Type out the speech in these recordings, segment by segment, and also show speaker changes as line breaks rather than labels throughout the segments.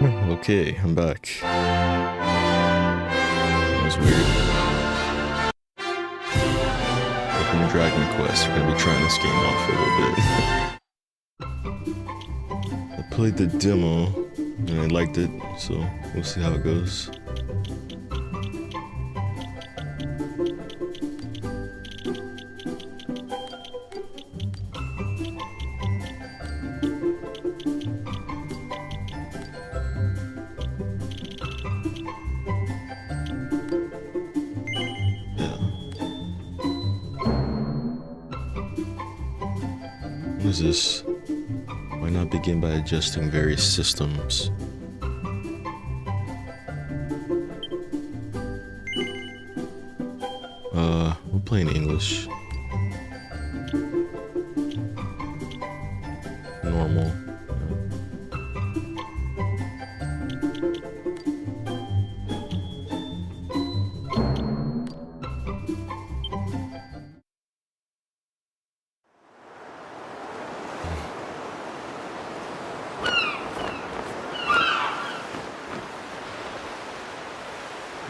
Okay, I'm back. That was weird. Welcome to Dragon Quest. We're gonna be trying this game out for a little bit. I played the demo and I liked it, so we'll see how it goes. What is this? Why not begin by adjusting various systems? We'll play in English. Normal.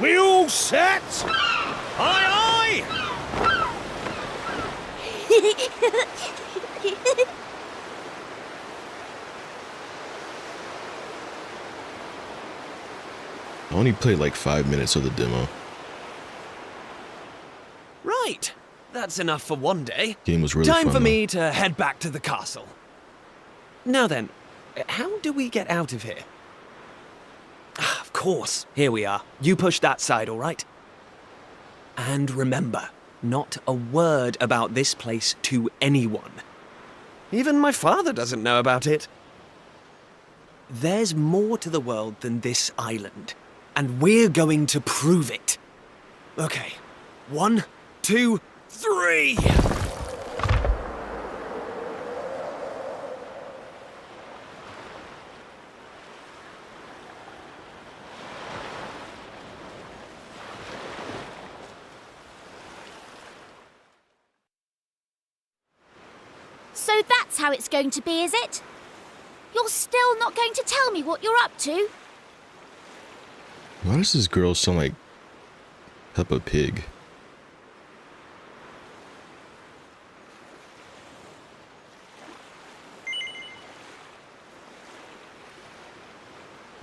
We all set? Aye, aye!
I only played like 5 minutes of the demo.
Right. That's enough for one day.
Game was really
Time
fun,
for
though.
me to head back to the castle. Now then, how do we get out of here? Ah, of course. Here we are. You push that side, all right? And remember, not a word about this place to anyone. Even my father doesn't know about it. There's more to the world than this island, and we're going to prove it. Okay, 1, 2, 3!
So that's how it's going to be, is it? You're still not going to tell me what you're up to?
Why does this girl sound like Peppa Pig?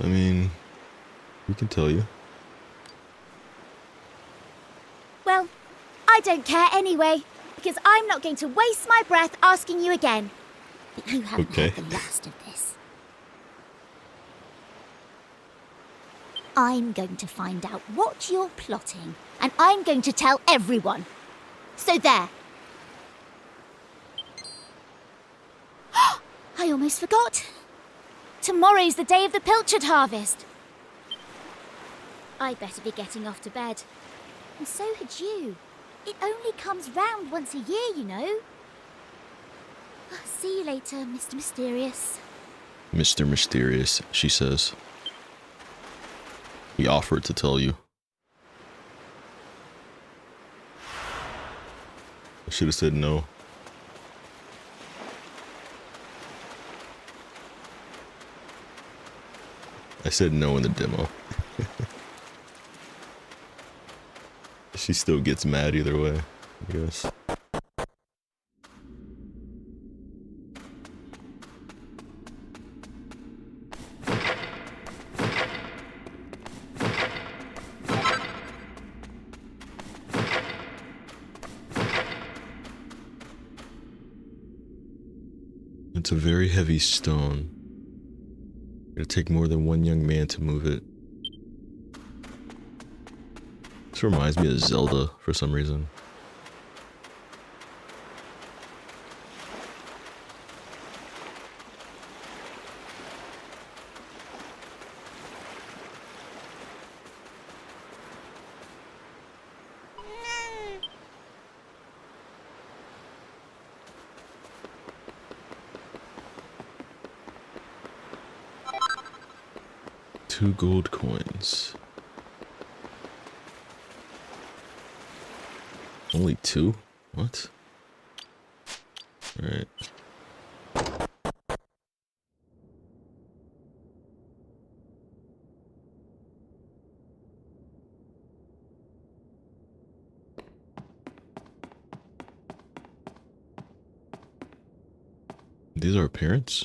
I mean, we can tell you.
Well, I don't care anyway, because I'm not going to waste my breath asking you again. But you haven't
Okay.
heard the last of this. I'm going to find out what you're plotting, and I'm going to tell everyone. So there. I almost forgot. Tomorrow's the day of the pilchard harvest. I'd better be getting off to bed. And so had you. It only comes round once a year, you know. See you later, Mr. Mysterious.
Mr. Mysterious, she says. He offered to tell you. I should have said no. I said no in the demo. She still gets mad either way, I guess. It's a very heavy stone. It'll take more than one young man to move it. This reminds me of Zelda for some reason. Two gold coins. Only 2? What? Alright. These are our parents?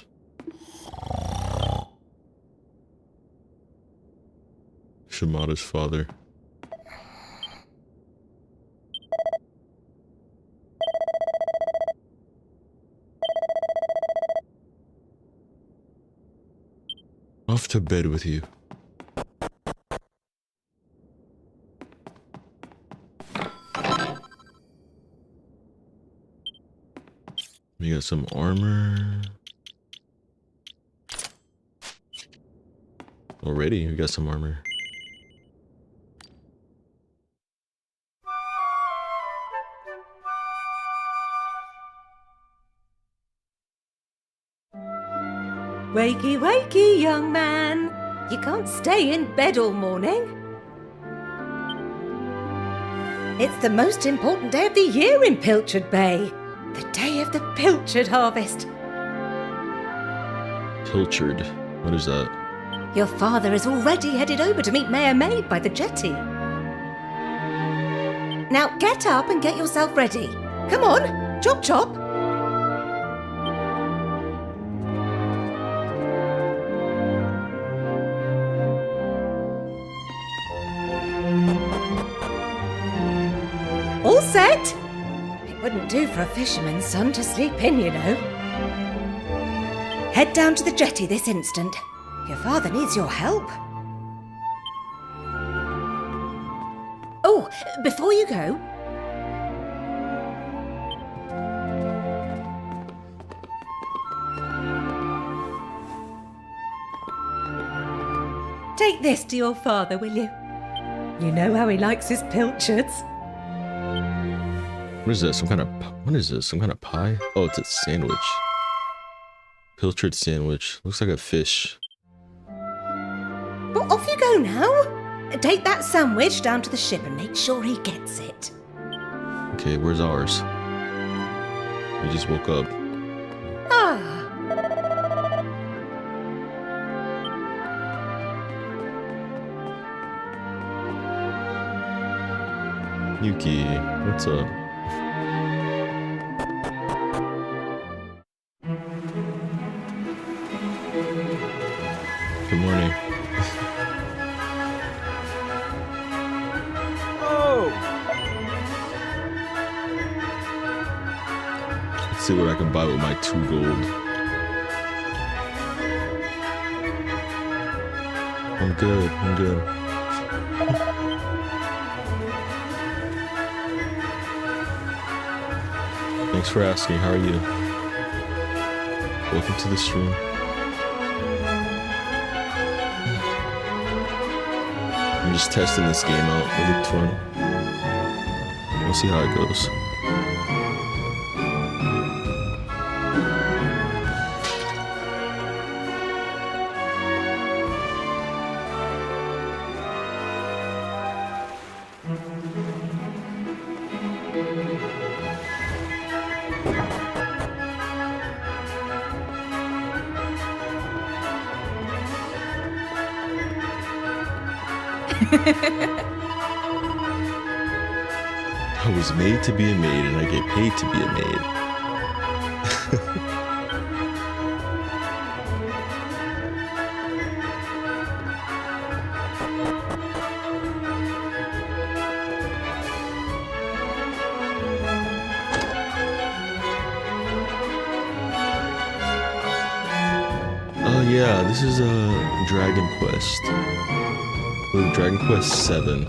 Shimada's father. Off to bed with you. We got some armor. Already, we got some armor.
Wakey, wakey, young man. You can't stay in bed all morning. It's the most important day of the year in Pilchard Bay. The day of the Pilchard harvest.
Pilchard? What is that?
Your father is already headed over to meet Mayor Maid by the jetty. Now get up and get yourself ready. Come on, chop chop. All set? It wouldn't do for a fisherman's son to sleep in, you know. Head down to the jetty this instant. Your father needs your help. Oh, before you go... take this to your father, will you? You know how he likes his pilchards.
What is this? Some kind of... what is this? Some kind of pie? Oh, it's a sandwich. Pilchard sandwich. Looks like a fish.
Well, off you go now. Take that sandwich down to the ship and make sure he gets it.
Okay, where's ours? We just woke up.
Ah.
Yuki, what's up? Good morning.
Oh!
Let's see what I can buy with my 2 gold. I'm good, I'm good. Thanks for asking, how are you? Welcome to the stream. I'm just testing this game out, it looked fun. We'll see how it goes. I was made to be a maid and I get paid to be a maid. Oh yeah, this is a Dragon Quest. Dragon Quest VII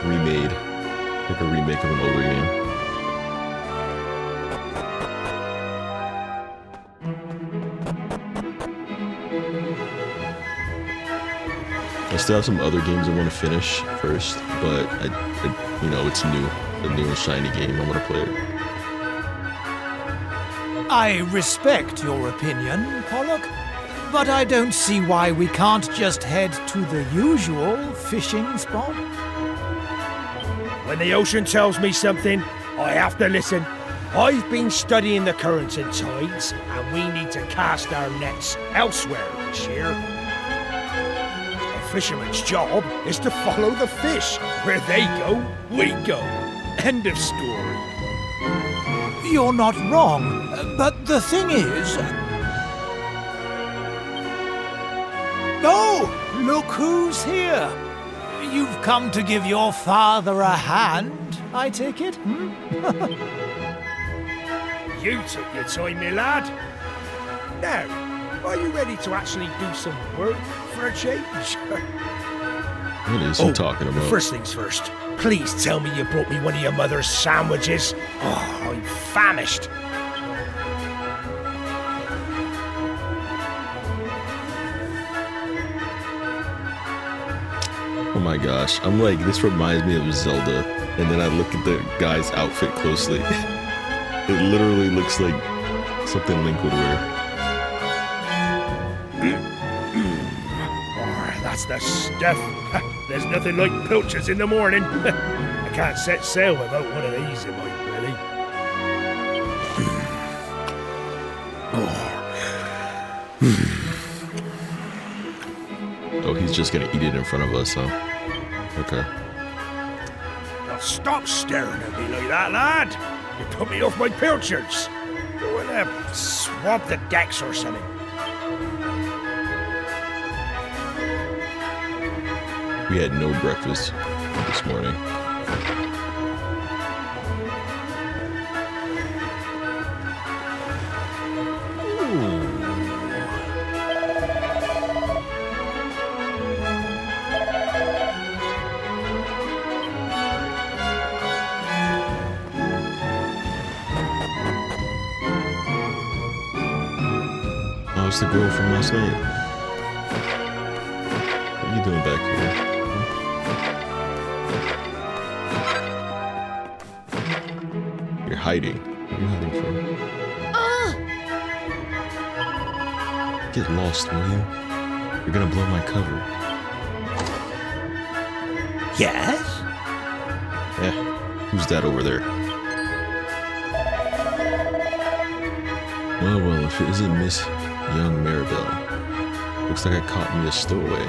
Remade. Like a remake of an older game. I still have some other games I want to finish first, but I you know, it's new. A new and shiny game. I want to play it.
I respect your opinion, Pollock, but I don't see why we can't just head to the usual fishing spot.
When the ocean tells me something, I have to listen. I've been studying the currents and tides, and we need to cast our nets elsewhere this year. A fisherman's job is to follow the fish. Where they go, we go. End of story.
You're not wrong, But the thing is... Oh, look who's here. You've come to give your father a hand, I take it? Hmm?
You took your time, my lad. Now, are you ready to actually do some work for a change?
What is he talking about?
First things first. Please tell me you brought me one of your mother's sandwiches. Oh, I'm famished.
Oh my gosh, I'm like, this reminds me of Zelda, and then I look at the guy's outfit closely. It literally looks like something Link would wear.
Oh, that's the stuff. There's nothing like pilchards in the morning. I can't set sail without one of these in my belly.
Oh, he's just gonna eat it in front of us, huh? Okay.
Now stop staring at me like that, lad. You put me off my pilchards. Go in there, swab the decks or something.
We had no breakfast this morning. How's the girl from last night? What are you doing back here? You're hiding. What are you hiding for? Get lost, will you? You're gonna blow my cover.
Yes?
Yeah. Who's that over there? Well, if it isn't Miss Young Maribel. Looks like I caught me a stowaway.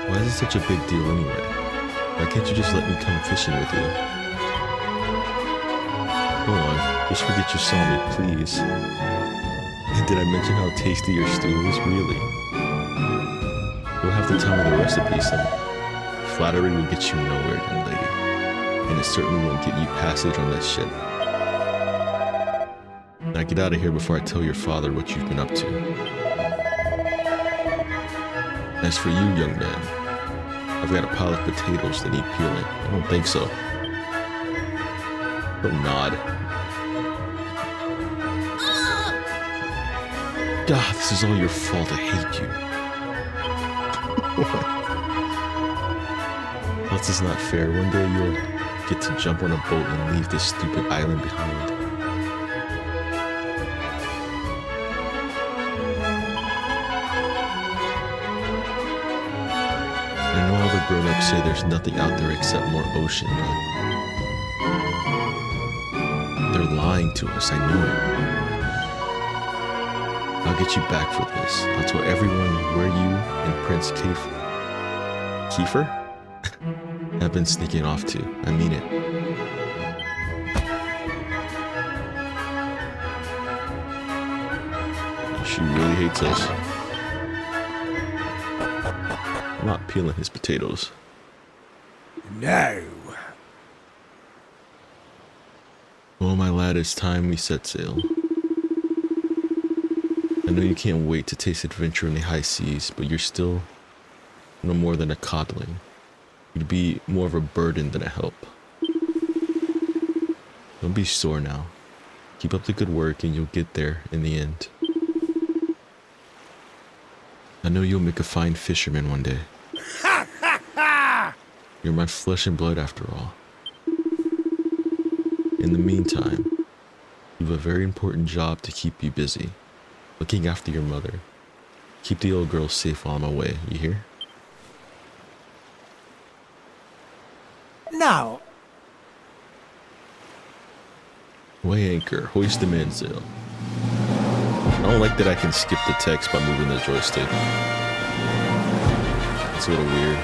Why is it such a big deal anyway? Why can't you just let me come fishing with you? Go on, just forget you saw me, please. Did I mention how tasty your stew is? Really? You'll have to tell me the recipe, son. Flattery will get you nowhere, young lady. And it certainly won't get you passage on that ship. Now get out of here before I tell your father what you've been up to. As for you, young man, I've got a pile of potatoes that need peeling. I don't think so. Don't nod. God, this is all your fault. I hate you. This is not fair. One day you'll get to jump on a boat and leave this stupid island behind. I know all the grown-ups say there's nothing out there except more ocean, but they're lying to us, I know it. I'll get you back for this. I'll tell everyone where you and Prince Kiefer have been sneaking off to. I mean it. She really hates us. I'm not peeling his potatoes.
No.
Oh, my lad, it's time we set sail. I know you can't wait to taste adventure in the high seas, but you're still no more than a codling. You'd be more of a burden than a help. Don't be sore now. Keep up the good work and you'll get there in the end. I know you'll make a fine fisherman one day.
Ha ha ha!
You're my flesh and blood after all. In the meantime, you have a very important job to keep you busy. Looking after your mother. Keep the old girl safe while I'm away, you hear?
Now,
Weigh anchor, hoist the mainsail. I don't like that I can skip the text by moving the joystick. It's a little weird.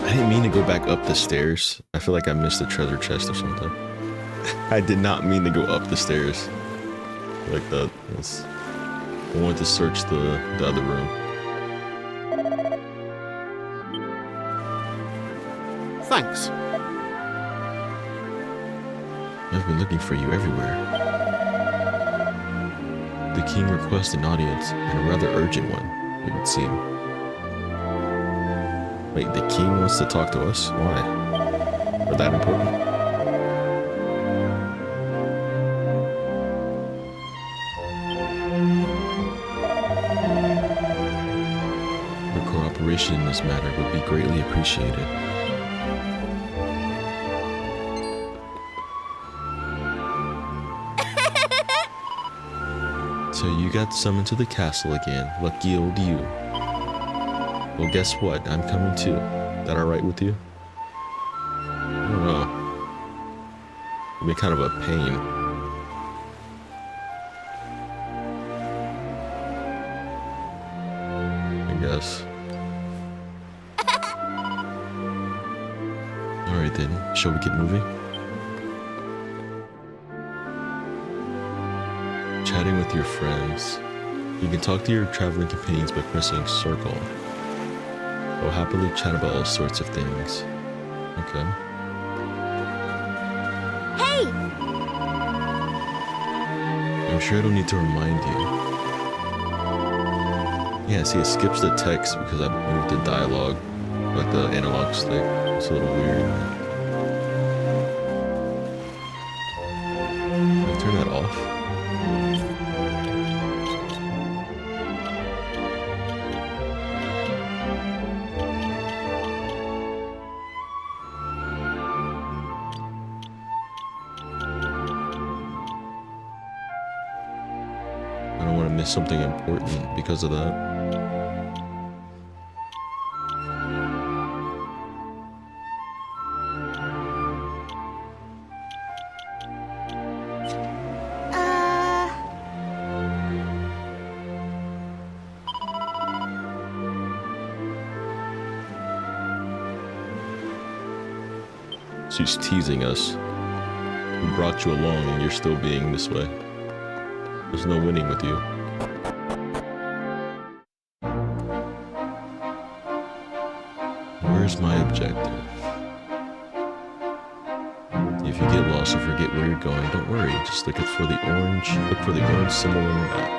I didn't mean to go back up the stairs. I feel like I missed a treasure chest or something. I did not mean to go up the stairs. Like that. I wanted to search the other room.
Thanks.
I've been looking for you everywhere. The king requests an audience, and a rather urgent one, it would seem. Wait, the king wants to talk to us? Why? Are that important? Your cooperation in this matter would be greatly appreciated. So you got summoned to the castle again. Lucky old you. Well, guess what? I'm coming too. That alright with you? I don't know. It'd be kind of a pain. I guess. Alright then, shall we get moving? Chatting with your friends. You can talk to your traveling companions by pressing circle. They'll happily chat about all sorts of things. Okay.
Hey!
I'm sure I don't need to remind you. Yeah, see, it skips the text because I moved the dialogue, like the analog stick. It's a little weird. Can I turn that off? I don't want to miss something important because of that. She's teasing us. We brought you along and you're still being this way. There's no winning with you. Where's my objective? If you get lost or forget where you're going, don't worry. Just look for the orange symbol on the map.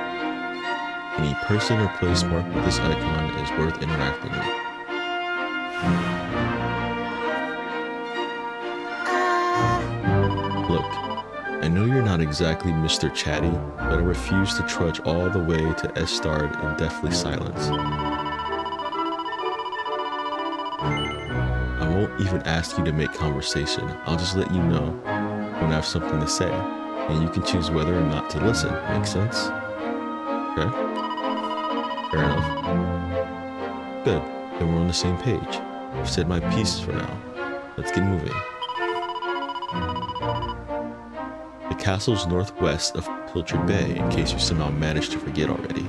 Any person or place marked with this icon is worth interacting with. Look, I know you're not exactly Mr. Chatty, but I refuse to trudge all the way to Estard in deathly silence. I won't even ask you to make conversation. I'll just let you know when I have something to say, and you can choose whether or not to listen. Make sense? Okay. Fair enough. Good. Then we're on the same page. I've said my piece for now. Let's get moving. The castle's northwest of Pilchard Bay, in case you somehow managed to forget already.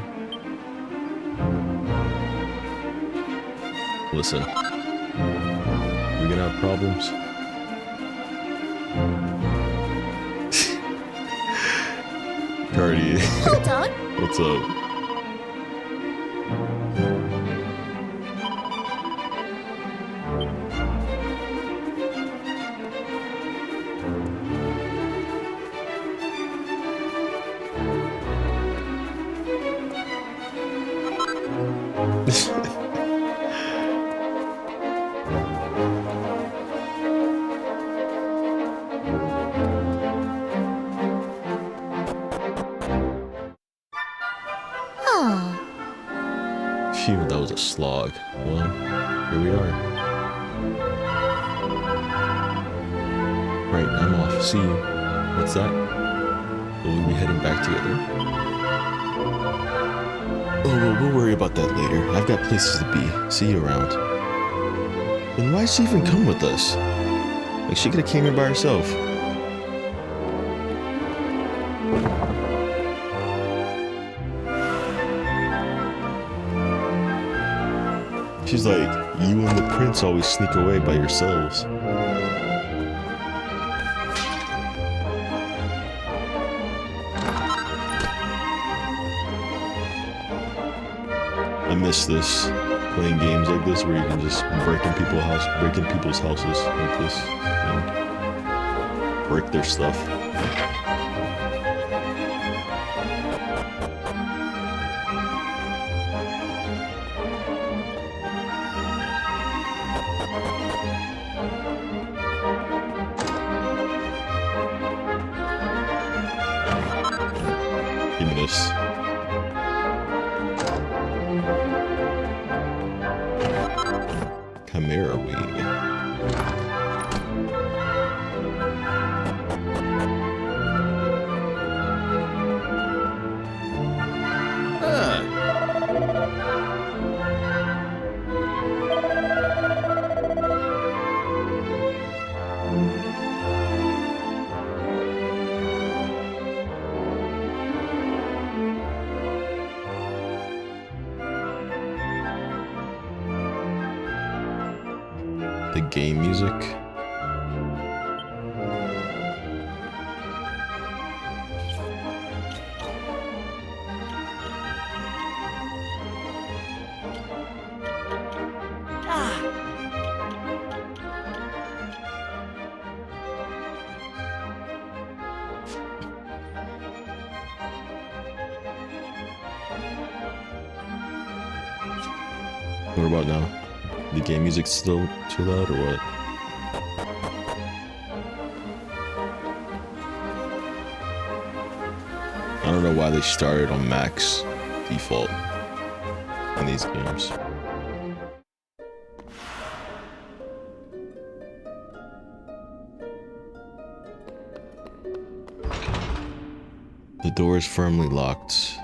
Listen. We gonna have problems? Cardi.
Hold on.
What's up? Phew, that was a slog. Well, here we are. Right, I'm off. See you. What's that? Will we be heading back together? Oh, well, we'll worry about that later. I've got places to be. See you around. Then why'd she even come with us? Like, she could've came here by herself. She's like, You and the prince always sneak away by yourselves. I miss this, playing games like this where you can just break in people's houses like this and break their stuff. Give me this. Chimera wing. The game music. What about now? The game music's still too loud or what? I don't know why they started on max default in these games. The door is firmly locked.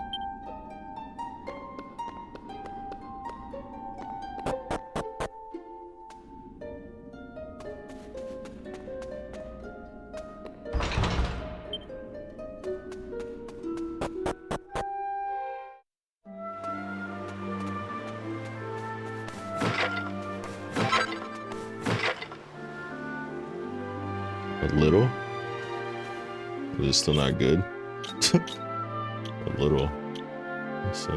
A little? Is it still not good? A little. Let's see.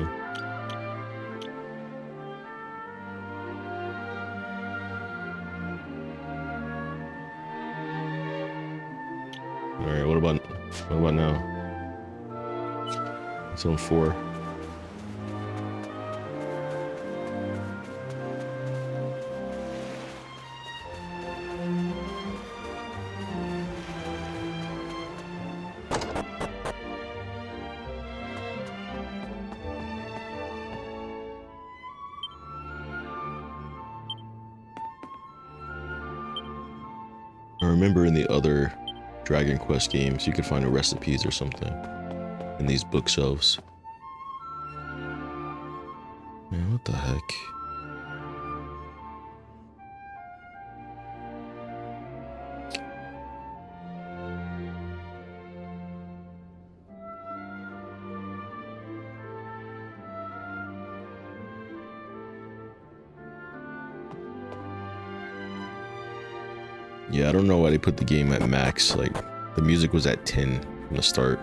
Alright, what about now? It's on 4. I remember in the other Dragon Quest games, you could find recipes or something in these bookshelves. Man, what the heck? Yeah, I don't know why they put the game at max. Like, the music was at 10 from the start.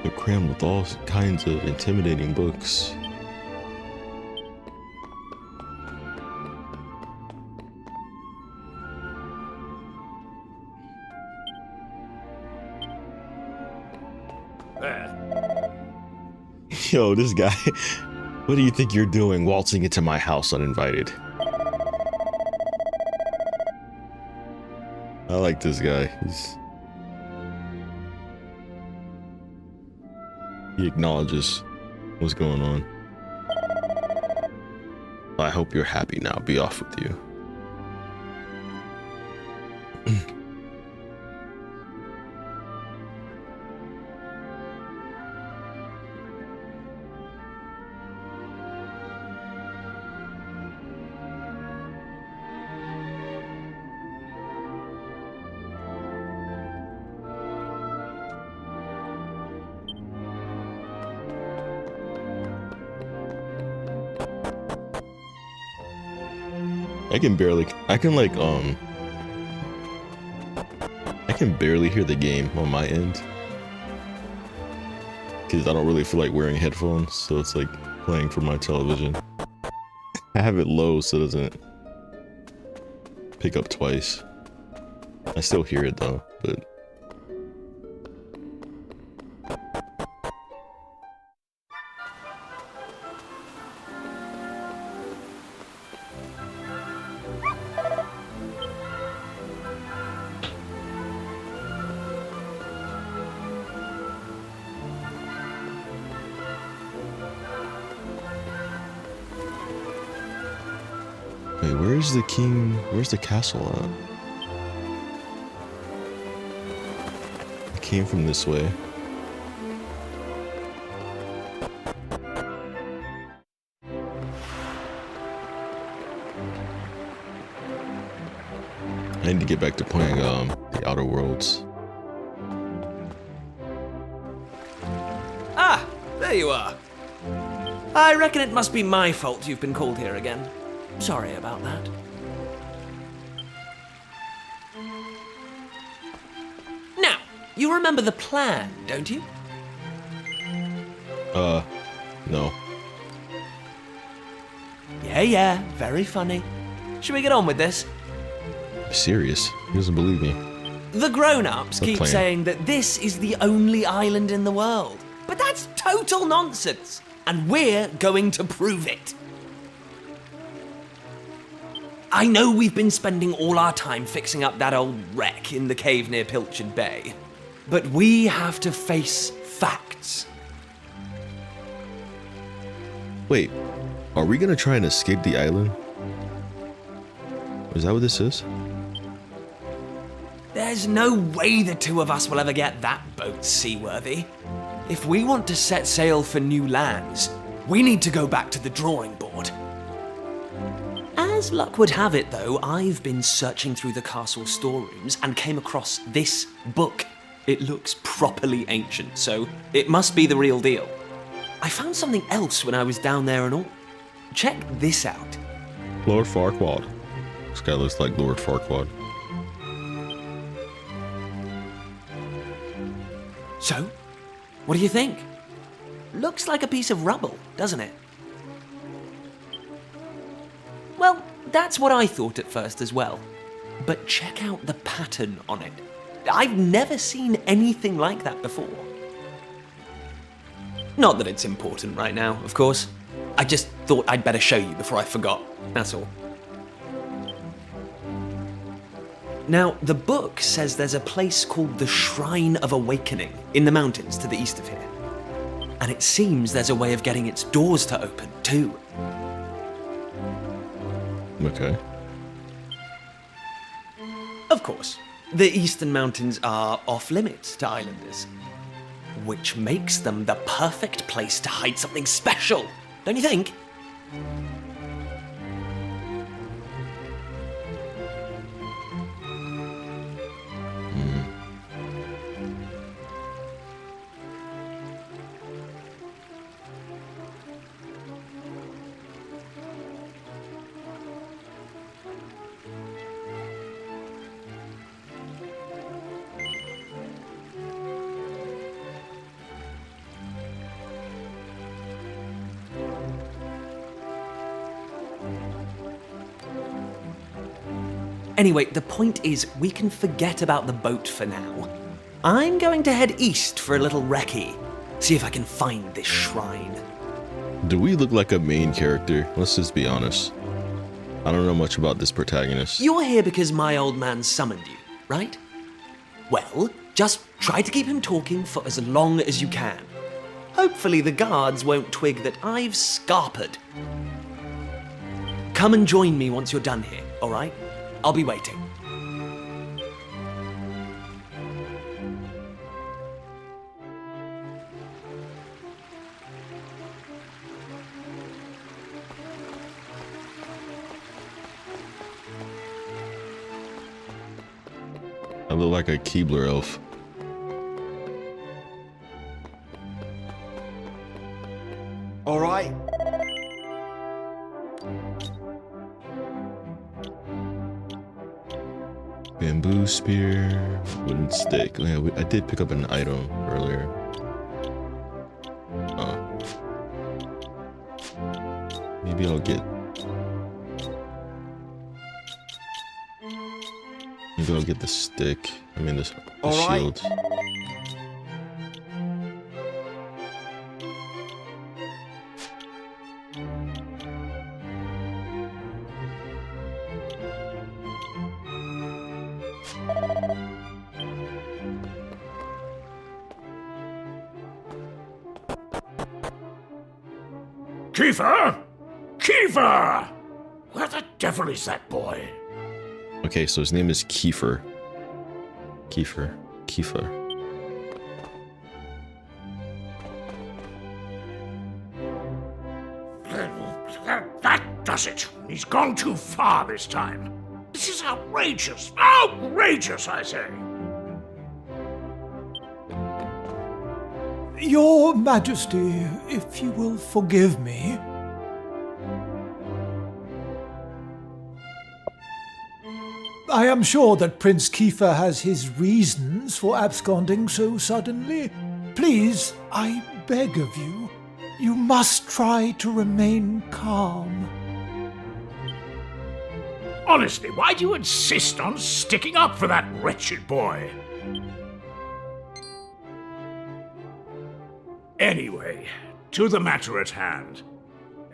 They're crammed with all kinds of intimidating books. Yo, this guy, what do you think you're doing waltzing into my house uninvited? I like this guy. He acknowledges what's going on. I hope you're happy now. Be off with you. I can barely hear the game on my end. Because I don't really feel like wearing headphones, so it's like playing from my television. I have it low so it doesn't pick up twice. I still hear it though, but... Wait, where's the king? Where's the castle at? I came from this way. I need to get back to playing the Outer Worlds.
Ah, there you are. I reckon it must be my fault you've been called here again. Sorry about that. Now, you remember the plan, don't you?
No.
Yeah, very funny. Should we get on with this?
Serious? He doesn't believe me.
The grown-ups
The
keep
plan.
saying that this is the only island in the world. But that's total nonsense. And we're going to prove it. I know we've been spending all our time fixing up that old wreck in the cave near Pilchard Bay, but we have to face facts.
Wait, are we gonna try and escape the island? Is that what this is?
There's no way the two of us will ever get that boat seaworthy. If we want to set sail for new lands, we need to go back to the drawing board. As luck would have it, though, I've been searching through the castle storerooms and came across this book. It looks properly ancient, so it must be the real deal. I found something else when I was down there and all. Check this out.
Lord Farquaad. This guy looks like Lord Farquaad.
So, what do you think? Looks like a piece of rubble, doesn't it? Well, that's what I thought at first as well. But check out the pattern on it. I've never seen anything like that before. Not that it's important right now, of course. I just thought I'd better show you before I forgot, that's all. Now, the book says there's a place called the Shrine of Awakening in the mountains to the east of here. And it seems there's a way of getting its doors to open, too.
Okay.
Of course, the eastern mountains are off-limits to islanders, which makes them the perfect place to hide something special, don't you think? Anyway, the point is, we can forget about the boat for now. I'm going to head east for a little recce, see if I can find this shrine.
Do we look like a main character? Let's just be honest. I don't know much about this protagonist.
You're here because my old man summoned you, right? Well, just try to keep him talking for as long as you can. Hopefully the guards won't twig that I've scarpered. Come and join me once you're done here, all right? I'll be waiting.
I look like a Keebler elf.
All right.
Bamboo spear, wooden stick. Yeah, I did pick up an item earlier. Maybe I'll get. Maybe I'll get the stick. I mean, the shield.
Kiefer! Kiefer! Where the devil is that boy?
Okay, so his name is Kiefer. Kiefer.
That does it. He's gone too far this time. This is outrageous. Outrageous, I say.
Your Majesty, if you will forgive me. I am sure that Prince Kiefer has his reasons for absconding so suddenly. Please, I beg of you, you must try to remain calm.
Honestly, why do you insist on sticking up for that wretched boy? Anyway, to the matter at hand.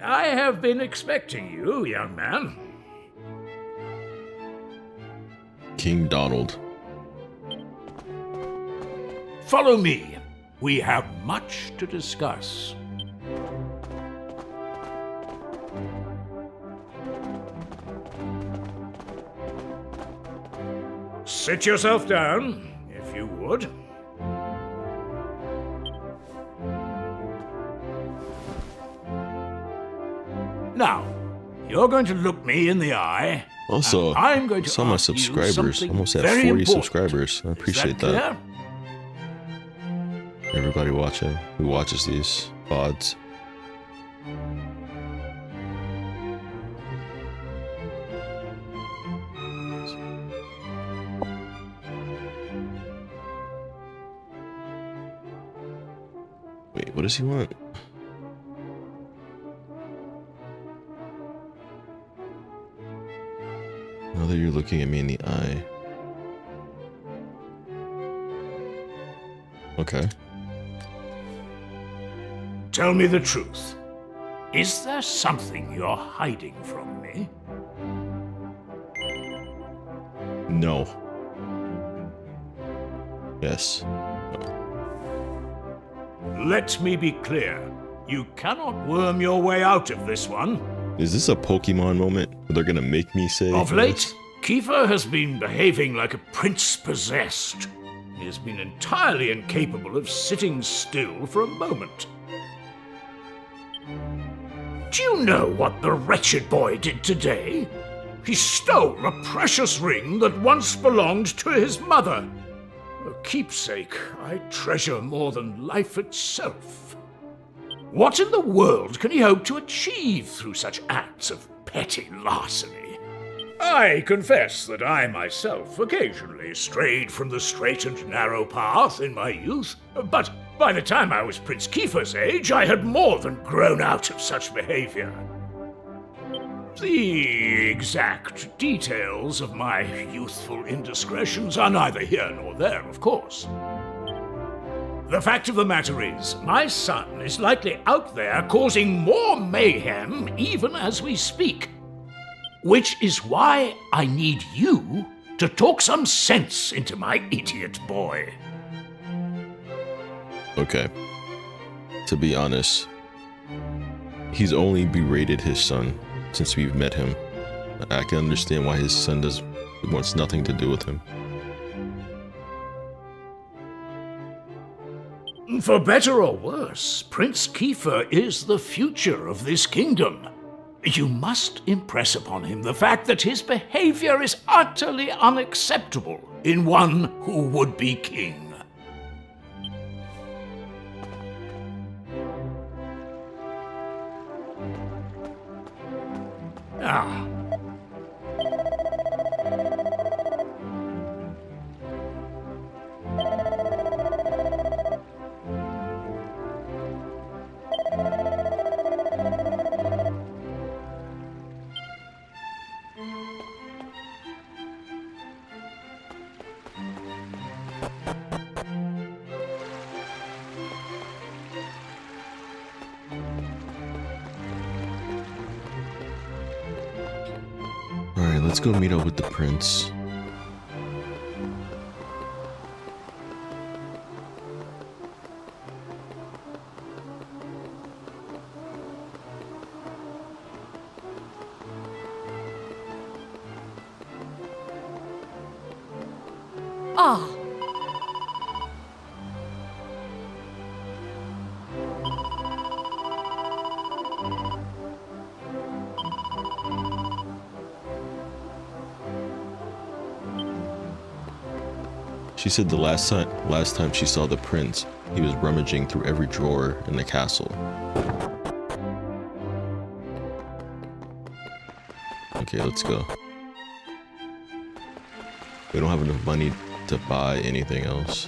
I have been expecting you, young man.
King Donald.
Follow me. We have much to discuss. Sit yourself down, if you would. Now, you're going to look me in the eye.
Also,
I'm going to
saw my
ask you
subscribers.
something
Almost at
very
40
important.
subscribers. I appreciate
Is that.
Everybody watching who watches these VODs. Wait, what does he want? Now that you're looking at me in the eye. Okay.
Tell me the truth. Is there something you're hiding from me?
No. Yes.
Let me be clear. You cannot worm your way out of this one.
Is this a Pokemon moment where they're gonna make me say
Of late,
yes?
Kiefer has been behaving like a prince possessed. He has been entirely incapable of sitting still for a moment. Do you know what the wretched boy did today? He stole a precious ring that once belonged to his mother. A keepsake I treasure more than life itself. What in the world can he hope to achieve through such acts of petty larceny? I confess that I myself occasionally strayed from the straight and narrow path in my youth, but by the time I was Prince Kiefer's age, I had more than grown out of such behavior. The exact details of my youthful indiscretions are neither here nor there, of course. The fact of the matter is, my son is likely out there causing more mayhem even as we speak. Which is why I need you to talk some sense into my idiot boy.
Okay. To be honest, he's only berated his son since we've met him. I can understand why his son wants nothing to do with him.
For better or worse, Prince Kiefer is the future of this kingdom. You must impress upon him the fact that his behavior is utterly unacceptable in one who would be king. Ah.
Alright, let's go meet up with the prince.
Ah,
She said the last time she saw the prince, he was rummaging through every drawer in the castle. Okay, let's go. We don't have enough money to buy anything else.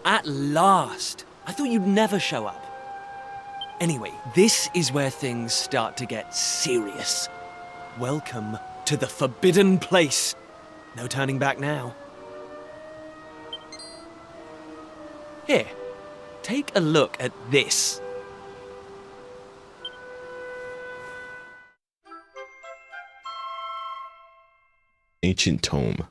At last! I thought you'd never show up. Anyway, this is where things start to get serious. Welcome to the forbidden place. No turning back now. Here, take a look at this.
Ancient tome.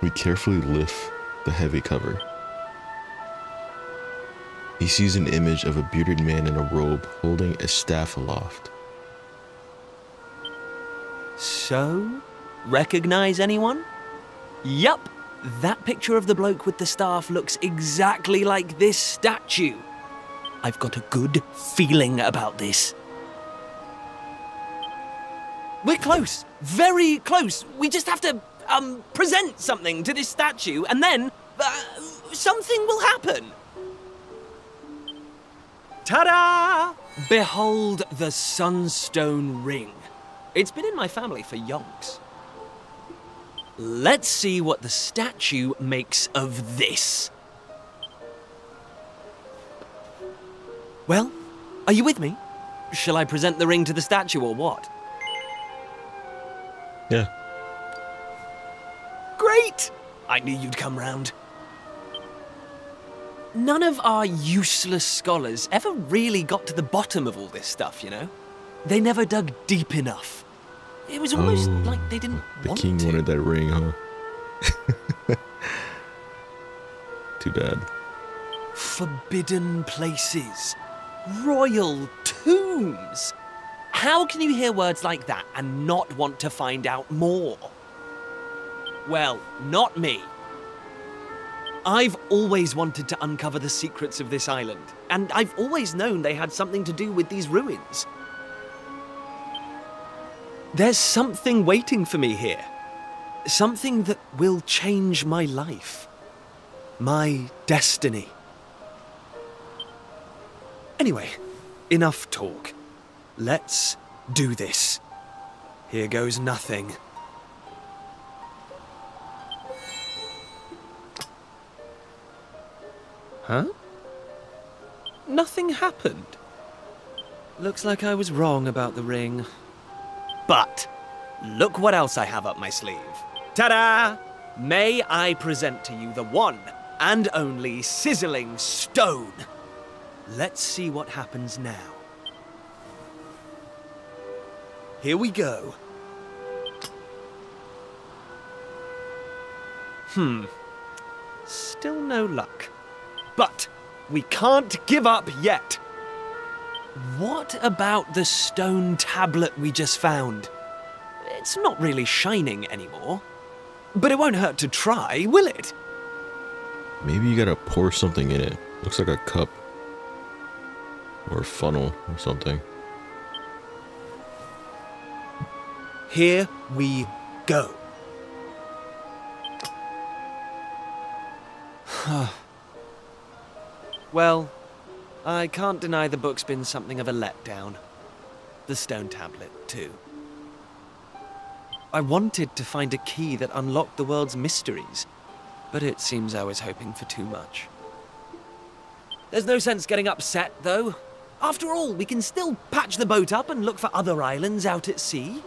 We carefully lift the heavy cover. He sees an image of a bearded man in a robe holding a staff aloft.
So, recognize anyone? Yup, that picture of the bloke with the staff looks exactly like this statue. I've got a good feeling about this. We're close, very close. We just have to present something to this statue, and then something will happen. Ta-da! Behold the Sunstone Ring. It's been in my family for yonks. Let's see what the statue makes of this. Well, are you with me? Shall I present the ring to the statue or what?
Yeah.
Great! I knew you'd come round. None of our useless scholars ever really got to the bottom of all this stuff, you know? They never dug deep enough. It was almost like they didn't
The
want
king
to.
wanted that ring, huh? Too bad.
Forbidden places. Royal tombs. How can you hear words like that and not want to find out more? Well, not me. I've always wanted to uncover the secrets of this island, and I've always known they had something to do with these ruins. There's something waiting for me here. Something that will change my life. My destiny. Anyway, enough talk. Let's do this. Here goes nothing. Huh? Nothing happened. Looks like I was wrong about the ring. But look what else I have up my sleeve. Ta-da! May I present to you the one and only sizzling stone. Let's see what happens now. Here we go. Still no luck. But we can't give up yet. What about the stone tablet we just found? It's not really shining anymore. But it won't hurt to try, will it?
Maybe you gotta pour something in it. Looks like a cup. Or a funnel or something.
Here we go. Well, I can't deny the book's been something of a letdown. The stone tablet, too. I wanted to find a key that unlocked the world's mysteries, but it seems I was hoping for too much. There's no sense getting upset, though. After all, we can still patch the boat up and look for other islands out at sea.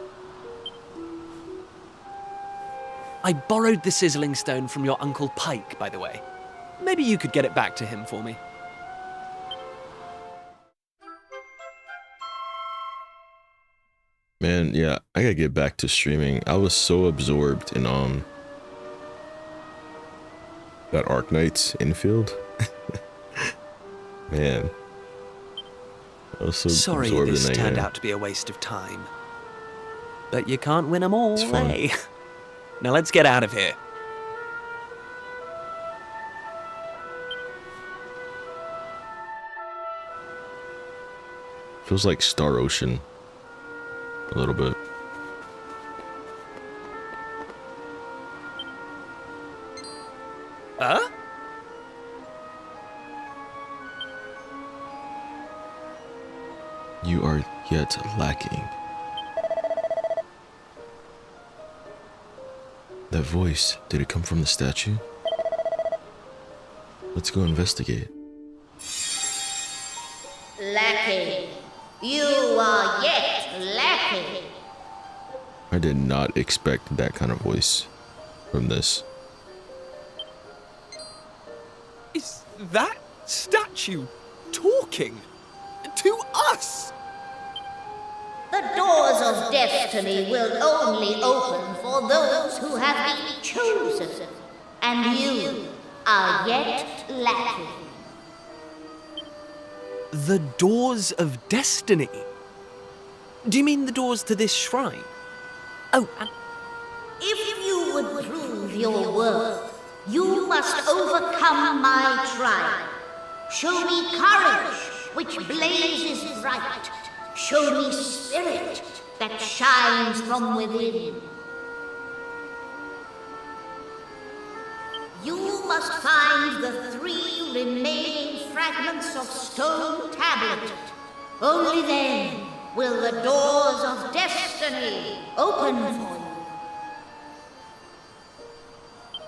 I borrowed the sizzling stone from your Uncle Pike, by the way. Maybe you could get it back to him for me.
Man, yeah, I gotta get back to streaming. I was so absorbed in that Arknight's infield. Man. I was so
Sorry
absorbed
this
in that
turned
game.
out to be a waste of time. But you can't win them all,
It's fun.
eh? Now let's get out of here.
Feels like Star Ocean. A little bit.
Huh?
You are yet lacking. That voice, did it come from the statue? Let's go investigate.
Lacking. You are yet lacking.
I did not expect that kind of voice from this.
Is that statue talking to us?
The doors of destiny will only open for those who have been chosen, and you are yet lacking.
The doors of destiny? Do you mean the doors to this shrine? Oh, and
If you would prove your worth, you must overcome my trial. Show me courage, which blazes bright. Show me spirit that shines from within. You must find the 3 remaining fragments of stone tablet. Only then will the doors of destiny open for you.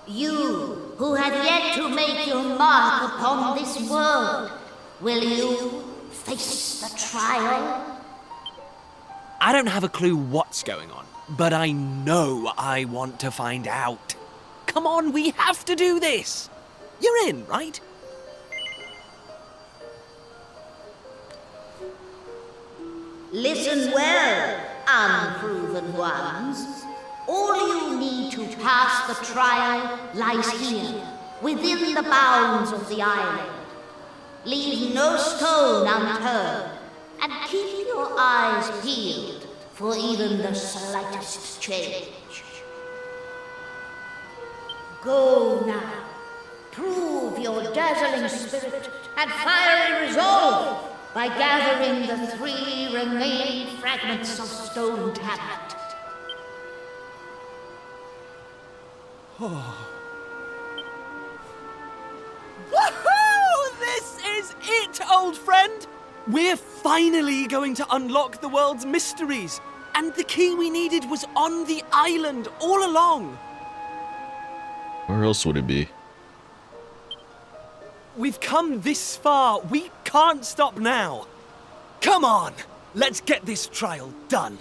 You who have yet to make your mark upon this world, will you face the trial?
I don't have a clue what's going on, but I know I want to find out. Come on, we have to do this. You're in, right?
Listen well, unproven ones. All you need to pass the trial lies here, within the bounds of the island. Leave no stone unturned, and keep your eyes peeled for even the slightest change. Go now. Prove your dazzling spirit and fiery resolve by gathering the 3 remaining fragments of stone tablet.
Woohoo! This is it, old friend! We're finally going to unlock the world's mysteries! And the key we needed was on the island all along!
Where else would it be?
We've come this far. We can't stop now. Come on! Let's get this trial done.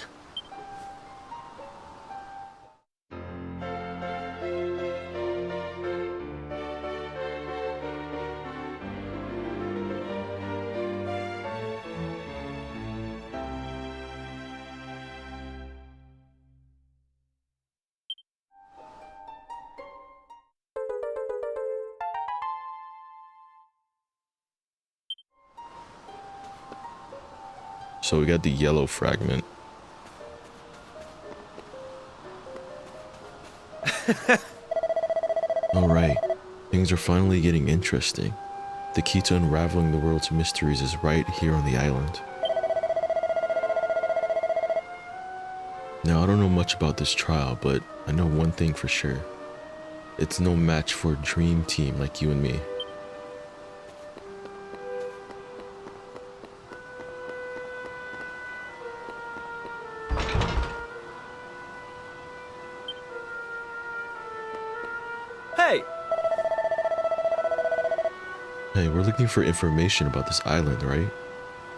So we got the yellow fragment. Alright, things are finally getting interesting. The key to unraveling the world's mysteries is right here on the island. Now, I don't know much about this trial, but I know one thing for sure. It's no match for a dream team like you and me.
Hey!
Hey, we're looking for information about this island, right?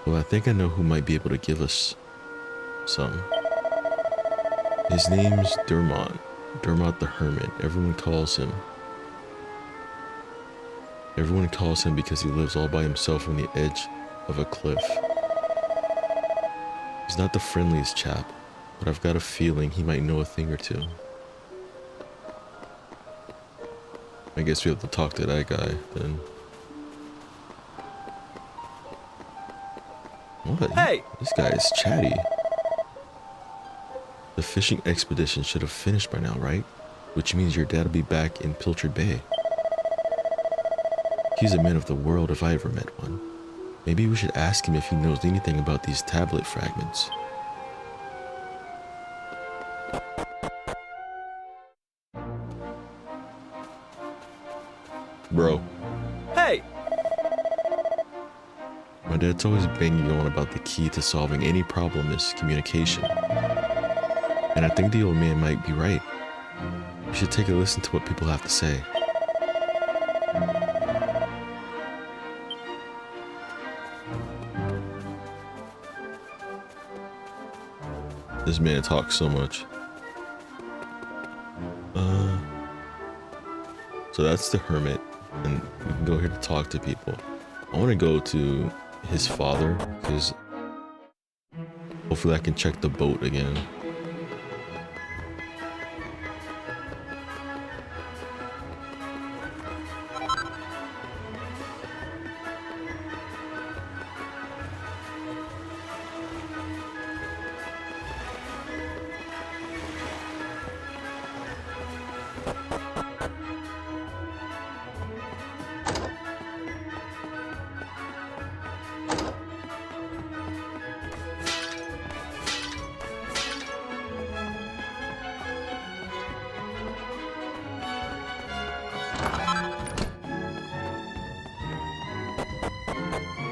Well, I think I know who might be able to give us some. His name's Dermot. Dermot the Hermit. Everyone calls him because he lives all by himself on the edge of a cliff. He's not the friendliest chap, but I've got a feeling he might know a thing or two. I guess we have to talk to that guy, then. What?
Hey!
This guy is chatty. The fishing expedition should have finished by now, right? Which means your dad will be back in Pilchard Bay. He's a man of the world if I ever met one. Maybe we should ask him if he knows anything about these tablet fragments. Bro.
Hey!
My dad's always banging on about the key to solving any problem is communication. And I think the old man might be right. We should take a listen to what people have to say. This man talks so much. So that's the hermit, and we can go here to talk to people. I want to go to his father, because hopefully I can check the boat again.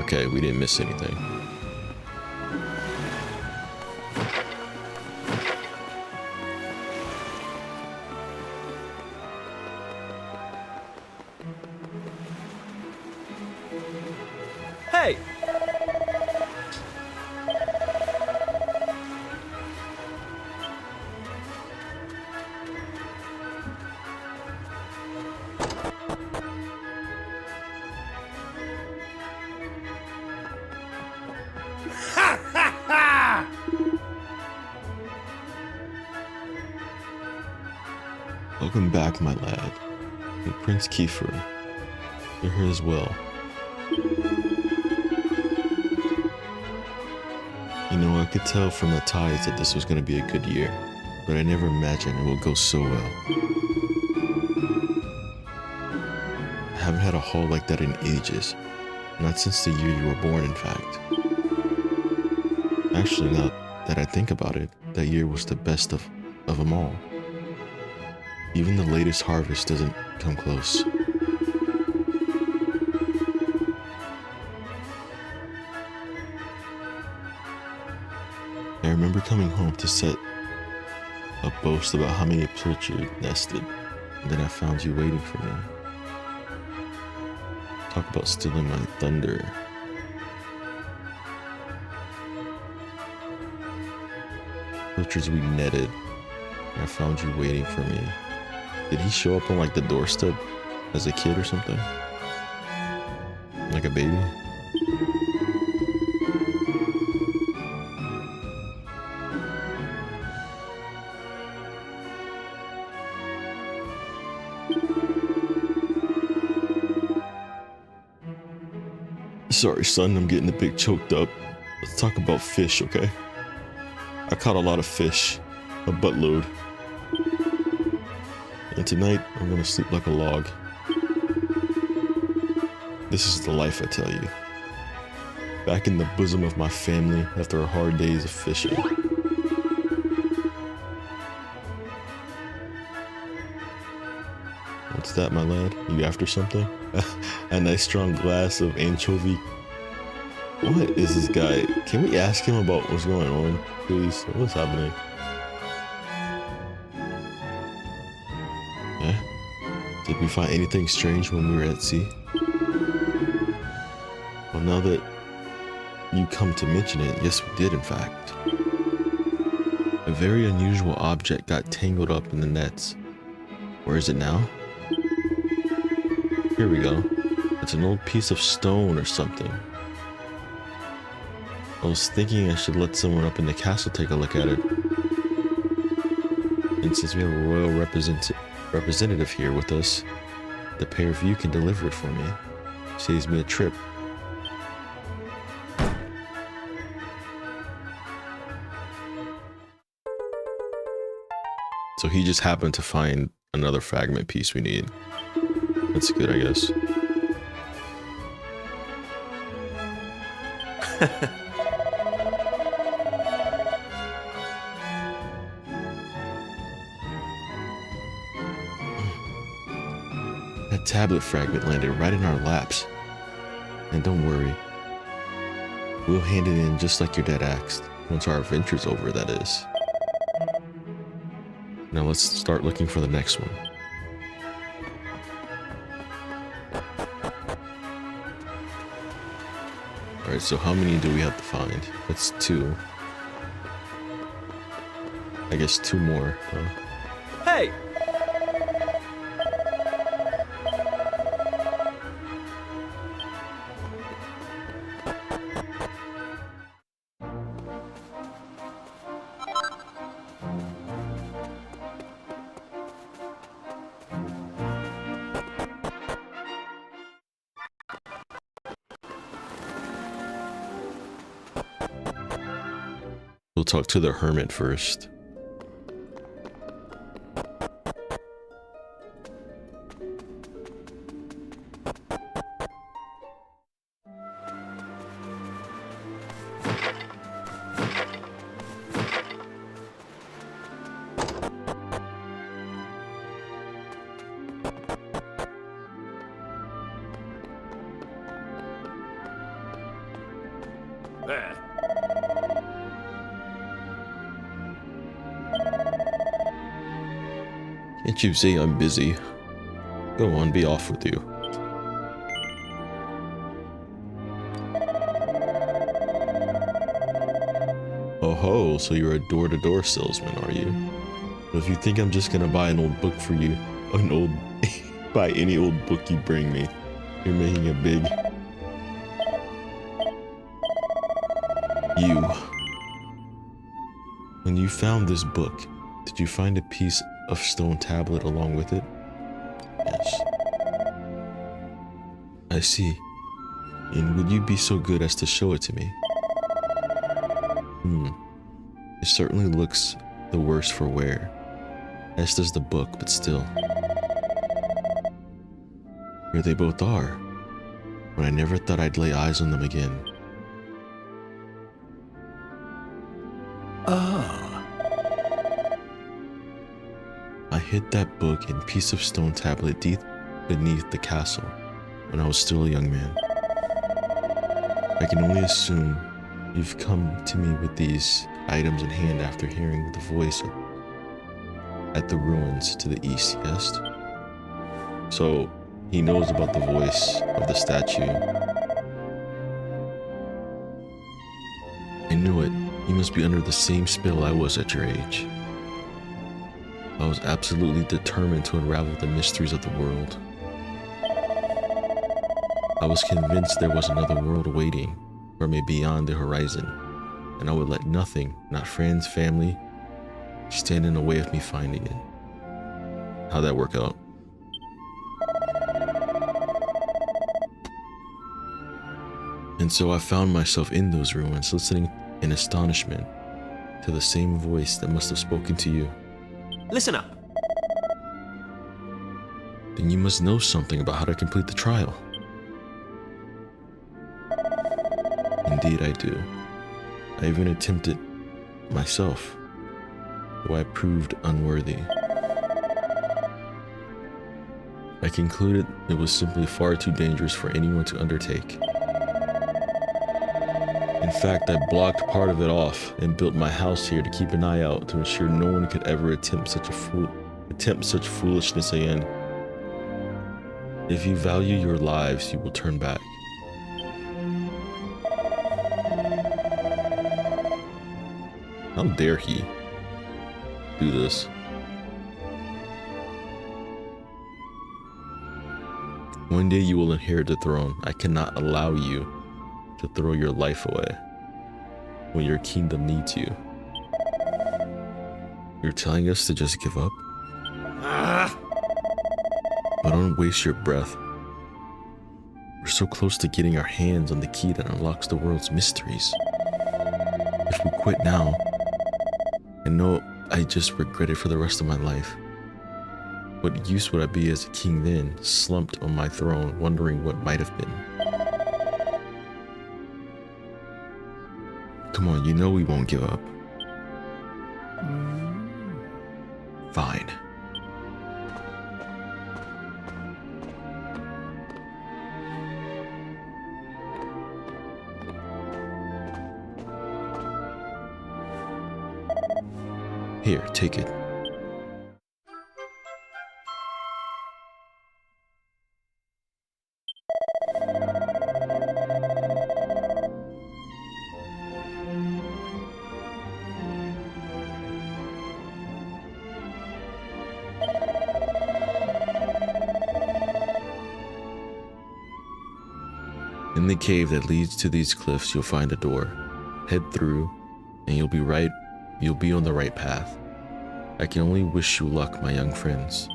Okay, we didn't miss anything.
Hey!
Welcome back, my lad. And Prince Kiefer, you're here as well. You know, I could tell from the tides that this was going to be a good year, but I never imagined it will go so well. I haven't had a haul like that in ages. Not since the year you were born, in fact. Actually, now that I think about it, that year was the best of them all. Even the latest harvest doesn't come close. remember coming home to set a boast about how many pilchard nested, and then I found you waiting for me. Talk about stealing my thunder. Pilchards we netted, and I found you waiting for me. Did he show up on like the doorstep as a kid or something? Like a baby? Sorry, son, I'm getting a bit choked up. Let's talk about fish, okay? I caught a lot of fish, a buttload. And tonight, I'm gonna sleep like a log. This is the life, I tell you. Back in the bosom of my family after hard days of fishing. What's that, my lad? You after something? A nice strong glass of anchovy. What is this guy? Can we ask him about what's going on, please? What's happening? Yeah? Did we find anything strange when we were at sea? Well, now that you come to mention it, yes, we did, in fact. A very unusual object got tangled up in the nets. Where is it now? Here we go. It's an old piece of stone or something. I was thinking I should let someone up in the castle take a look at it. And since we have a royal representative here with us, the pair of you can deliver it for me. Saves me a trip. So he just happened to find another fragment piece we need. That's good, I guess. That tablet fragment landed right in our laps. And don't worry. We'll hand it in just like your dad asked. Once our adventure's over, that is. Now let's start looking for the next one. Alright, so how many do we have to find? That's 2. I guess 2 more, huh?
Hey!
We'll talk to the hermit first.
There.
Can't you say I'm busy? Go on, be off with you. Oh ho, so you're a door-to-door salesman, are you? Well, if you think I'm just gonna buy an old book for you, buy any old book you bring me, you're making a big... You. When you found this book, did you find a piece of stone tablet along with it? Yes. I see. And would you be so good as to show it to me? It certainly looks the worse for wear. As does the book, but still. Here they both are. But I never thought I'd lay eyes on them again. I hid that book and piece of stone tablet deep beneath the castle when I was still a young man. I can only assume You've come to me with these items in hand after hearing the voice at the ruins to the east, yes? So he knows about the voice of the statue. I knew it. You must be under the same spell I was at your age. I was absolutely determined to unravel the mysteries of the world. I was convinced there was another world awaiting, or maybe beyond the horizon, and I would let nothing, not friends, family, stand in the way of me finding it. How'd that work out? And so I found myself in those ruins, listening in astonishment to the same voice that must have spoken to you.
Listen up.
Then you must know something about how to complete the trial. Indeed I do. I even attempted myself, though I proved unworthy. I concluded it was simply far too dangerous for anyone to undertake. In fact, I blocked part of it off and built my house here to keep an eye out to ensure no one could ever attempt such foolishness again. If you value your lives, you will turn back. How dare he do this? One day you will inherit the throne. I cannot allow you to throw your life away when your kingdom needs you. You're telling us to just give up? But don't waste your breath. We're so close to getting our hands on the key that unlocks the world's mysteries. If we quit now, I know I just regret it for the rest of my life. What use would I be as a king then, slumped on my throne, wondering what might have been? Come on, you know we won't give up. Fine. Here, take it. In the cave that leads to these cliffs, you'll find a door. Head through, and you'll be on the right path. I can only wish you luck, my young friends.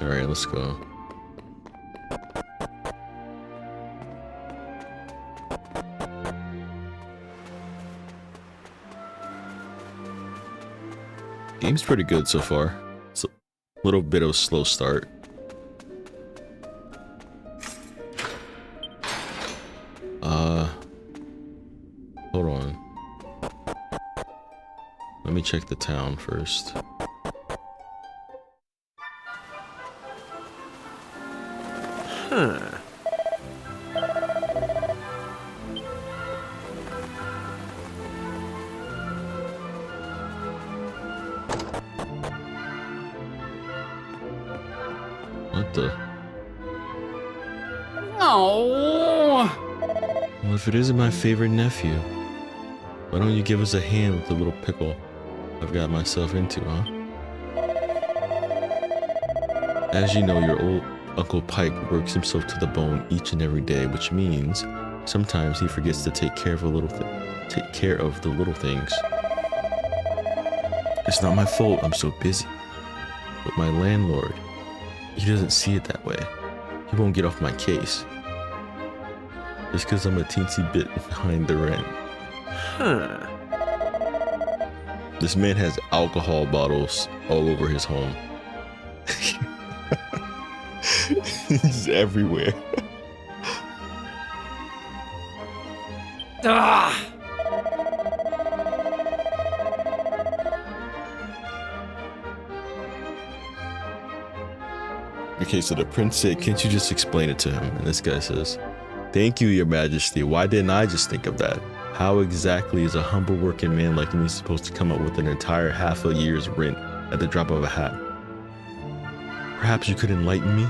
Alright, let's go. Game's pretty good so far. It's a little bit of a slow start. Hold on. Let me check the town first. What the?
Oh.
Well, if it isn't my favorite nephew, why don't you give us a hand with the little pickle I've got myself into, huh? As you know, your old Uncle Pike works himself to the bone each and every day, which means sometimes he forgets to take care of the little things. It's not my fault I'm so busy, but my landlord, he doesn't see it that way. He won't get off my case just because I'm a teensy bit behind the rent. This man has alcohol bottles all over his home. He's everywhere. Okay, so the prince said, can't you just explain it to him? And this guy says, thank you, your majesty. Why didn't I just think of that? How exactly is a humble working man like me supposed to come up with an entire half a year's rent at the drop of a hat? Perhaps you could enlighten me?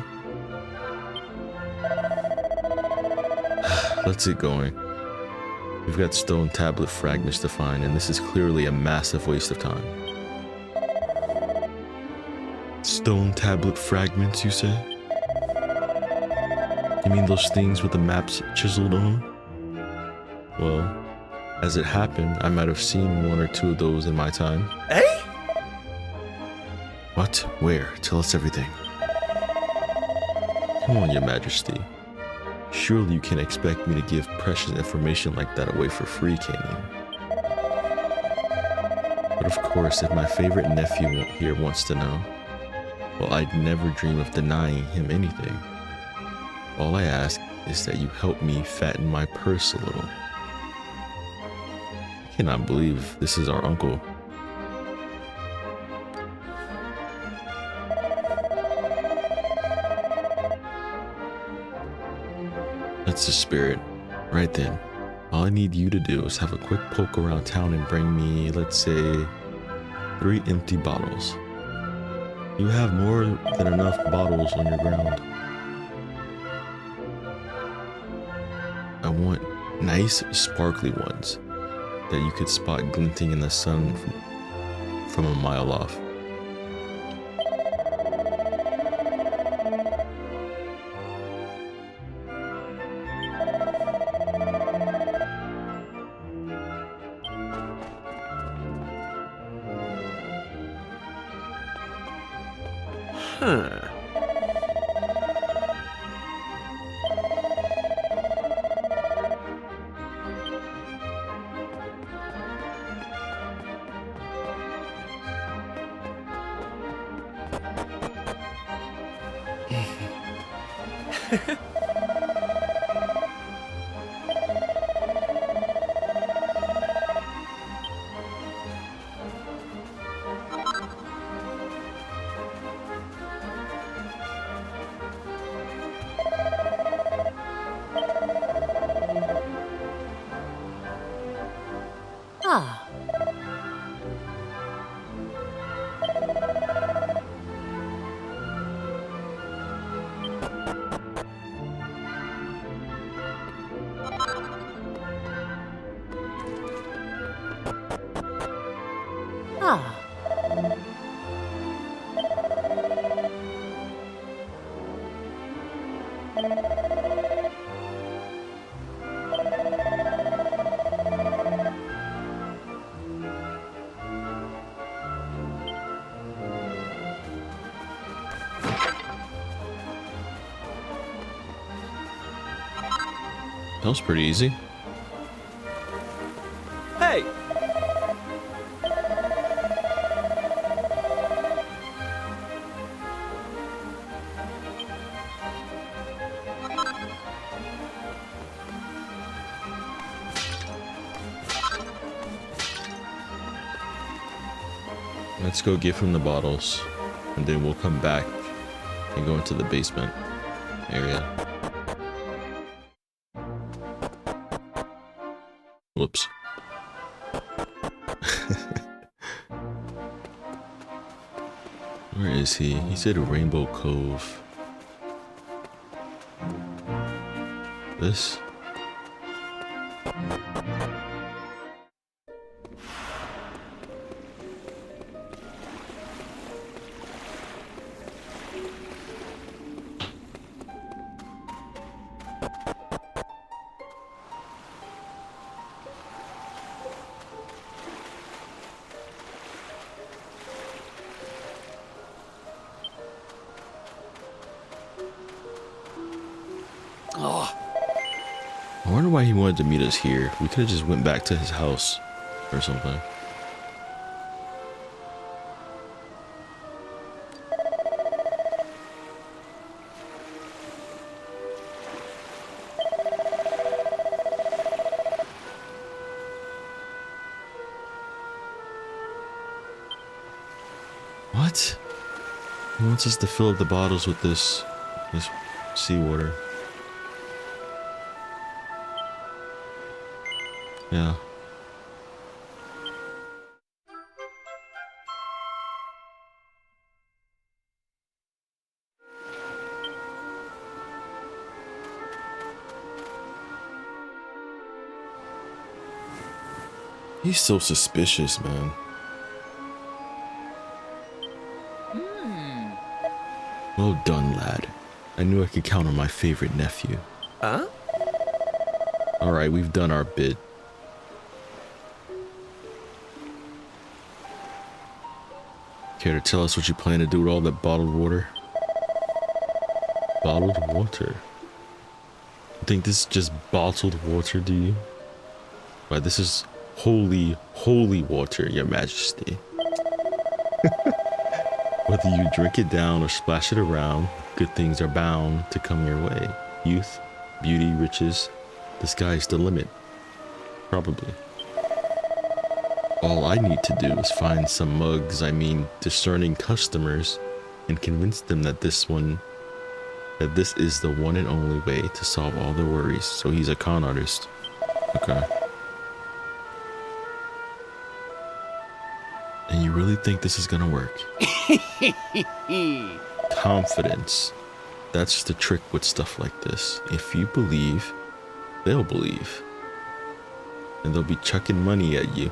Let's get going. We've got stone tablet fragments to find, and this is clearly a massive waste of time. Stone tablet fragments, you say? You mean those things with the maps chiseled on them? Well, as it happened, I might have seen one or two of those in my time.
Eh?
What? Where? Tell us everything. Come on, your majesty. Surely you can't expect me to give precious information like that away for free, can you? But of course, if my favorite nephew here wants to know, well, I'd never dream of denying him anything. All I ask is that you help me fatten my purse a little. I cannot believe this is our uncle. That's the spirit. Right then, all I need you to do is have a quick poke around town and bring me, let's say, 3 empty bottles. You have more than enough bottles on your ground. I want nice, sparkly ones that you could spot glinting in the sun from a mile off.
Huh.
Ah. Ah.
That was pretty easy.
Hey!
Let's go give him the bottles, and then we'll come back and go into the basement area. Whoops. Where is he? He said Rainbow Cove. This? I wonder why he wanted to meet us here. We could have just went back to his house or something. What? He wants us to fill up the bottles with this This seawater. Yeah. He's so suspicious, man. Well done, lad. I knew I could count on my favorite nephew.
Huh?
Alright, we've done our bit. Care to tell us what you plan to do with all that bottled water? Bottled water? You think this is just bottled water, do you? Why, this is holy, holy water, your majesty. Whether you drink it down or splash it around, good things are bound to come your way. Youth, beauty, riches, the sky's the limit. Probably. All I need to do is find some mugs, discerning customers, and convince them that this is the one and only way to solve all their worries. So he's a con artist. Okay. And you really think this is gonna work? Confidence. That's the trick with stuff like this. If you believe, they'll believe. And they'll be chucking money at you.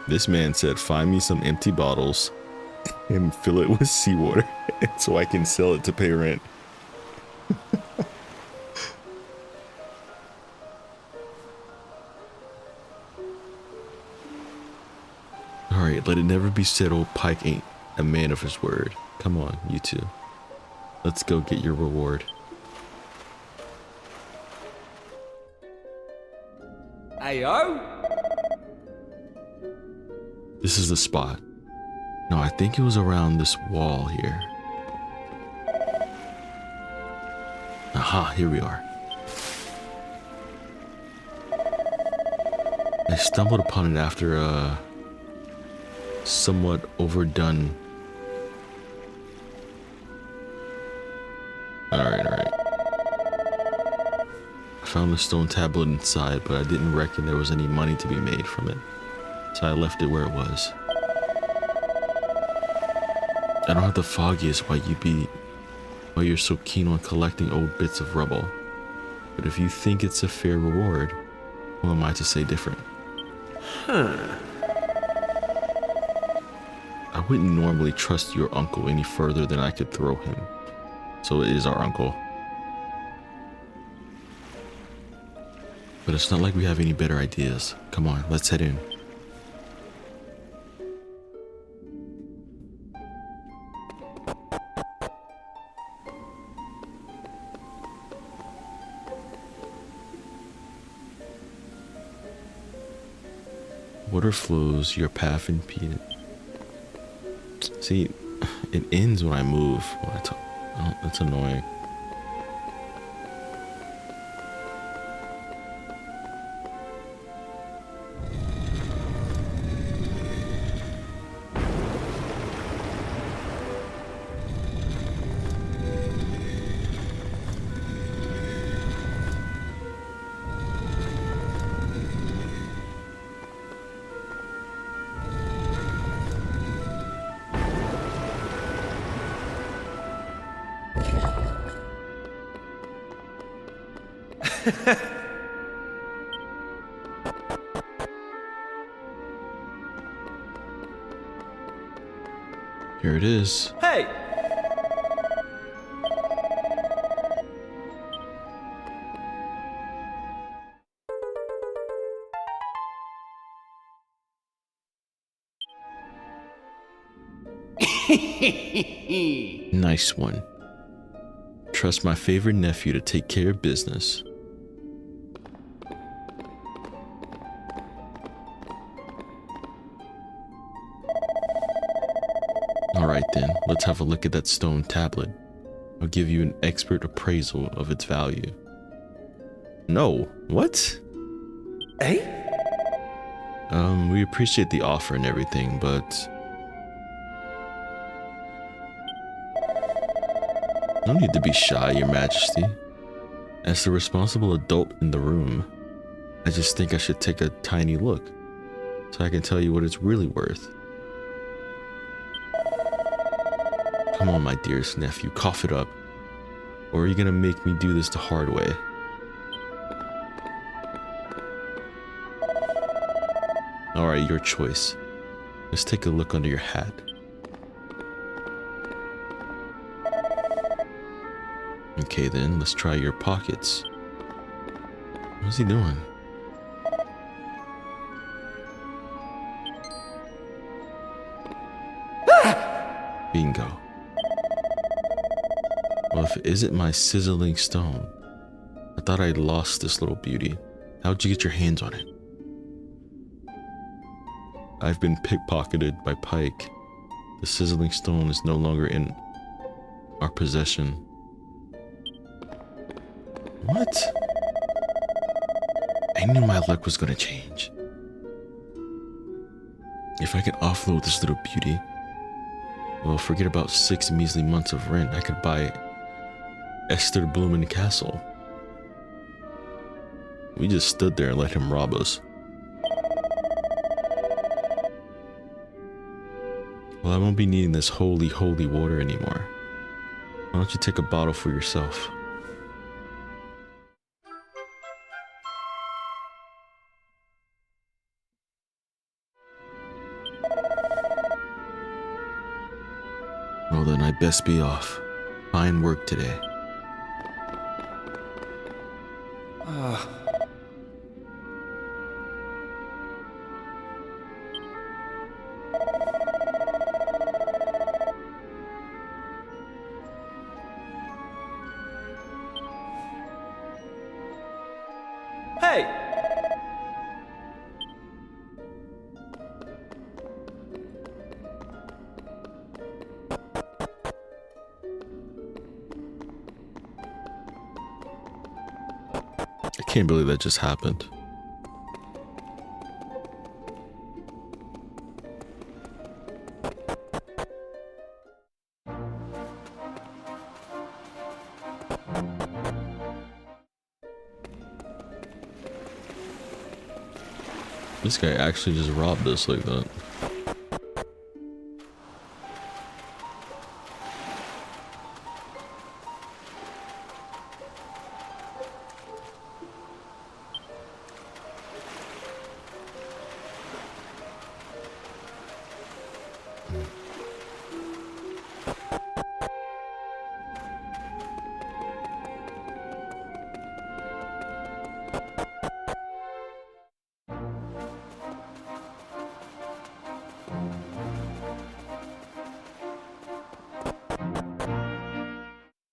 This man said, find me some empty bottles and fill it with seawater so I can sell it to pay rent. Alright, let it never be said old Pike ain't a man of his word. Come on, you two. Let's go get your reward.
Ayo?
This is the spot. No, I think it was around this wall here. Aha, here we are. I stumbled upon it after a somewhat overdone. Alright. I found the stone tablet inside, but I didn't reckon there was any money to be made from it. So I left it where it was. I don't have the foggiest why you're so keen on collecting old bits of rubble. But if you think it's a fair reward, who am I to say different?
Huh.
I wouldn't normally trust your uncle any further than I could throw him. So it is our uncle. But it's not like we have any better ideas. Come on, let's head in. Water flows, your path impeded. See, it ends when I move. Oh, that's annoying. Here it is.
Hey!
Nice one. Trust my favorite nephew to take care of business. Alright then, let's have a look at that stone tablet. I'll give you an expert appraisal of its value. No, what?
Eh?
We appreciate the offer and everything, but No need to be shy, Your Majesty. As the responsible adult in the room, I just think I should take a tiny look so I can tell you what it's really worth. Come on, my dearest nephew, cough it up. Or are you gonna make me do this the hard way? Alright, your choice. Let's take a look under your hat. Okay then, let's try your pockets. What's he doing? Bingo. Well, if it isn't my sizzling stone, I thought I'd lost this little beauty. How'd you get your hands on it? I've been pickpocketed by Pike. The sizzling stone is no longer in our possession. What? I knew my luck was gonna change. If I could offload this little beauty, well, forget about 6 measly months of rent. I could buy Esther Bloomin' Castle. We just stood there and let him rob us. Well, I won't be needing this holy, holy water anymore. Why don't you take a bottle for yourself? Well then, I best be off. Fine work today.
Hey!
I can't believe that just happened. This guy actually just robbed us like that.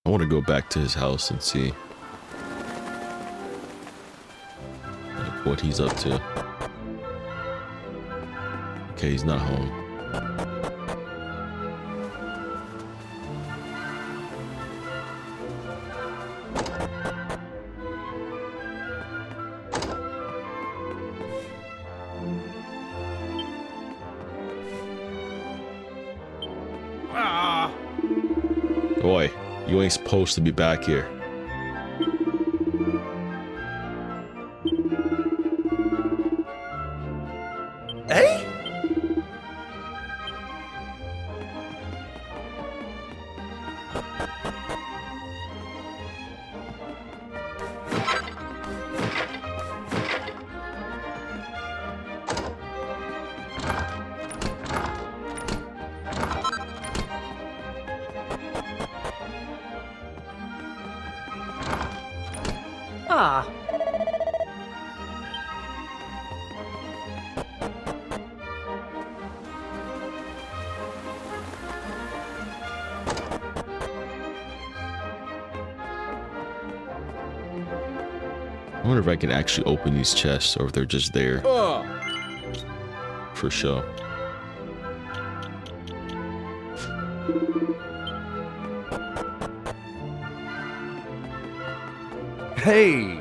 I want to go back to his house and see like what he's up to. Okay, he's not home. Boy, you ain't supposed to be back here.
Eh? Ah.
I wonder if I can actually open these chests or if they're just there for show.
Hey!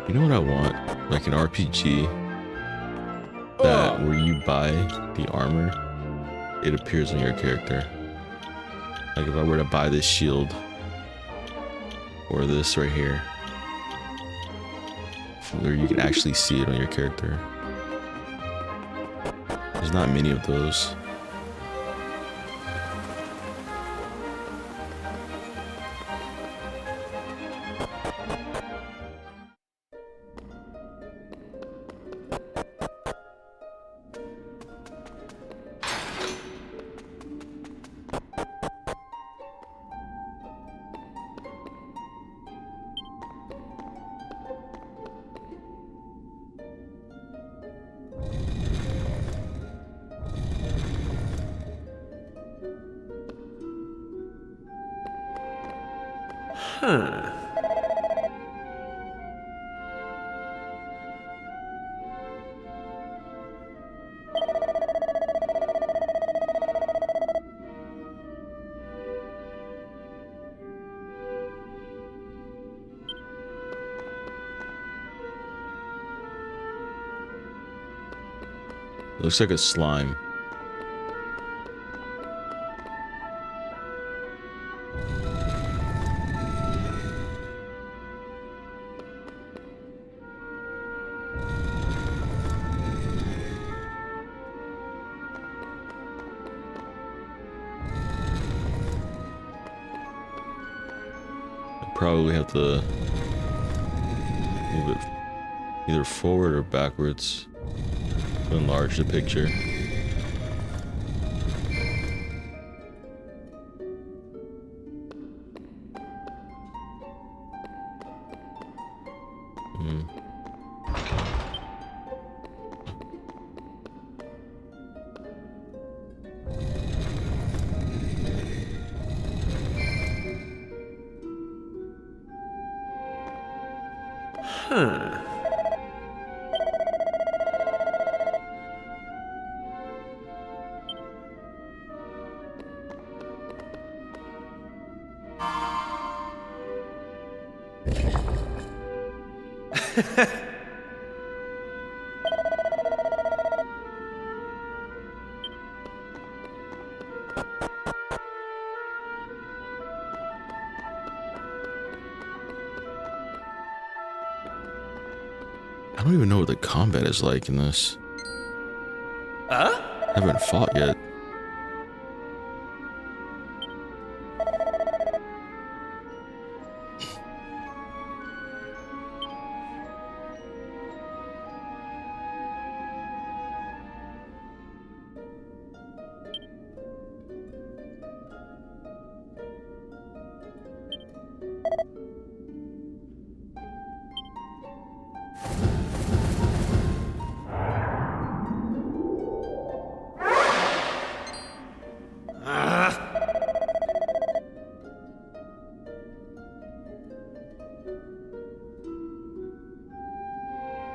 You know what I want? Like an RPG that where you buy the armor, it appears on your character. Like if I were to buy this shield or this right here, where you can actually see it on your character. There's not many of those.
Huh.
Looks like a slime. Probably have to move it either forward or backwards to enlarge the picture.
Huh.
I don't even know what the combat is like in this. I haven't fought yet.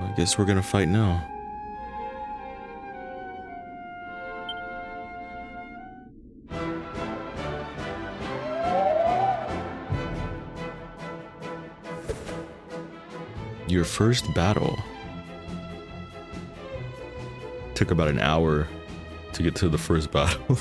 I guess we're gonna fight now. Your first battle took about an hour to get to the first battle.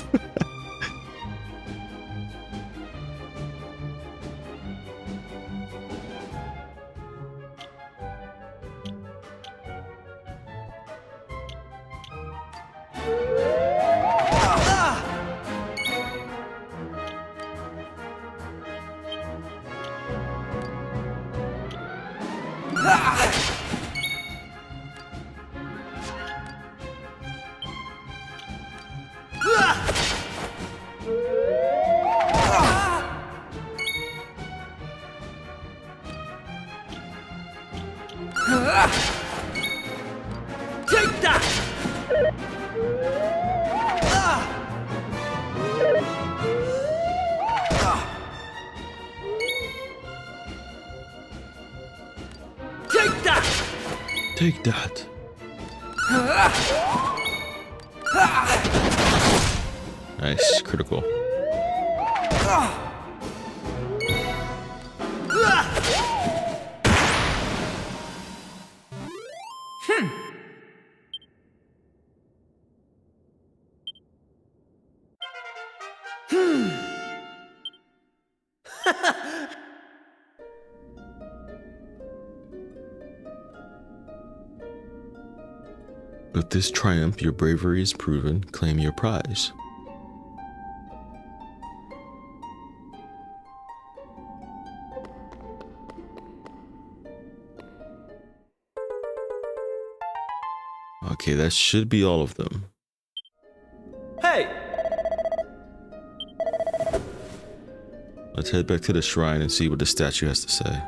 Take that! Take that!
Take that. Nice, critical. With this triumph, your bravery is proven. Claim your prize. Okay, that should be all of them.
Hey!
Let's head back to the shrine and see what the statue has to say.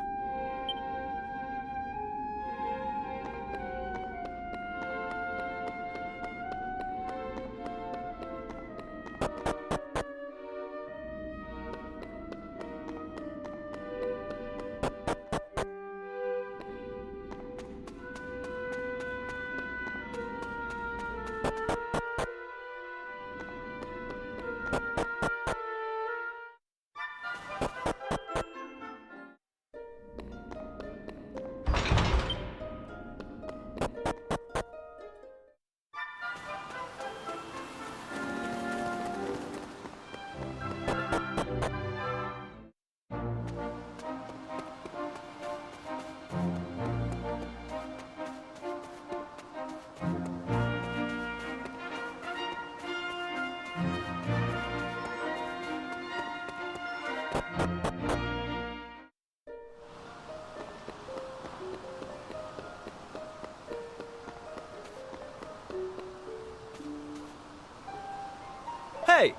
Hey!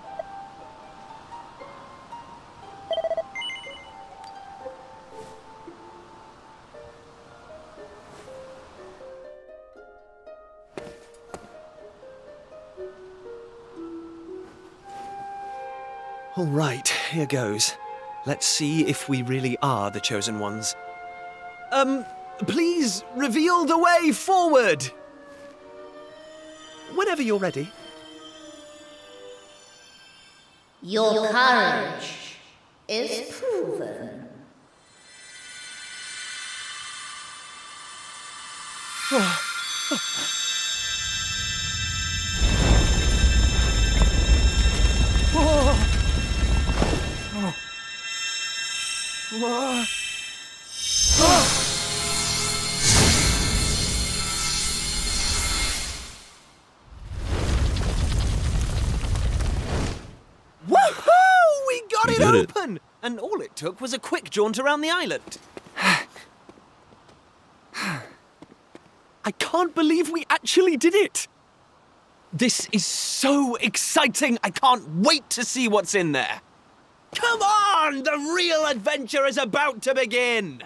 All right, here goes. Let's see if we really are the chosen ones. Please reveal the way forward! Whenever you're ready.
Your courage is proven.
Woohoo! We got it
did it.
open! And all it took was a quick jaunt around the island. I can't believe we actually did it! This is so exciting! I can't wait to see what's in there! Come on! The real adventure is about to begin!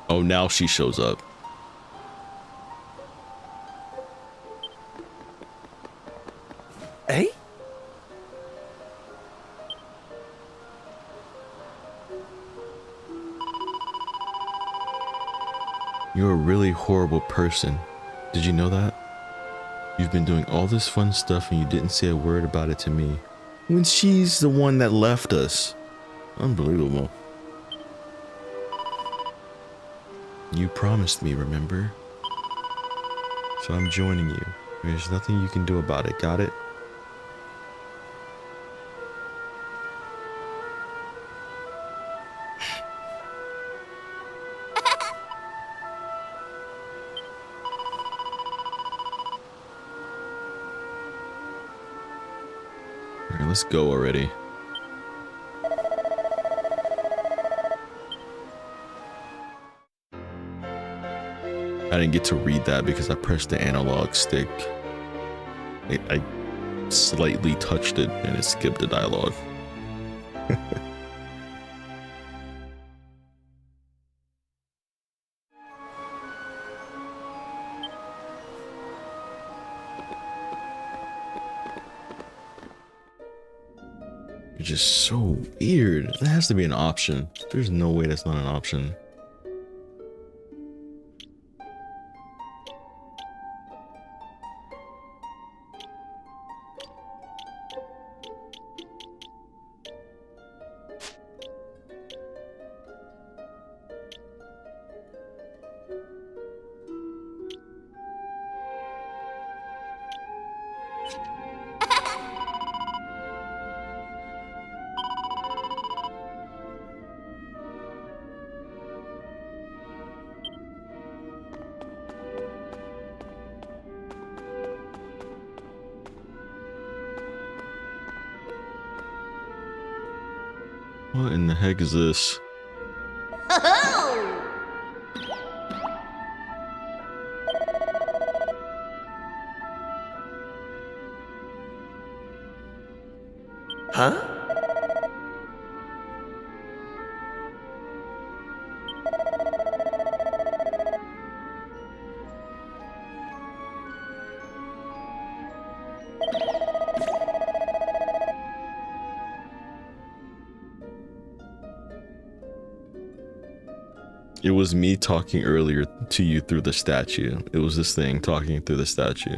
Oh, now she shows up.
Eh?
You're a really horrible person. Did you know that? You've been doing all this fun stuff and you didn't say a word about it to me. When she's the one that left us. Unbelievable. You promised me, remember? So I'm joining you. There's nothing you can do about it, got it? Alright, let's go already. I didn't get to read that because I pressed the analog stick. I slightly touched it and it skipped the dialogue. You're just so weird. That has to be an option. There's no way that's not an option. What in the heck is this?
Huh?
It was me talking earlier to you through the statue. It was this thing talking through the statue.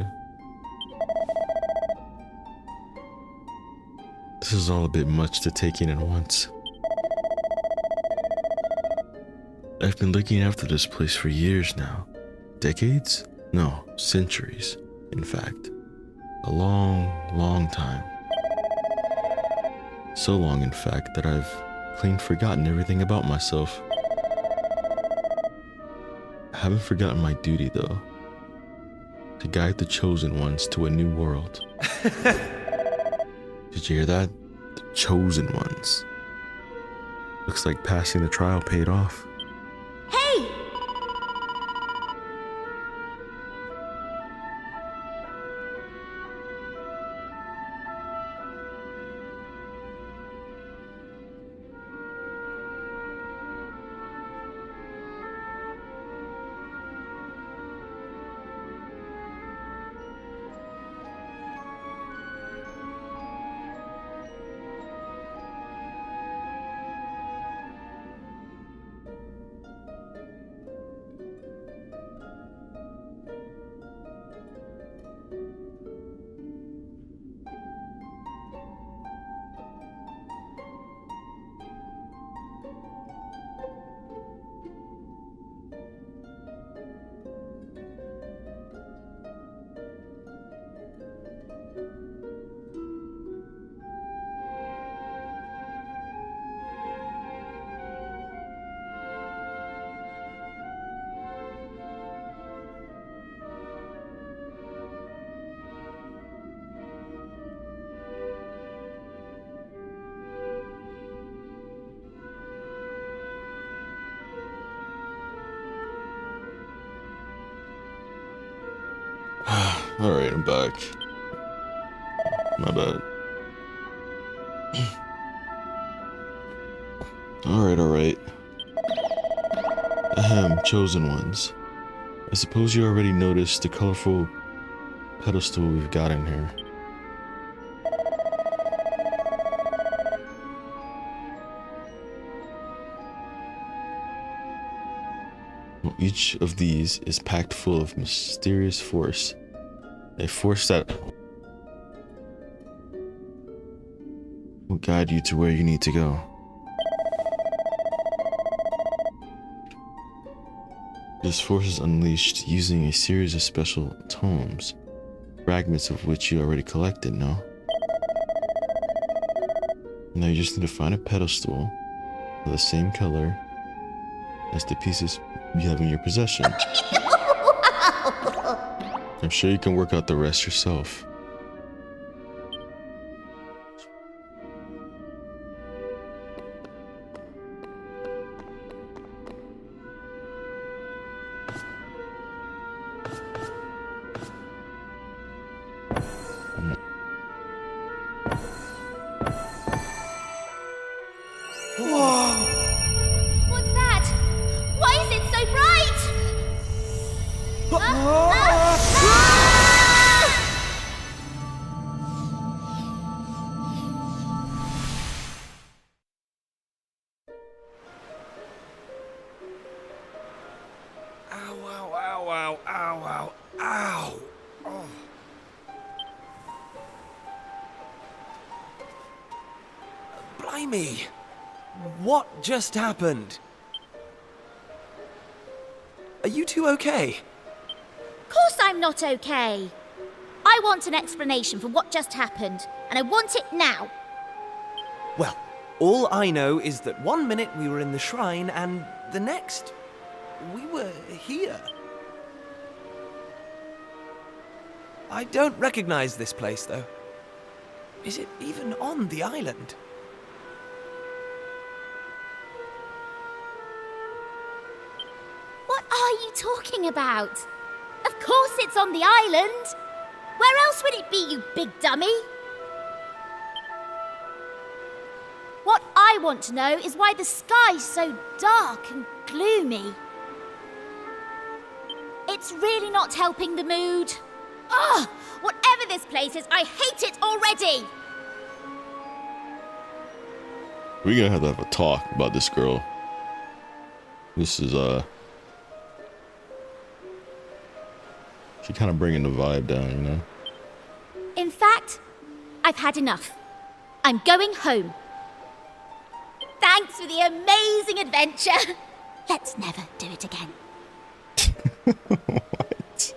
This is all a bit much to take in at once. I've been looking after this place for years now. Decades? No, centuries, in fact. A long, long time. So long, in fact, that I've clean forgotten everything about myself. I haven't forgotten my duty, though. To guide the chosen ones to a new world. Did you hear that? The chosen ones. Looks like passing the trial paid off.
Hey!
Alright, I'm back. My bad. Alright. Ahem, chosen ones. I suppose you already noticed the colorful pedestal we've got in here. Well, each of these is packed full of mysterious force. A force that will guide you to where you need to go. This force is unleashed using a series of special tomes, fragments of which you already collected, no? Now you just need to find a pedestal of the same color as the pieces you have in your possession. I'm sure you can work out the rest yourself.
What's that? Why is it so bright?
Ow. Oh. Blimey. What just happened? Are you two okay?
Of course I'm not okay. I want an explanation for what just happened, and I want it now.
Well, all I know is that one minute we were in the shrine, and the next, we were here. I don't recognize this place, though. Is it even on the island?
What are you talking about? Of course it's on the island. Where else would it be, you big dummy? What I want to know is why the sky's so dark and gloomy. It's really not helping the mood. Ugh! Whatever this place is, I hate it already!
We're gonna have to have a talk about this girl. This is, she kind of bringing the vibe down, you know?
In fact, I've had enough. I'm going home. Thanks for the amazing adventure. Let's never do it again.
What?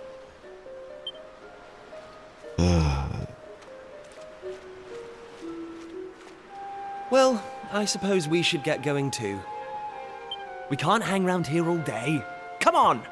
Well, I suppose we should get going too. We can't hang around here all day. Come on!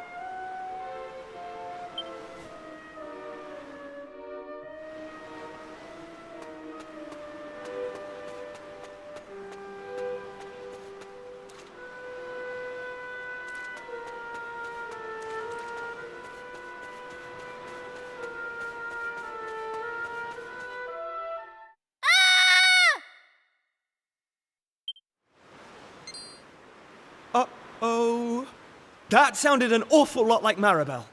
Uh-oh. That sounded an awful lot like Maribel.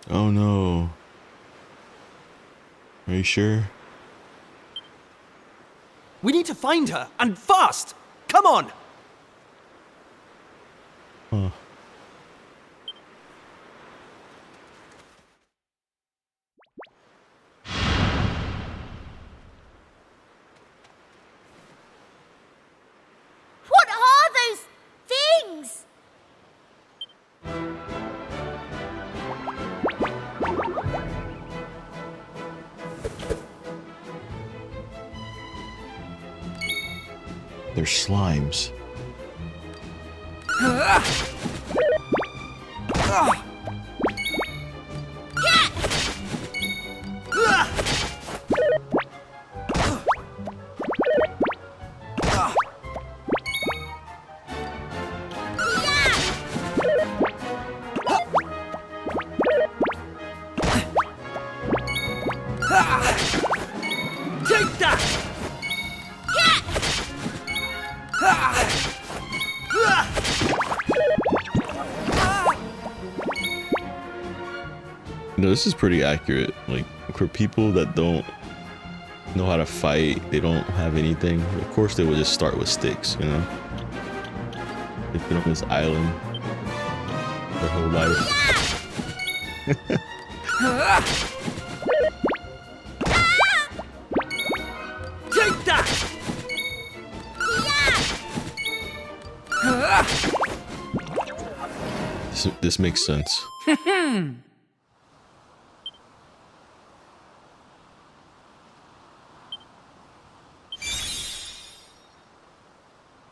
Oh no. Are you sure?
We need to find her, and fast! Come on!
Huh.
What are those things?
They're slimes.
Take that!
You know, this is pretty accurate. Like, for people that don't know how to fight, they don't have anything, of course they will just start with sticks, you know? They've been on this island their whole life.
Take that!
This makes sense.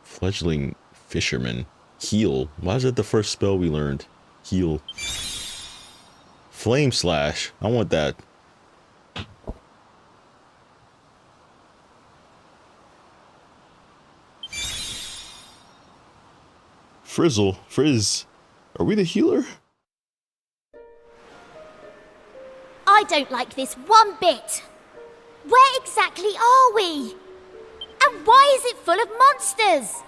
Fledgling fisherman. Heal. Why is that the first spell we learned? Heal. Flame slash. I want that. Frizz. Are we the healer?
I don't like this one bit. Where exactly are we? And why is it full of monsters?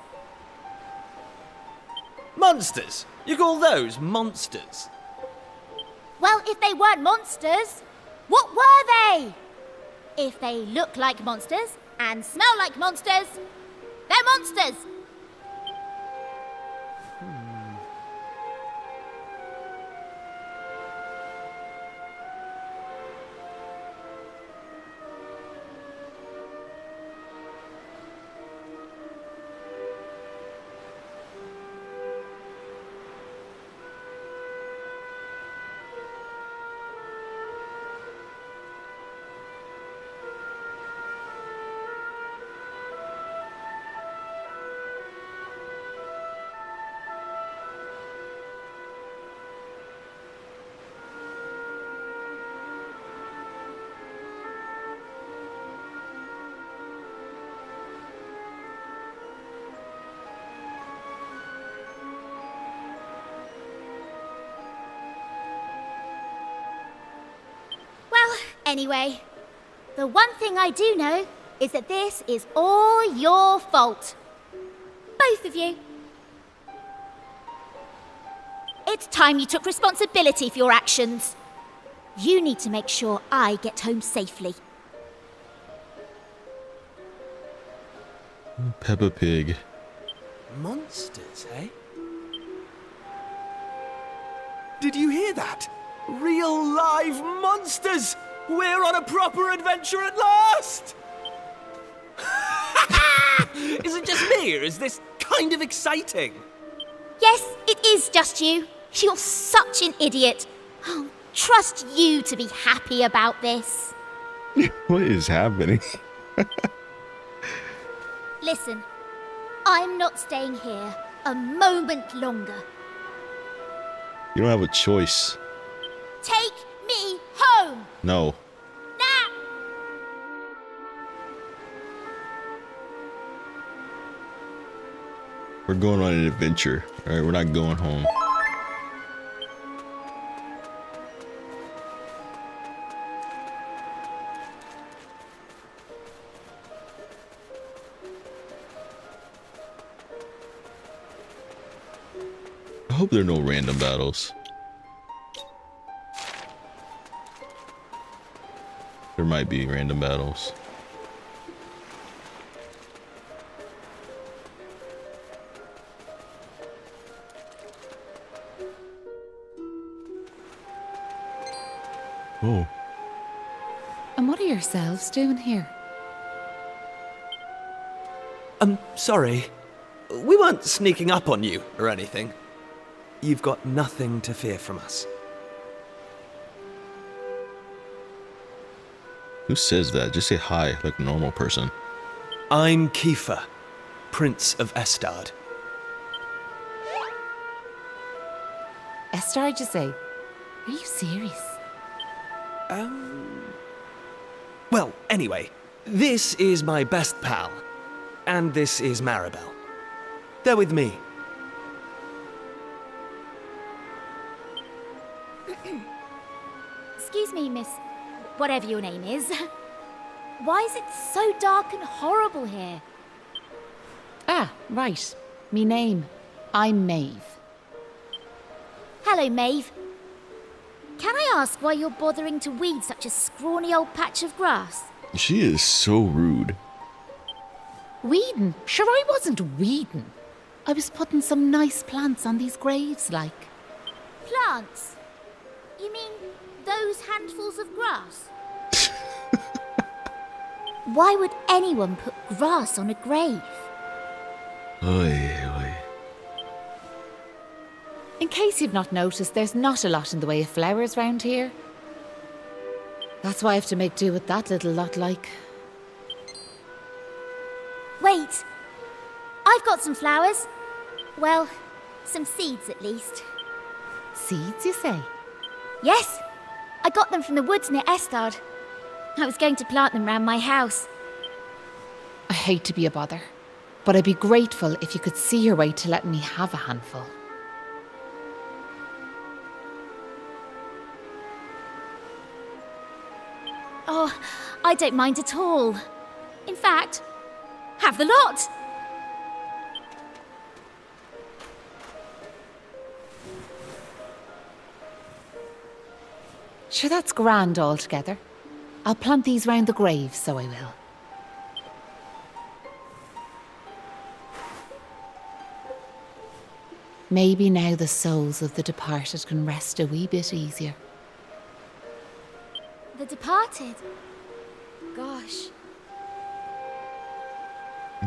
Monsters? You call those monsters?
Well, if they weren't monsters, what were they? If they look like monsters and smell like monsters, they're monsters. Anyway, the one thing I do know is that this is all your fault. Both of you. It's time you took responsibility for your actions. You need to make sure I get home safely.
Peppa Pig.
Monsters, eh? Did you hear that? Real live monsters! We're on a proper adventure at last! Is it just me, or is this kind of exciting?
Yes, it is just you. You're such an idiot. I'll trust you to be happy about this.
What is happening?
Listen, I'm not staying here a moment longer.
You don't have a choice.
Take me home!
No.
Now!
We're going on an adventure. Alright, we're not going home. I hope there are no random battles. There might be random battles. Oh.
And what are yourselves doing here?
Sorry. We weren't sneaking up on you or anything. You've got nothing to fear from us.
Who says that? Just say hi like a normal person.
I'm Kiefer, Prince of Estard.
Estard, you say? Are you serious?
Well, anyway, this is my best pal, and this is Maribel. They're with me.
Excuse me, miss, whatever your name is. Why is it so dark and horrible here?
Ah, right. Me name. I'm Maeve.
Hello, Maeve. Can I ask why you're bothering to weed such a scrawny old patch of grass?
She is so rude.
Weeding? Sure, I wasn't weeding. I was putting some nice plants on these graves, like.
Plants? You mean those handfuls of grass? Why would anyone put grass on a grave?
Oy, oy.
In case you've not noticed, there's not a lot in the way of flowers round here. That's why I have to make do with that little lot, like.
Wait! I've got some flowers. Well, some seeds at least.
Seeds, you say?
Yes, I got them from the woods near Estard. I was going to plant them round my house.
I hate to be a bother, but I'd be grateful if you could see your way to letting me have a handful.
Oh, I don't mind at all. In fact, have the lot.
Sure, that's grand altogether. I'll plant these round the grave, so I will. Maybe now the souls of the departed can rest a wee bit easier.
The departed? Gosh.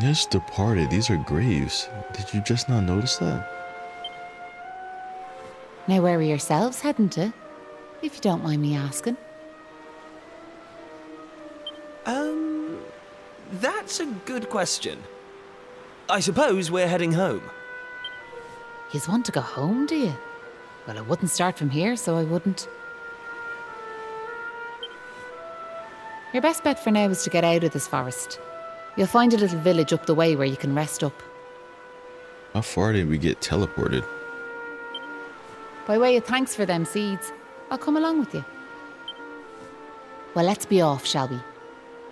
Yes, departed. These are graves. Did you just not notice that?
Now where are yourselves heading to? If you don't mind me asking.
That's a good question. I suppose we're heading home.
Yous want to go home, do you? Well, I wouldn't start from here, so I wouldn't. Your best bet for now is to get out of this forest. You'll find a little village up the way where you can rest up.
How far did we get teleported?
By way of thanks for them seeds, I'll come along with you. Well, let's be off, shall we?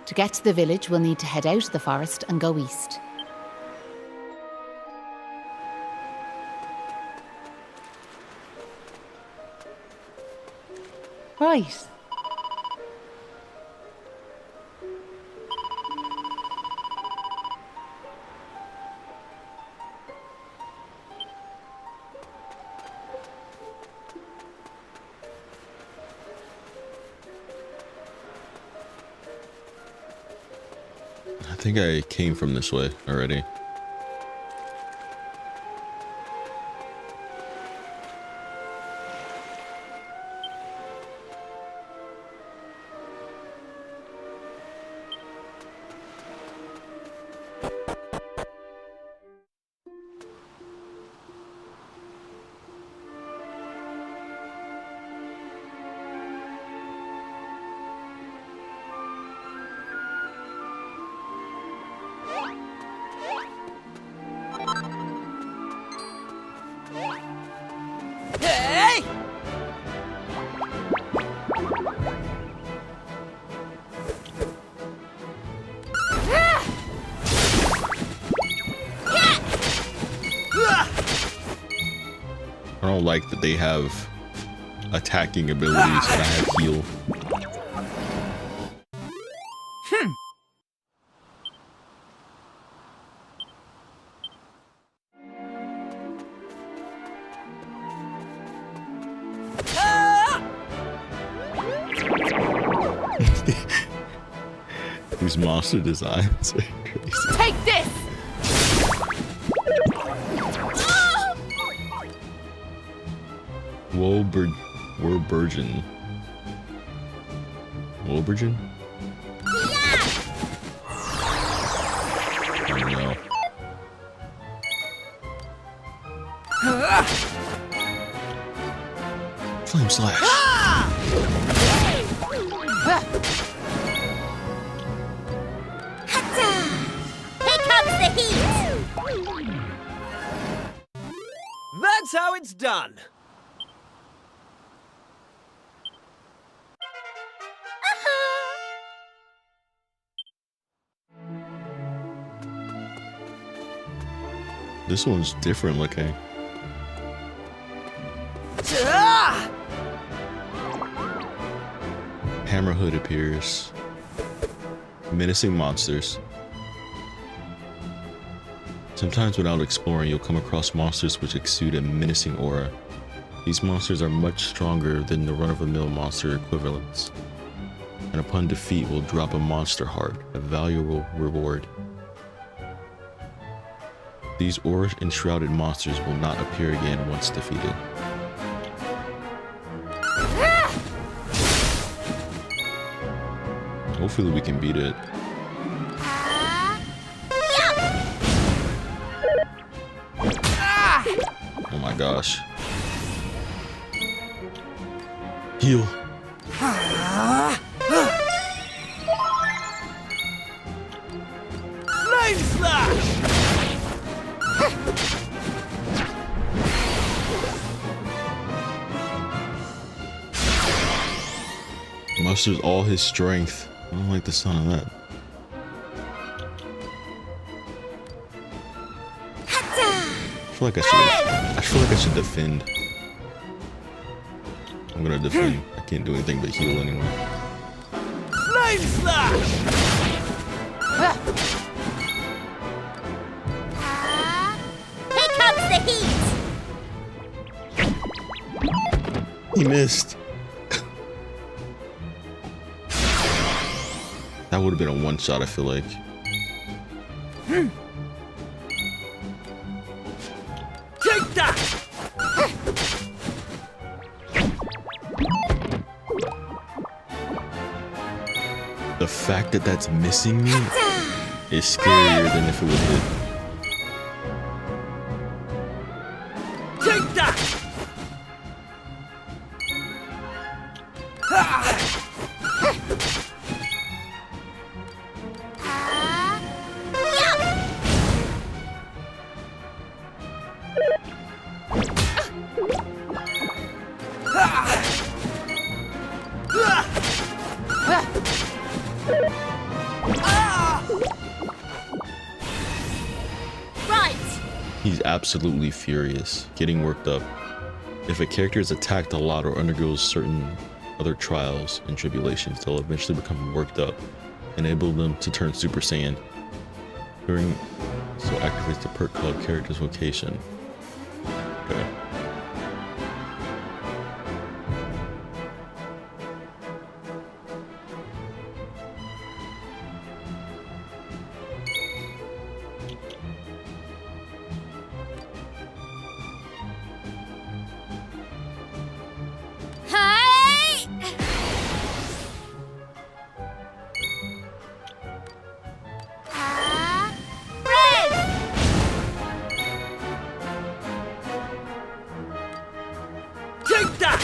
To get to the village, we'll need to head out of the forest and go east. Right.
I think I came from this way already.
Hey!
I don't like that they have attacking abilities and I have heal. These monster designs are crazy.
Take this!
Wolbergen. Wolbergen? I don't know. Flame slash.
Here comes the heat!
That's how it's done.
This one's different looking. Hammerhood appears. Menacing monsters. Sometimes without exploring, you'll come across monsters which exude a menacing aura. These monsters are much stronger than the run-of-the-mill monster equivalents, and upon defeat will drop a monster heart, a valuable reward. These aura-enshrouded monsters will not appear again once defeated. Hopefully we can beat it. Oh my gosh. Heal.
Flame slash!
Musters all his strength. I don't like the sound of that. I feel like I should defend. I'm gonna defend. I can't do anything but heal anyway.
Flame slash!
Here comes the heat!
He missed. That would have been a one shot, I feel like.
Take that!
The fact that that's missing me is scarier than if it would hit.
Take that!
absolutely furious, getting worked up. If a character is attacked a lot or undergoes certain other trials and tribulations, they'll eventually become worked up, enable them to turn Super Saiyan. During so activates the perk called character's vocation. Okay.
Hi! Red!
Take that!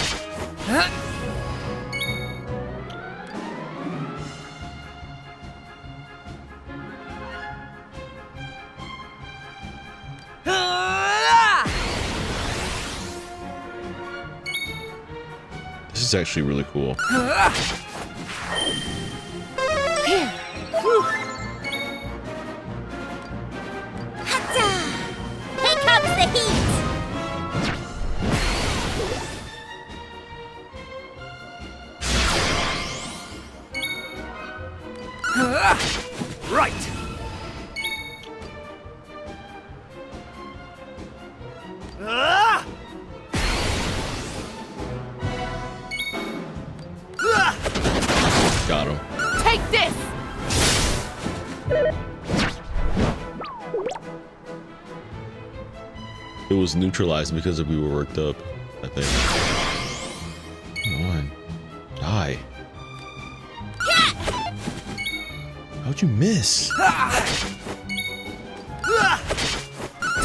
This is actually really cool.
Here.
Hatta! Here comes the heat!
Right! Ah!
Got him.
Take this!
It was neutralized because we were worked up, I think. Come on. Die. How'd you miss?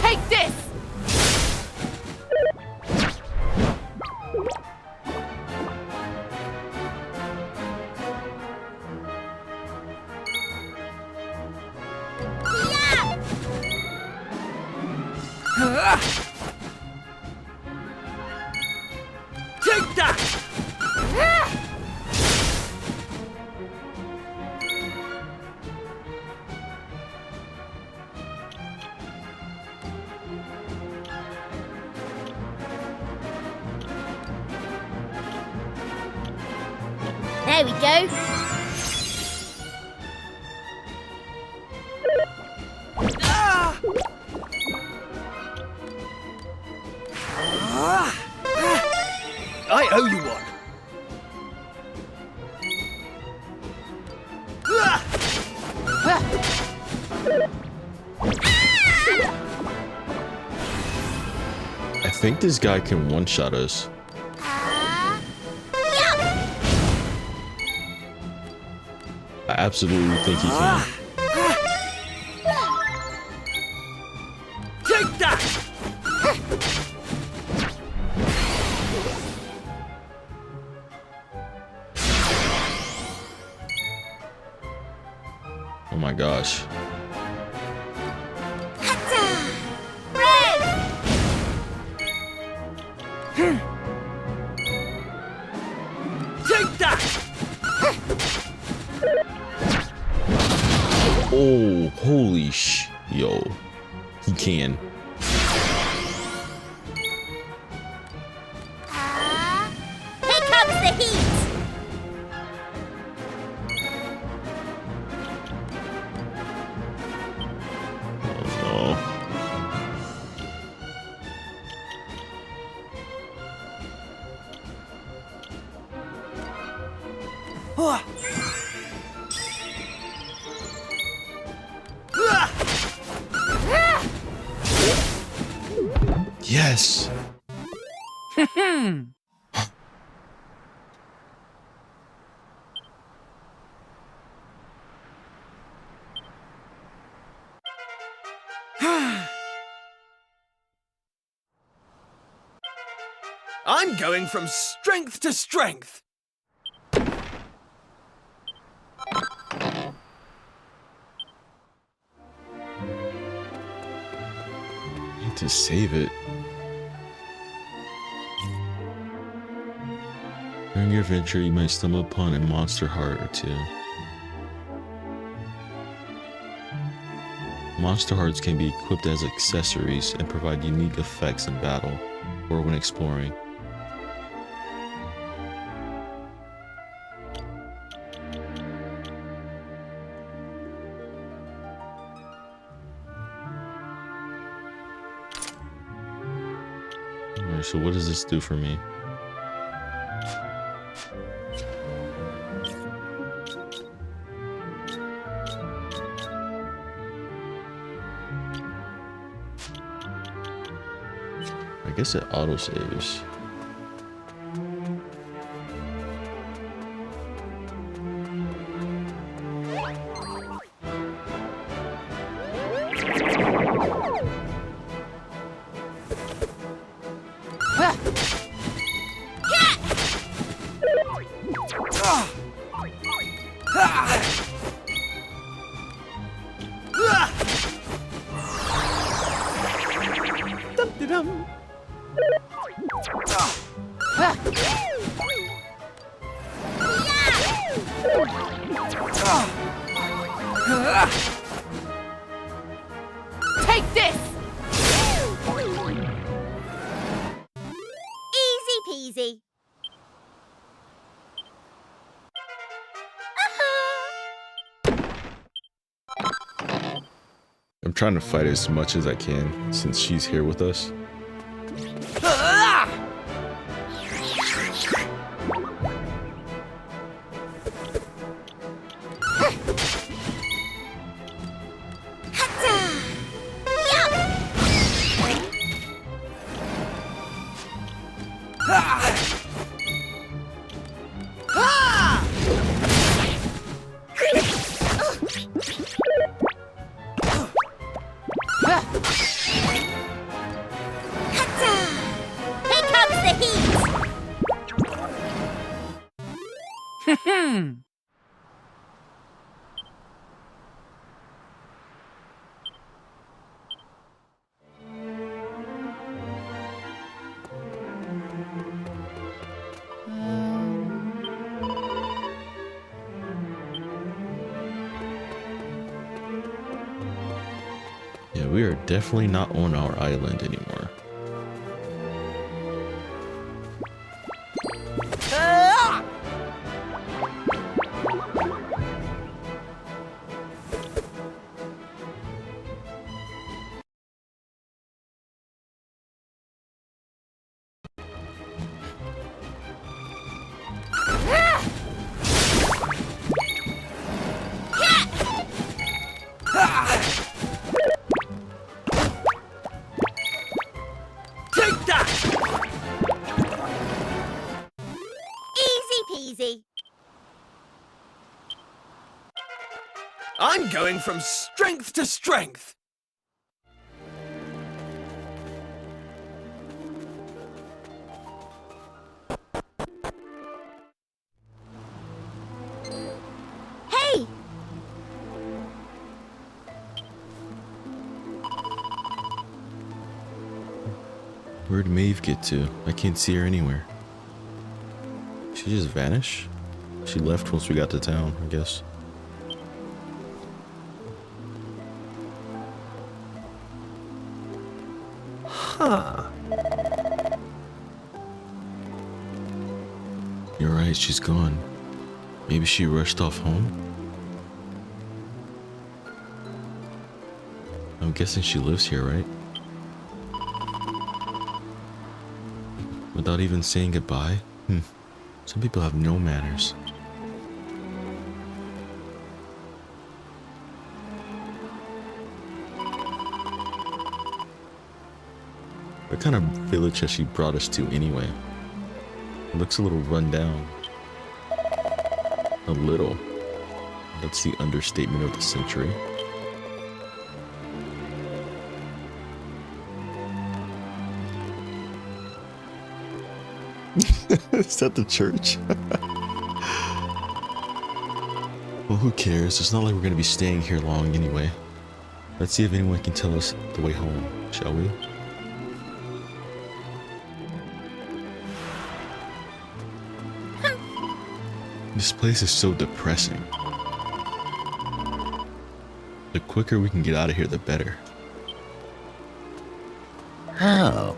Take this!
Take that!
There we go.
Ah! I owe you one.
I think this guy can one-shot us. I absolutely think he can.
Take that!
Oh my gosh.
Red!
Take that!
Oh, holy yo. He can.
Here comes the heat!
Oh no. Yes.
I'm going from strength to strength.
Need to save it. During your adventure, you might stumble upon a monster heart or two. Monster hearts can be equipped as accessories and provide unique effects in battle or when exploring. Alright, so what does this do for me? I guess it autosaves.
Dum-de-dum.
Take this!
Easy peasy.
I'm trying to fight as much as I can since she's here with us.
Here comes the heat.
Yeah, we are definitely not on our island anymore.
Take that!
Easy peasy.
I'm going from strength to strength.
Hey!
Where'd Maeve get to? I can't see her anywhere. She just vanished? She left once we got to town, I guess.
Huh.
You're right, she's gone. Maybe she rushed off home? I'm guessing she lives here, right? Without even saying goodbye? Some people have no manners. What kind of village has she brought us to anyway? It looks a little run down. A little. That's the understatement of the century. Is that the church? Well, who cares? It's not like we're gonna be staying here long anyway. Let's see if anyone can tell us the way home, shall we? This place is so depressing. The quicker we can get out of here, the better.
Oh.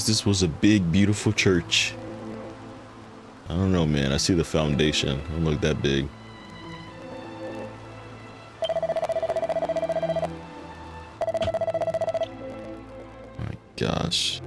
This was a big, beautiful church. I don't know, man. I see the foundation. It don't look that big. My gosh.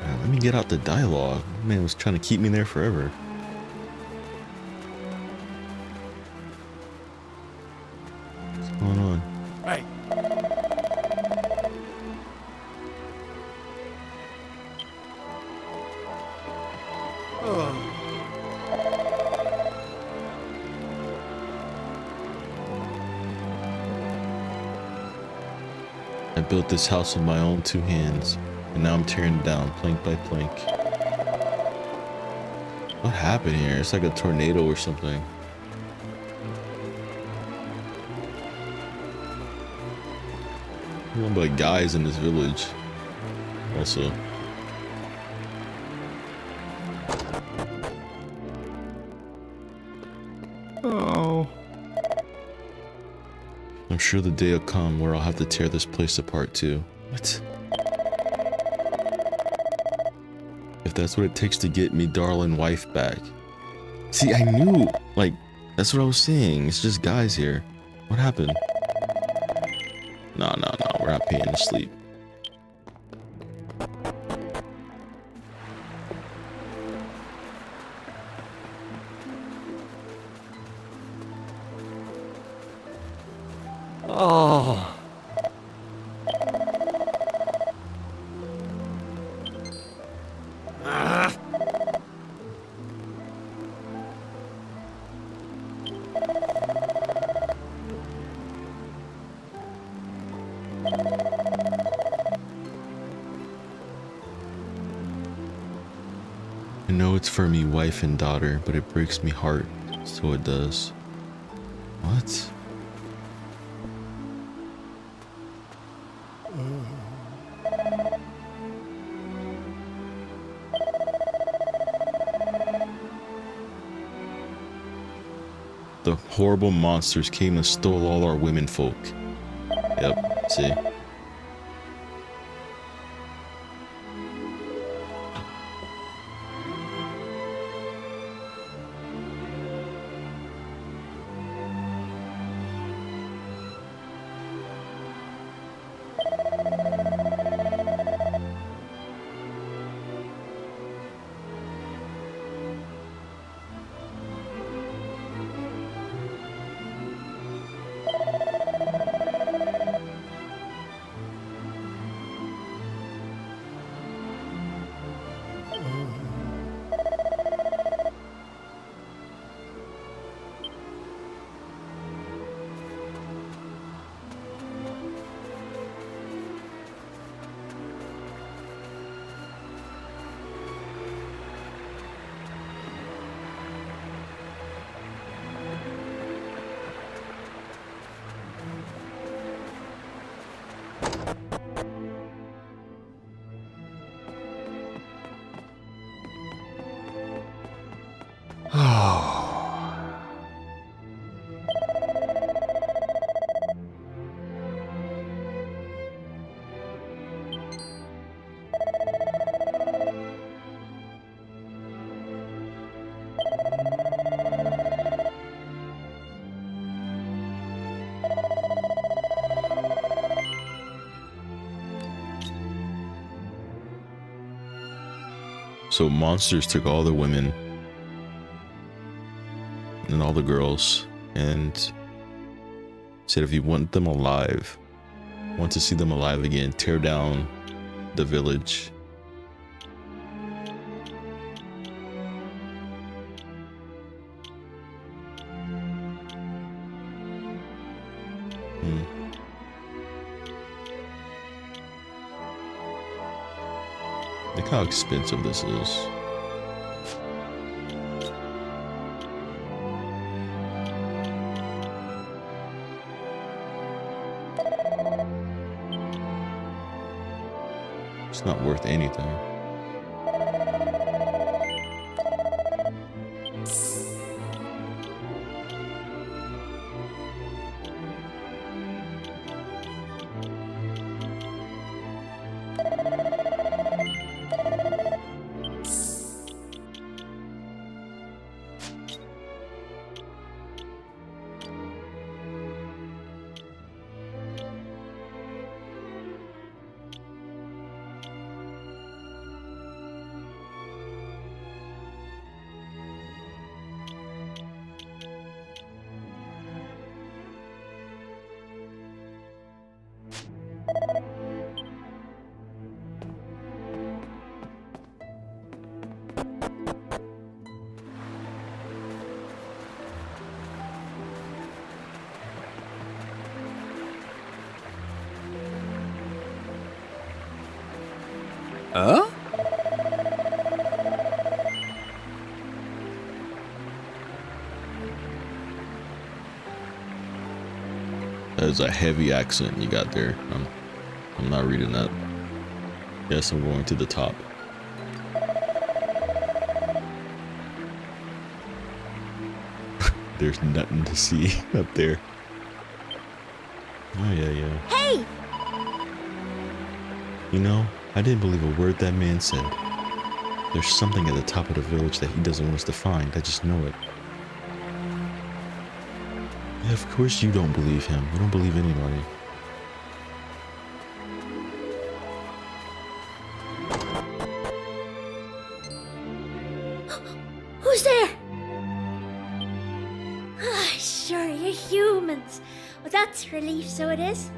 Let me get out the dialogue. Man was trying to keep me there forever. What's going on?
Right.
I built this house with my own two hands, and now I'm tearing it down plank by plank. What happened here? It's like a tornado or something. One but guys in this village. Also.
Oh.
I'm sure the day will come where I'll have to tear this place apart too. What? If that's what it takes to get me darling wife back. See, I knew, like, that's what I was saying. It's just guys here. What happened? No, we're not paying to sleep.
Oh.
I know it's for me, wife and daughter, but it breaks me heart, so it does. What? The horrible monsters came and stole all our women folk. Yep, see? So monsters took all the women and all the girls and said if you want them alive, want to see them alive again, tear down the village. Look how expensive this is. It's not worth anything. That is a heavy accent you got there. I'm not reading that. Yes, I'm going to the top. There's nothing to see up there. Oh yeah.
Hey!
You know, I didn't believe a word that man said. There's something at the top of the village that he doesn't want us to find. I just know it. Yeah, of course you don't believe him. You don't believe anybody.
Who's there? Ah, sure, you're humans. Well, that's a relief, so it is.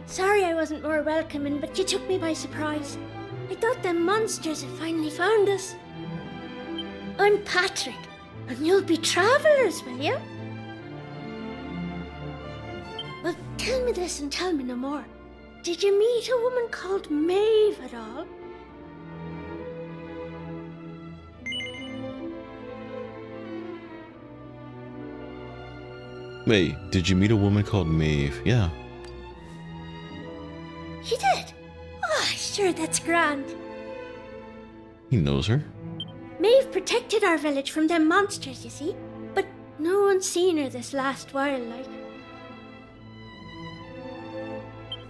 Sorry I wasn't more welcoming, but you took me by surprise. I thought them monsters had finally found us. I'm Patrick, and you'll be travellers, will you? Well, tell me this and tell me no more. Did you meet a woman called Maeve at all?
Wait, did you meet a woman called Maeve? Yeah.
You did? Oh, sure, that's grand.
He knows her.
Maeve protected our village from them monsters, you see. But no one's seen her this last while, like.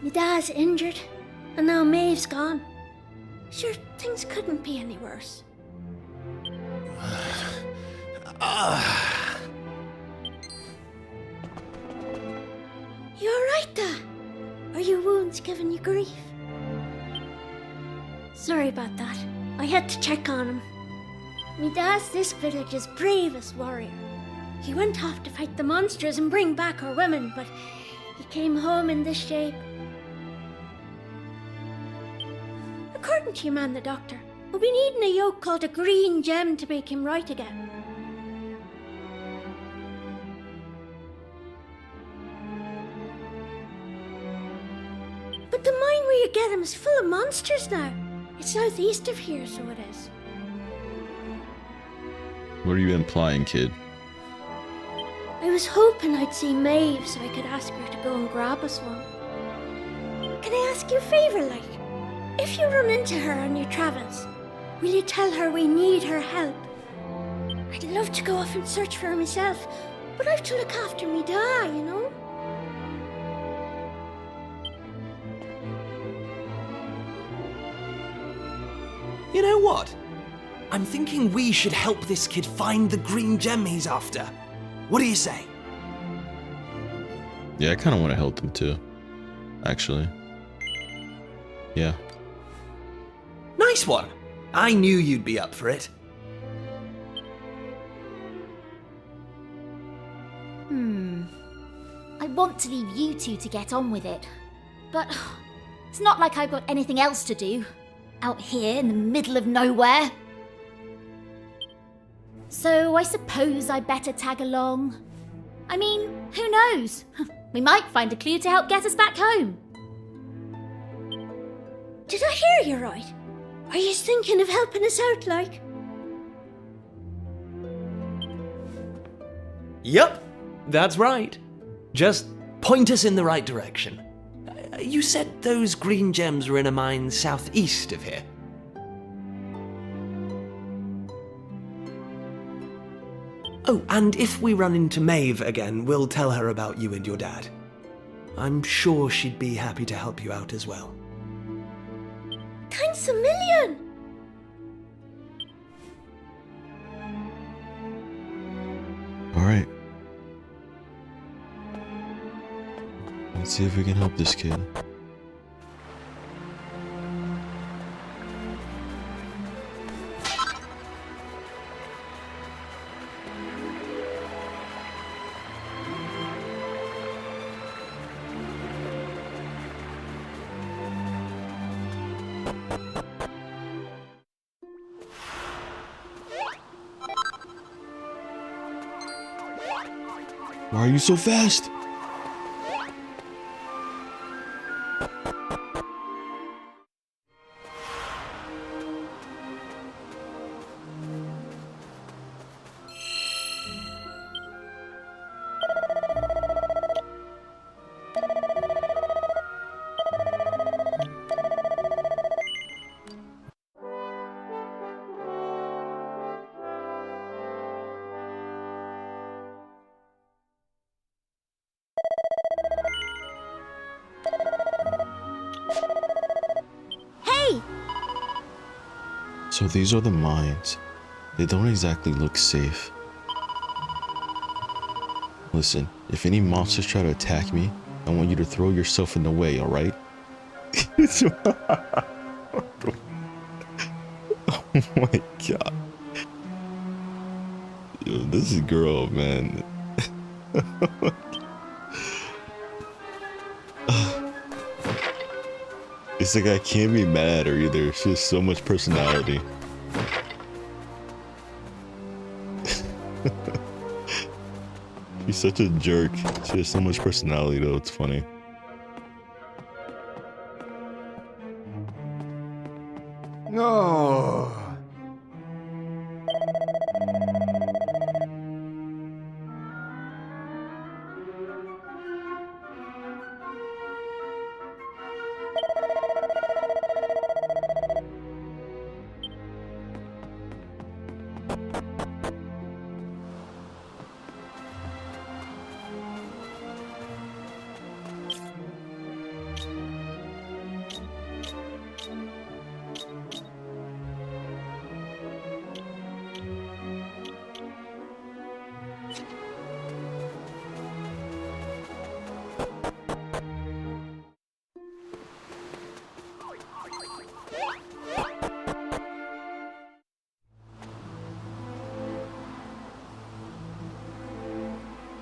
My dad's injured, and now Maeve's gone. Sure, things couldn't be any worse. You alright, Dad? Are your wounds giving you grief? Sorry about that. I had to check on him. Me dad's this village's bravest warrior. He went off to fight the monsters and bring back our women, but he came home in this shape. According to your man, the doctor, we'll be needing a yoke called a green gem to make him right again. But the mine where you get him is full of monsters now. It's southeast of here, so it is.
What are you implying, kid?
I was hoping I'd see Maeve so I could ask her to go and grab us one. Can I ask you a favour, like? If you run into her on your travels, will you tell her we need her help? I'd love to go off and search for her myself, but I've to look after me dad, you know?
You know what? I'm thinking we should help this kid find the green gem he's after. What do you say?
Yeah, I kind of want to help them too, actually. Yeah.
Nice one. I knew you'd be up for it.
I want to leave you two to get on with it. But it's not like I've got anything else to do. Out here in the middle of nowhere. So I suppose I better tag along. I mean, who knows? We might find a clue to help get us back home.
Did I hear you right? Are you thinking of helping us out, like?
Yup, that's right. Just point us in the right direction. You said those green gems were in a mine southeast of here. Oh, and if we run into Maeve again, we'll tell her about you and your dad. I'm sure she'd be happy to help you out as well.
Thanks a million!
Alright. Let's see if we can help this kid. Why are you so fast? So these are the mines. They don't exactly look safe. Listen, if any monsters try to attack me, I want you to throw yourself in the way, alright? Oh my god. Yo, this is girl, man. It's like I can't be mad at her either. She has so much personality. She's such a jerk. She has so much personality though, it's funny.
Oh.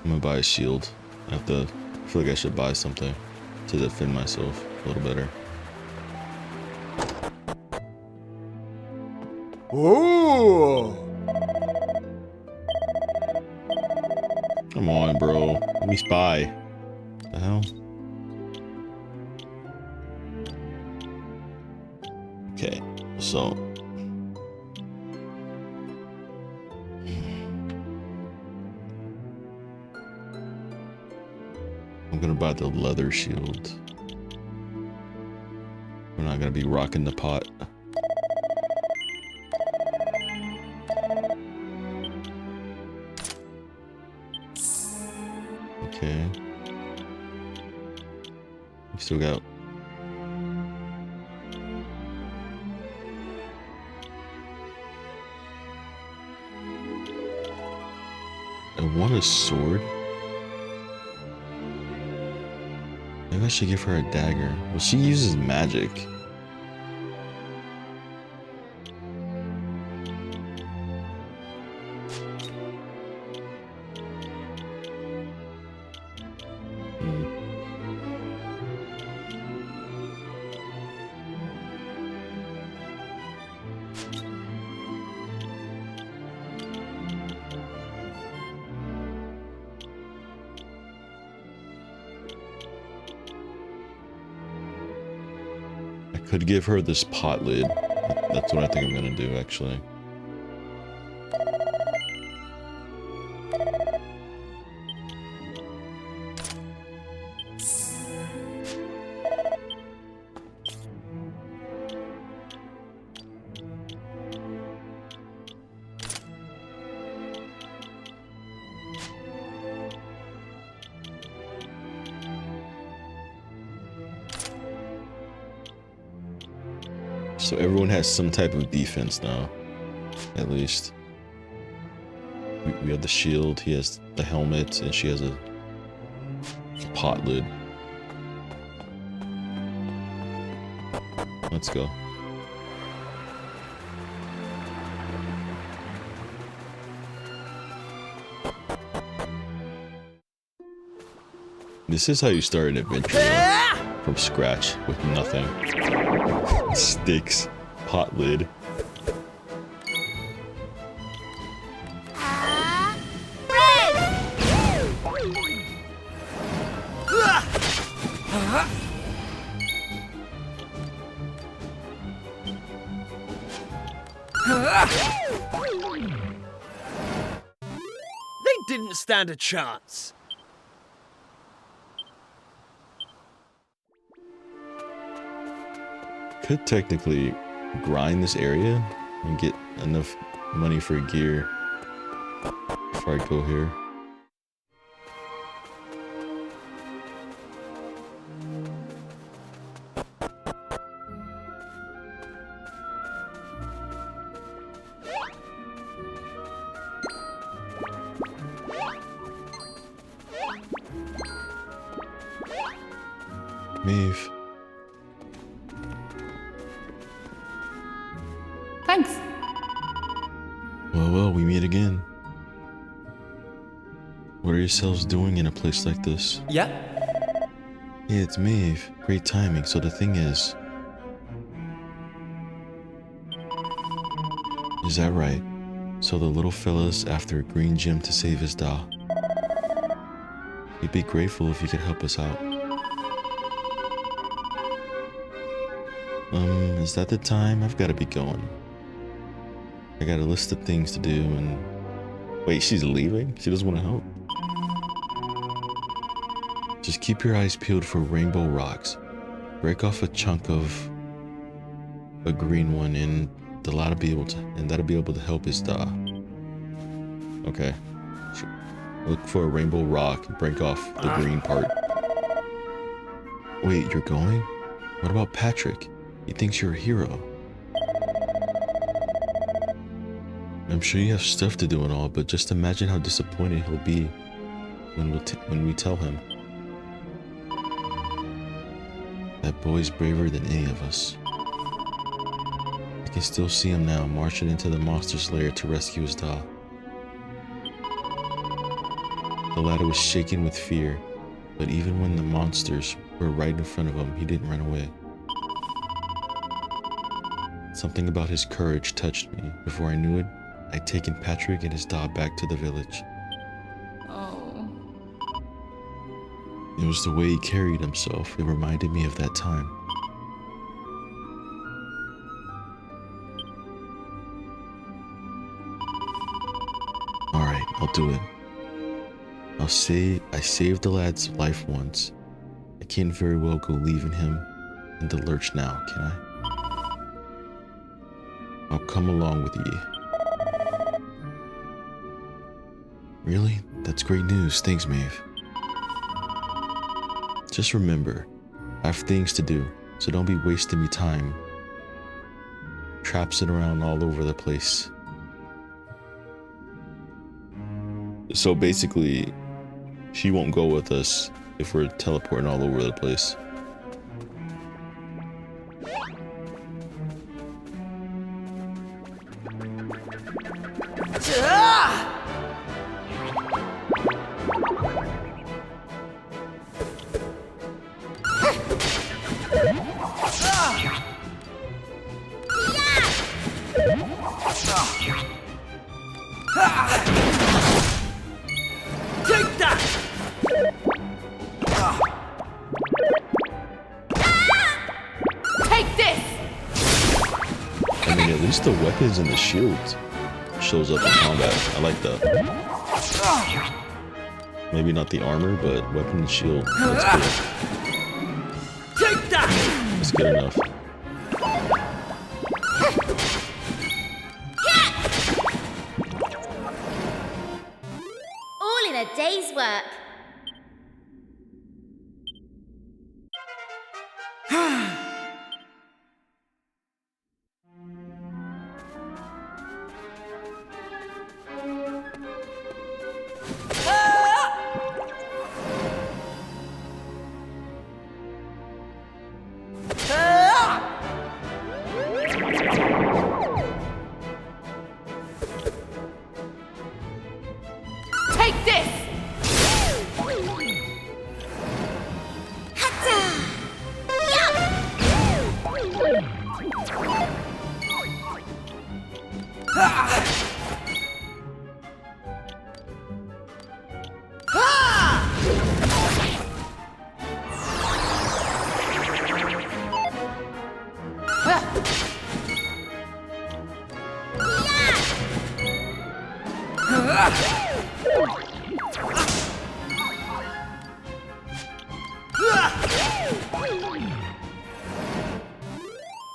I'm gonna buy a shield. I feel like I should buy something to defend myself a little better.
Ooh.
Come on, bro. Let me spy. What the hell? Okay, so I'm gonna buy the leather shield. We're not gonna be rocking the pot. Okay. We still got I want a sword. Maybe I should give her a dagger. Well, she uses magic. Could give her this pot lid. That's what I think I'm gonna do, actually. So everyone has some type of defense now, at least. We have the shield, he has the helmet, and she has a pot lid. Let's go. This is how you start an adventure, though, from scratch with nothing. Sticks, pot lid.
They didn't stand a chance.
Could technically grind this area and get enough money for gear before I go here. Maeve.
Thanks.
Well, we meet again. What are yourselves doing in a place like this?
Yeah?
Yeah, it's Maeve. Great timing. So the thing is that right? So the little fella's after a green gem to save his da. He'd be grateful if you could help us out. Is that the time? I've got to be going. I got a list of things to do and... Wait, she's leaving? She doesn't want to help? Just keep your eyes peeled for rainbow rocks. Break off a chunk of a green one and that'll be able to help his da. Okay. Look for a rainbow rock and break off the green part. Wait, you're going? What about Patrick? He thinks you're a hero. I'm sure you have stuff to do and all, but just imagine how disappointed he'll be when we tell him. That boy's braver than any of us. I can still see him now, marching into the monster's lair to rescue his da. The latter was shaking with fear, but even when the monsters were right in front of him, he didn't run away. Something about his courage touched me. Before I knew it, I'd taken Patrick and his da back to the village.
Oh.
It was the way he carried himself. It reminded me of that time. Alright, I'll do it. I'll say I saved the lad's life once. I can't very well go leaving him in the lurch now, can I? I'll come along with ye. Really? That's great news. Thanks, Maeve. Just remember, I have things to do, so don't be wasting me time traipsing around all over the place. So basically, she won't go with us if we're teleporting all over the place.
Take that!
the weapons and the shield shows up in combat. I like that. Maybe not the armor, but weapon and shield. That's good.
Take that!
That's good enough.
All in a day's work.
Take this!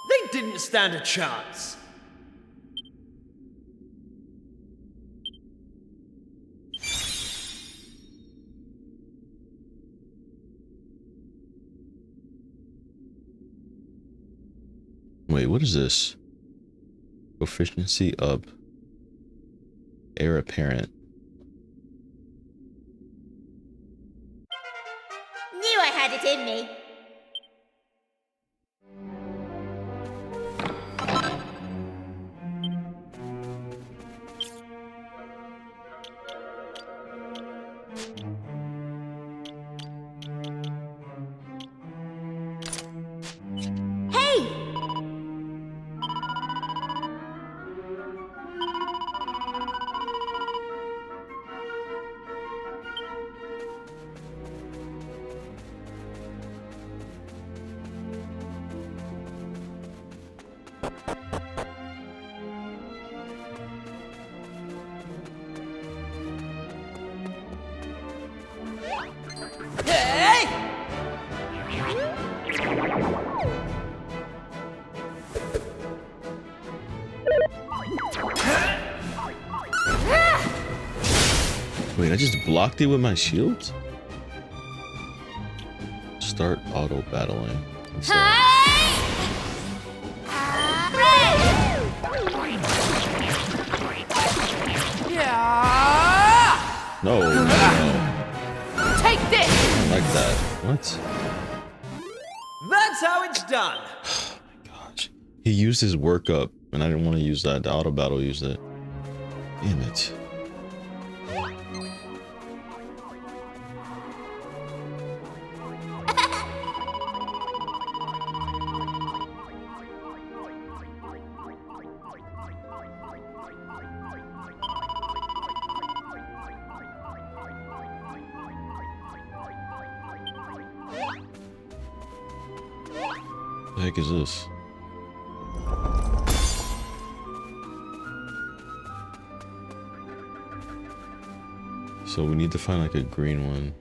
They didn't stand a chance.
Wait, what is this? Proficiency up. Heir apparent.
Knew I had it in me.
Wait, I just blocked it with my shield? Start auto battling. No, no.
Take this!
Like that. What?
That's how it's done.
Oh my gosh. He used his workup, and I didn't want to use that. The auto battle used it. Damn it. What the heck is this? So we need to find like a green one.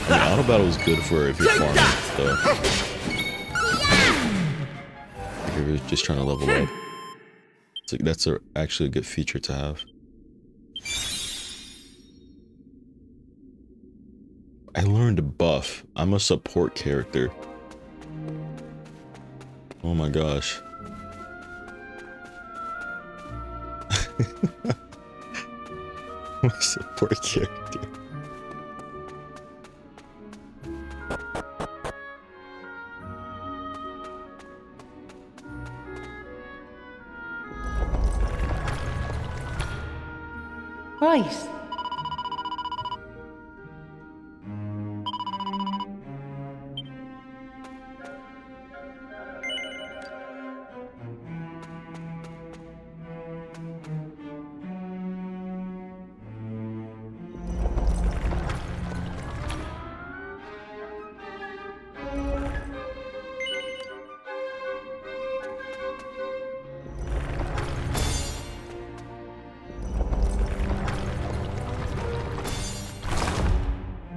Yeah, auto battle is good for if you're farming stuff. If you're just trying to level up. It's like that's actually a good feature to have. I learned to buff. I'm a support character. Oh my gosh. I'm a support character.
Right.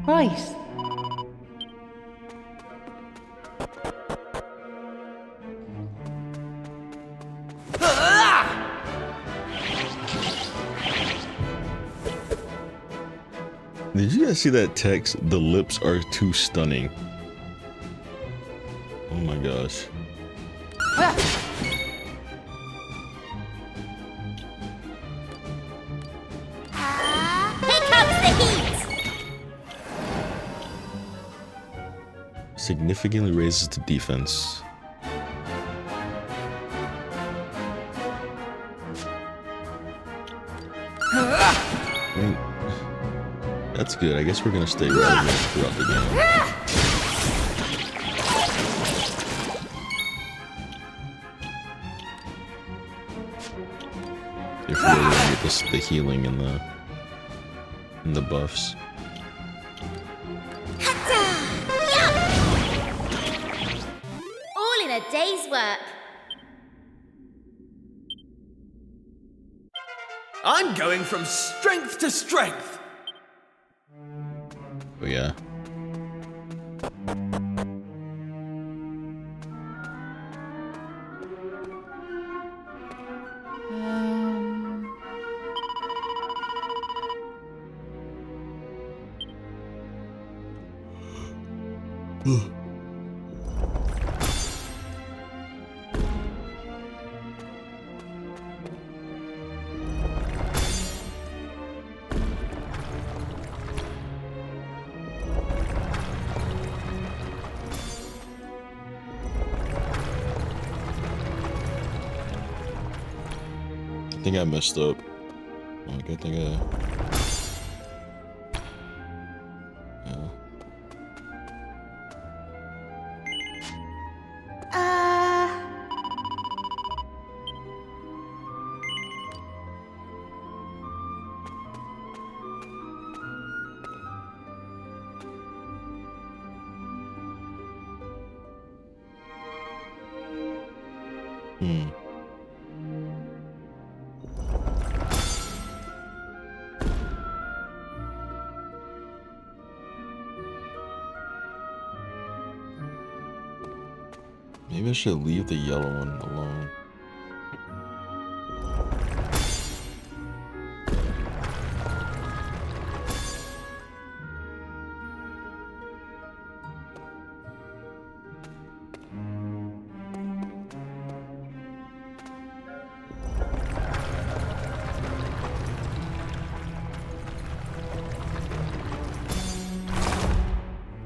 Right.
Did you guys see that text? The lips are too stunning. Oh my gosh.
Here comes the heat!
Significantly raises the defense. I mean, that's good. I guess we're gonna stay relevant throughout the game. If we're gonna get the healing and the buffs.
All in a day's work.
I'm going from strength to strength.
Oh yeah. I think I messed up. Like, I think I... Yeah. Maybe I should leave the yellow one alone.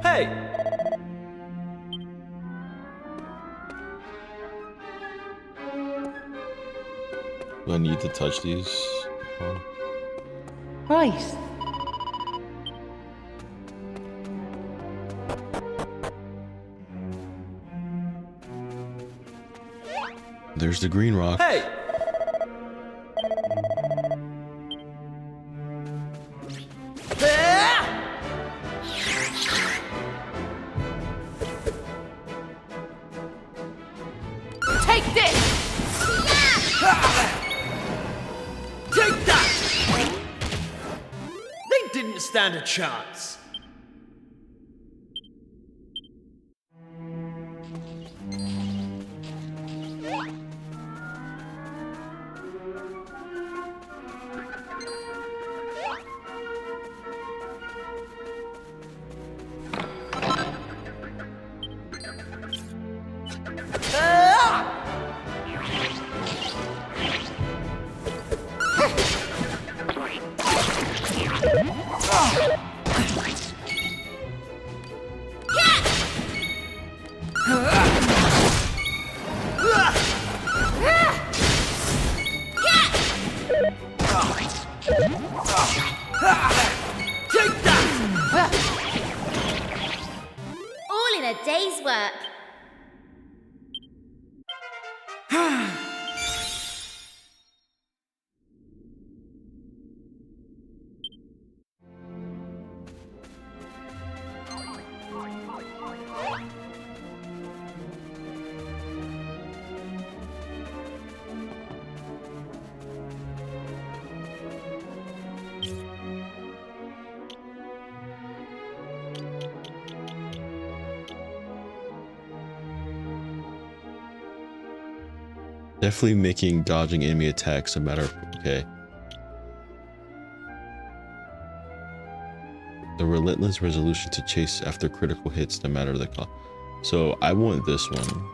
Hey!
Do I need to touch these?
Right.
There's the green rock.
Hey!
Take this!
Take that! They didn't stand a chance.
All in a day's work.
Definitely making dodging enemy attacks a matter of... Okay. The relentless resolution to chase after critical hits no matter the cost. So I want this one.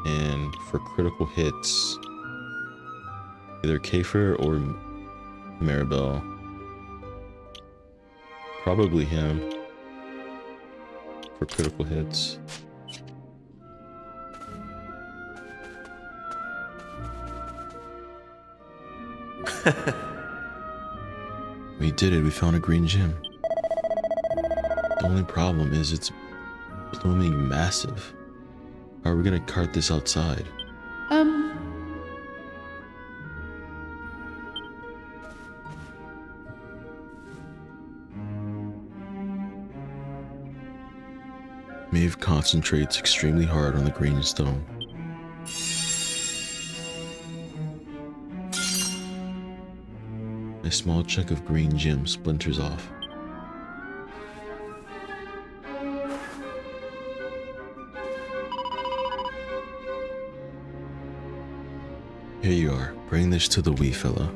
And for critical hits, either Kafer or Maribel. Probably him for critical hits. We did it, we found a green gem. The only problem is it's blooming massive. How are we gonna cart this outside? Maeve concentrates extremely hard on the green stone. A small chunk of green gem splinters off. Here you are. Bring this to the wee fella.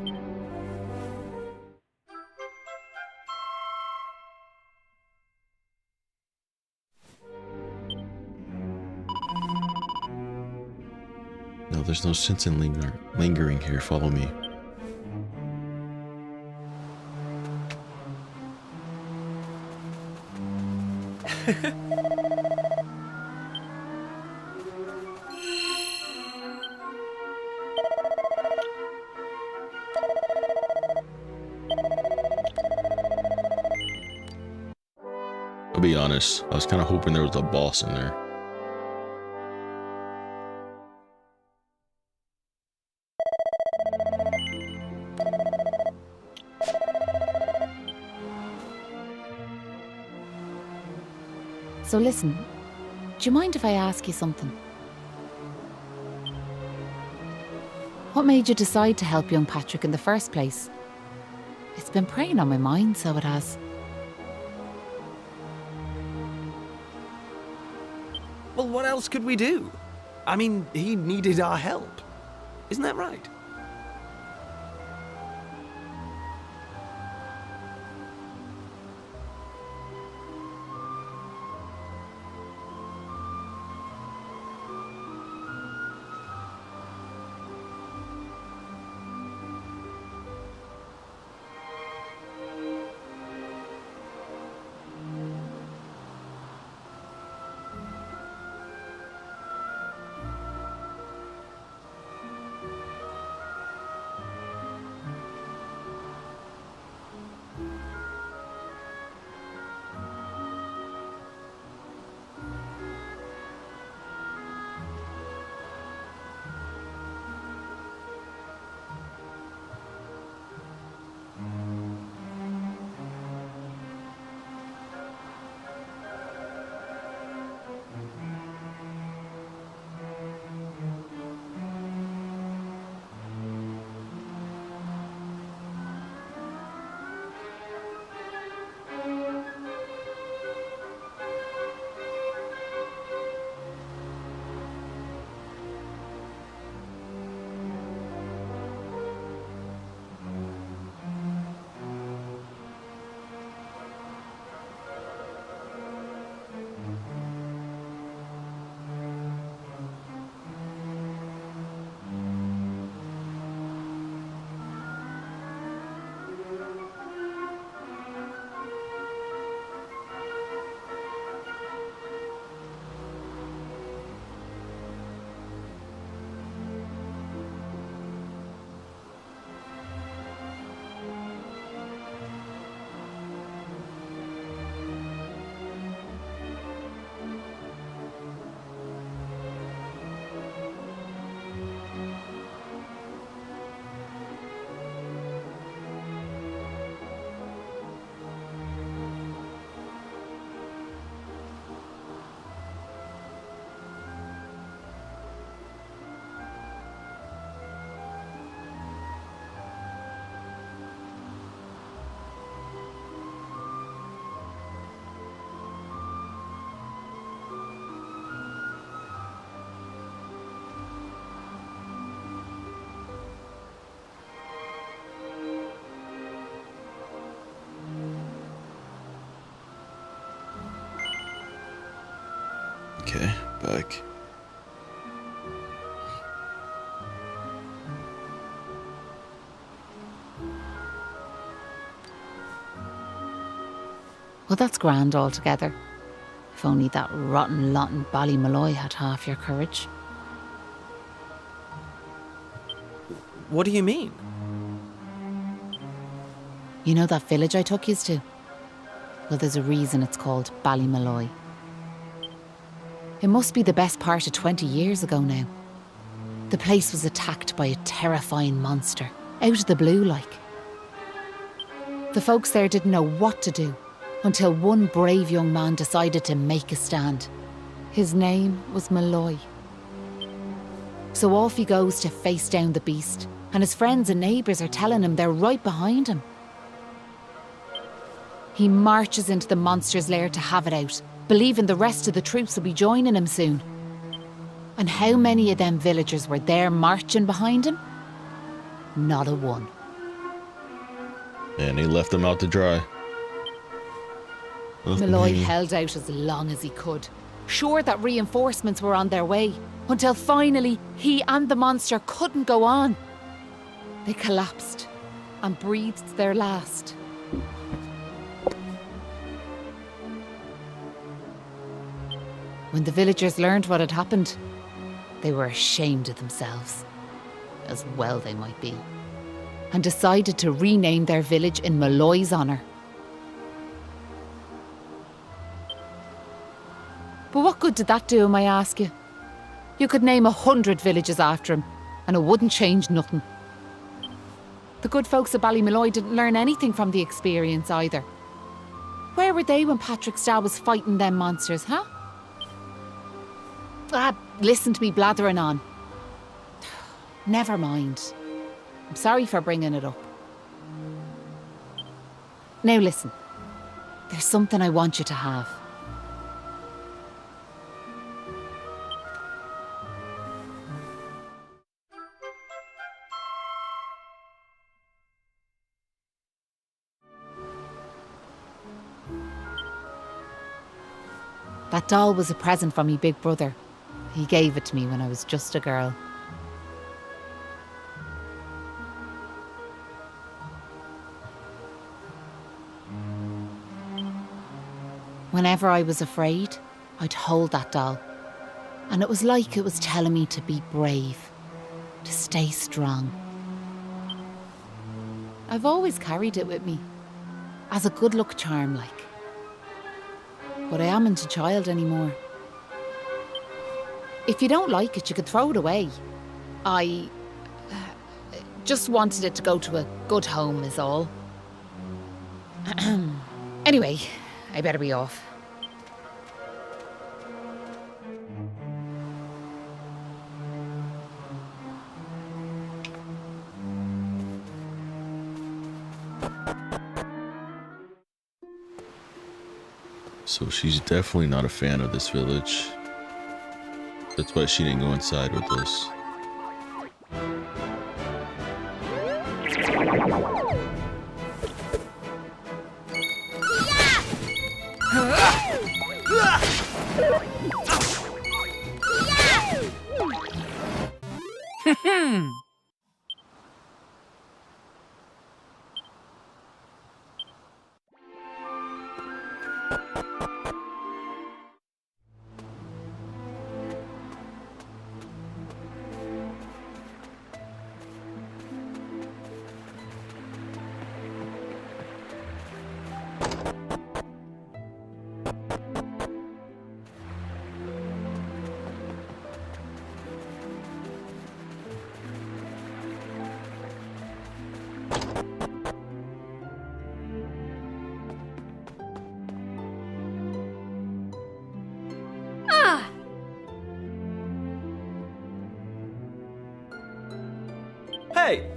No, there's no sense in lingering here. Follow me. I'll be honest, I was kind of hoping there was a boss in there.
So listen, do you mind if I ask you something? What made you decide to help young Patrick in the first place? It's been preying on my mind, so it has.
Well, what else could we do? I mean, he needed our help. Isn't that right?
Okay, back.
Well, that's grand altogether. If only that rotten lot in Ballymalloy had half your courage.
What do you mean?
You know that village I took yous to? Well, there's a reason it's called Ballymalloy. It must be the best part of 20 years ago now. The place was attacked by a terrifying monster, out of the blue like. The folks there didn't know what to do until one brave young man decided to make a stand. His name was Malloy. So off he goes to face down the beast, and his friends and neighbours are telling him they're right behind him. He marches into the monster's lair to have it out, believing the rest of the troops will be joining him soon. And how many of them villagers were there marching behind him? Not a one.
And he left them out to dry.
Malloy held out as long as he could, sure that reinforcements were on their way, until finally he and the monster couldn't go on. They collapsed and breathed their last. When the villagers learned what had happened, they were ashamed of themselves, as well they might be, and decided to rename their village in Malloy's honour. But what good did that do him, I ask you? You could name 100 villages after him, and it wouldn't change nothing. The good folks of Ballymalloy didn't learn anything from the experience either. Where were they when Patrick Starr was fighting them monsters, huh? Listen to me blathering on. Never mind. I'm sorry for bringing it up. Now listen, there's something I want you to have. That doll was a present from me big brother. He gave it to me when I was just a girl. Whenever I was afraid, I'd hold that doll. And it was like it was telling me to be brave, to stay strong. I've always carried it with me, as a good luck charm like. But I amn't a child anymore. If you don't like it, you could throw it away. I just wanted it to go to a good home is all. Anyway, I better be off.
So she's definitely not a fan of this village. That's why she didn't go inside with us.
Hey!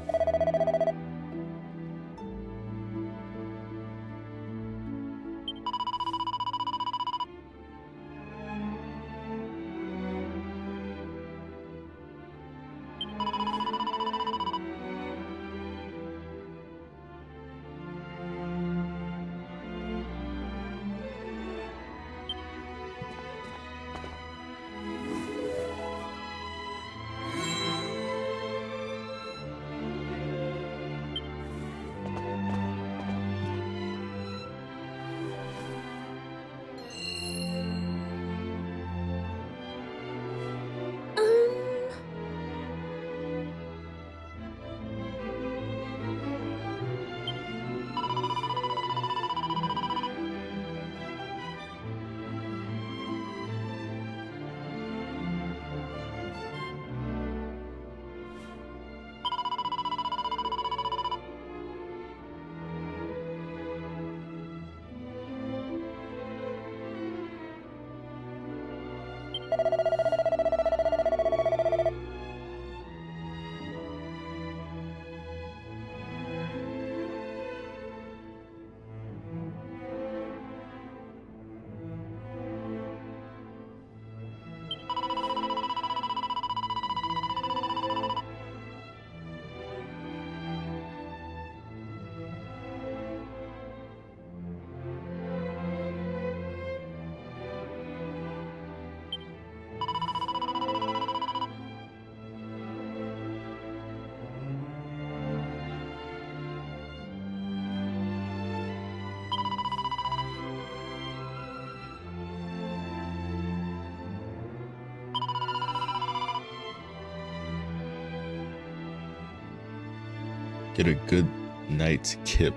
Get a good night's kip.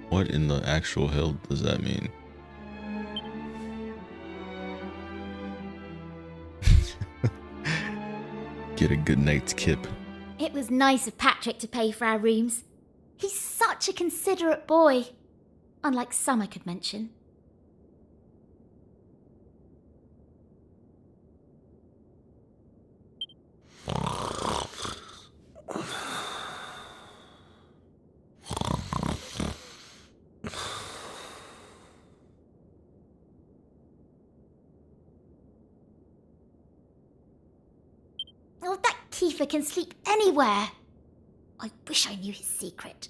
What in the actual hell does that mean? Get a good night's kip.
It was nice of Patrick to pay for our rooms. He's such a considerate boy. Unlike some I could mention. Oh, that Kiefer can sleep anywhere. I wish I knew his secret.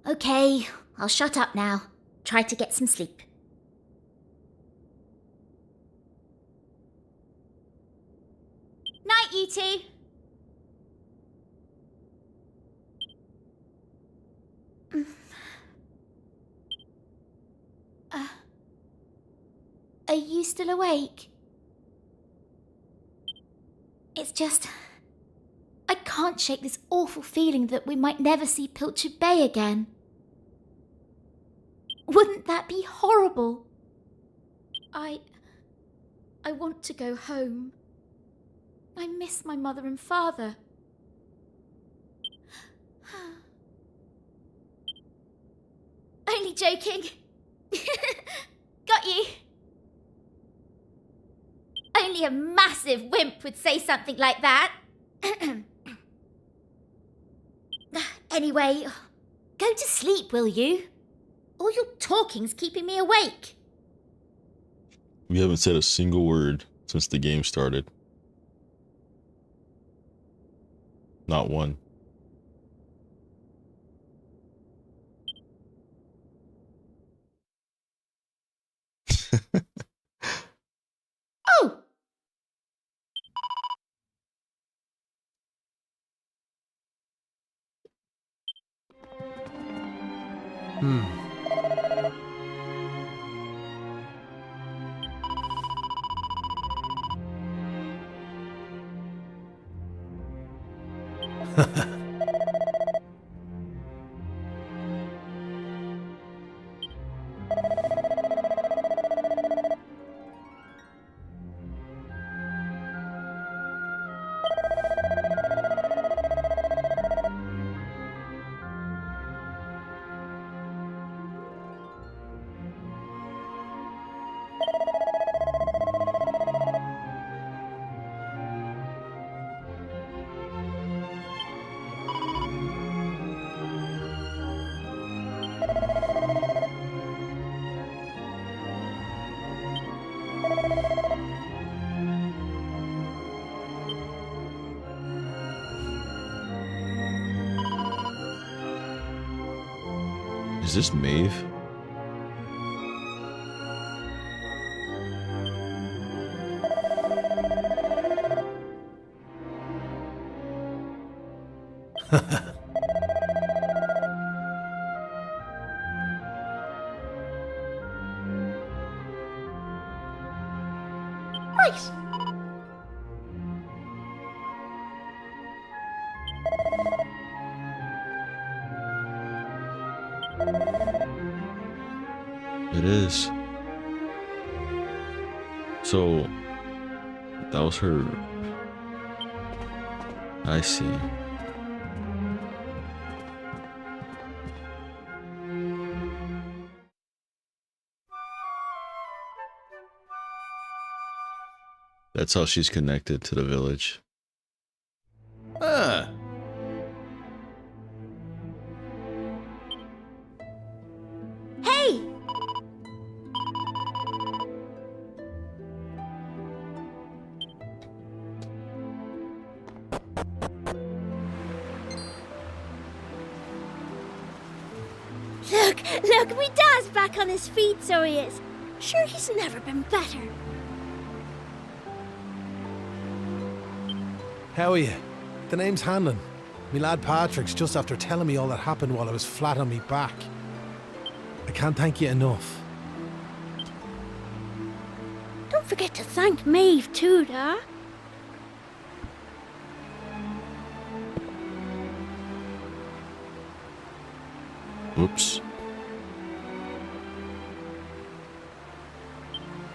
Okay, I'll shut up now. Try to get some sleep. Night, you two. Are you still awake? It's just... I can't shake this awful feeling that we might never see Pilchard Bay again. Wouldn't that be horrible? I want to go home. I miss my mother and father. Only joking. Got you. Only a massive wimp would say something like that. Anyway, go to sleep, will you? All your talking's keeping me awake.
We haven't said a single word since the game started. Not one.
Oh!
Is this Maeve?
Right.
It is. So, that was her. I see. That's how she's connected to the village.
Ah.
Hey!
Look, my dad's back on his feet, so he is. Sure, he's never been better.
How are you? The name's Hanlon. Me lad Patrick's just after telling me all that happened while I was flat on me back. I can't thank you enough.
Don't forget to thank Maeve too, Da.
Whoops.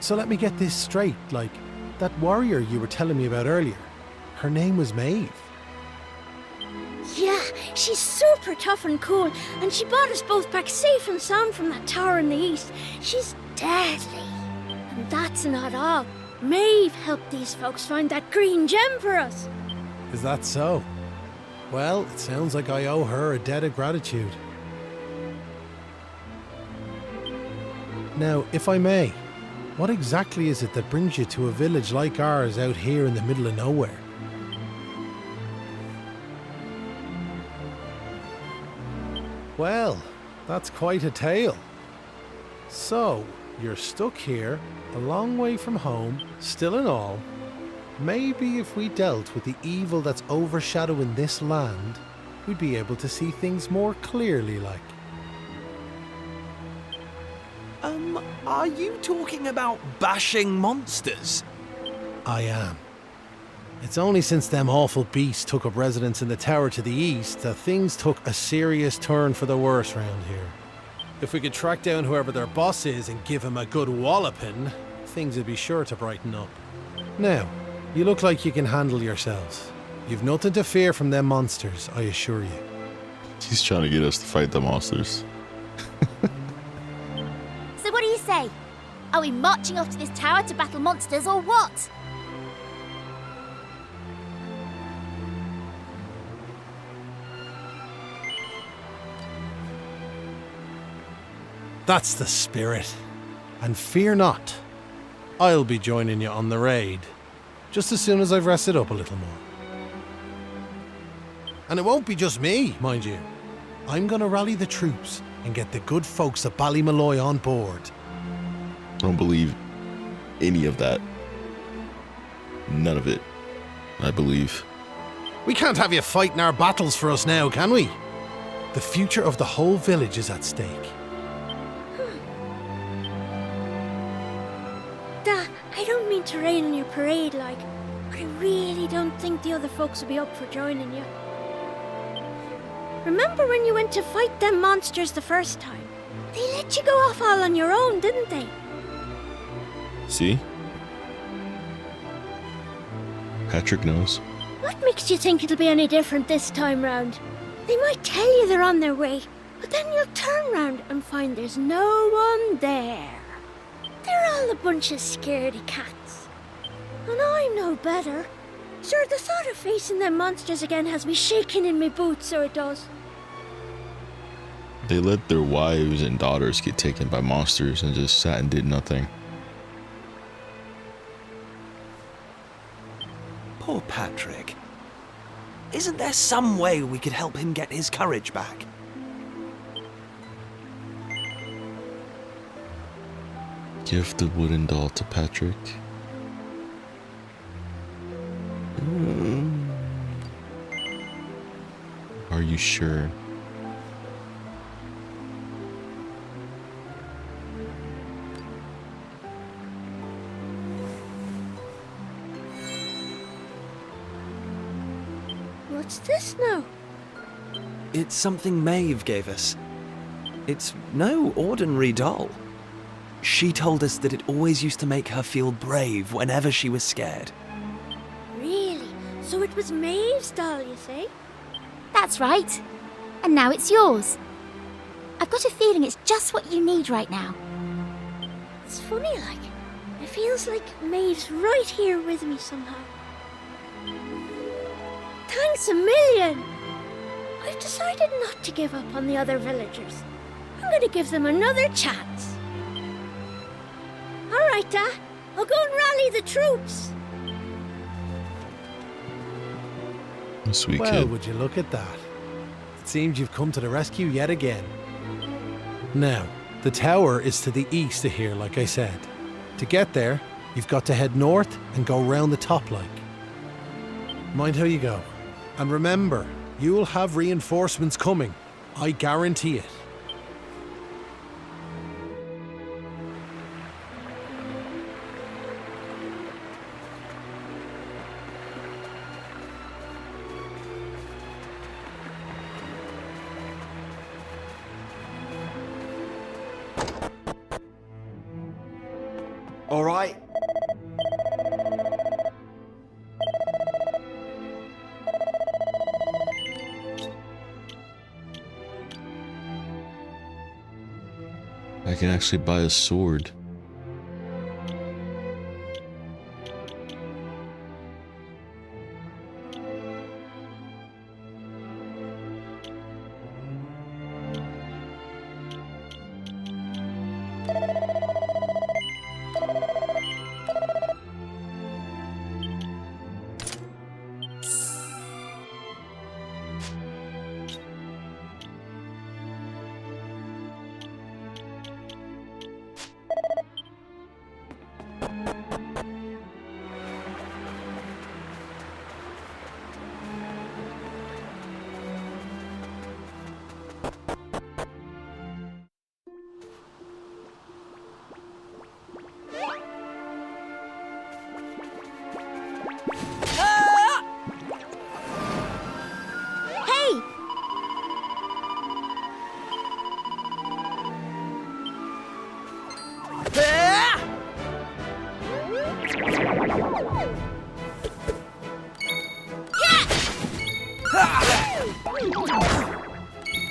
So let me get this straight, like, that warrior you were telling me about earlier, her name was Maeve.
Yeah, she's super tough and cool, and she brought us both back safe and sound from that tower in the east. She's deadly. And that's not all. Maeve helped these folks find that green gem for us.
Is that so? Well, it sounds like I owe her a debt of gratitude. Now, if I may, what exactly is it that brings you to a village like ours out here in the middle of nowhere? Well, that's quite a tale. So, you're stuck here, a long way from home, still and all. Maybe if we dealt with the evil that's overshadowing this land, we'd be able to see things more clearly, like.
Are you talking about bashing monsters?
I am. It's only since them awful beasts took up residence in the tower to the east that things took a serious turn for the worse round here. If we could track down whoever their boss is and give him a good walloping, things would be sure to brighten up. Now, you look like you can handle yourselves. You've nothing to fear from them monsters, I assure you.
He's trying to get us to fight the monsters.
So what do you say? Are we marching off to this tower to battle monsters or what?
That's the spirit. And fear not. I'll be joining you on the raid, just as soon as I've rested up a little more. And it won't be just me, mind you. I'm gonna rally the troops and get the good folks of Ballymalloy on board.
I don't believe any of that. None of it, I believe.
We can't have you fighting our battles for us now, can we? The future of the whole village is at stake.
Da, I don't mean to rain on your parade, like, but I really don't think the other folks will be up for joining you. Remember when you went to fight them monsters the first time? They let you go off all on your own, didn't they?
See? Patrick knows.
What makes you think it'll be any different this time round? They might tell you they're on their way, but then you'll turn round and find there's no one there. They're all a bunch of scaredy cats. And I know better. Sure, the thought of facing them monsters again has me shaking in my boots, so it does.
They let their wives and daughters get taken by monsters and just sat and did nothing.
Poor Patrick. Isn't there some way we could help him get his courage back?
Give the wooden doll to Patrick. Are you sure?
What's this now?
It's something Maeve gave us. It's no ordinary doll. She told us that it always used to make her feel brave whenever she was scared.
Really? So it was Maeve's doll, you say?
That's right. And now it's yours. I've got a feeling it's just what you need right now.
It's funny, like, it feels like Maeve's right here with me somehow. Thanks a million! I've decided not to give up on the other villagers. I'm going to give them another chance. All right, Da. I'll go and rally the troops.
A sweet
Well,
kid.
would you look at that? It seems you've come to the rescue yet again. Now, the tower is to the east of here, like I said. To get there, you've got to head north and go round the top like. Mind how you go. And remember, you'll have reinforcements coming. I guarantee it.
can actually buy a sword.
Hey!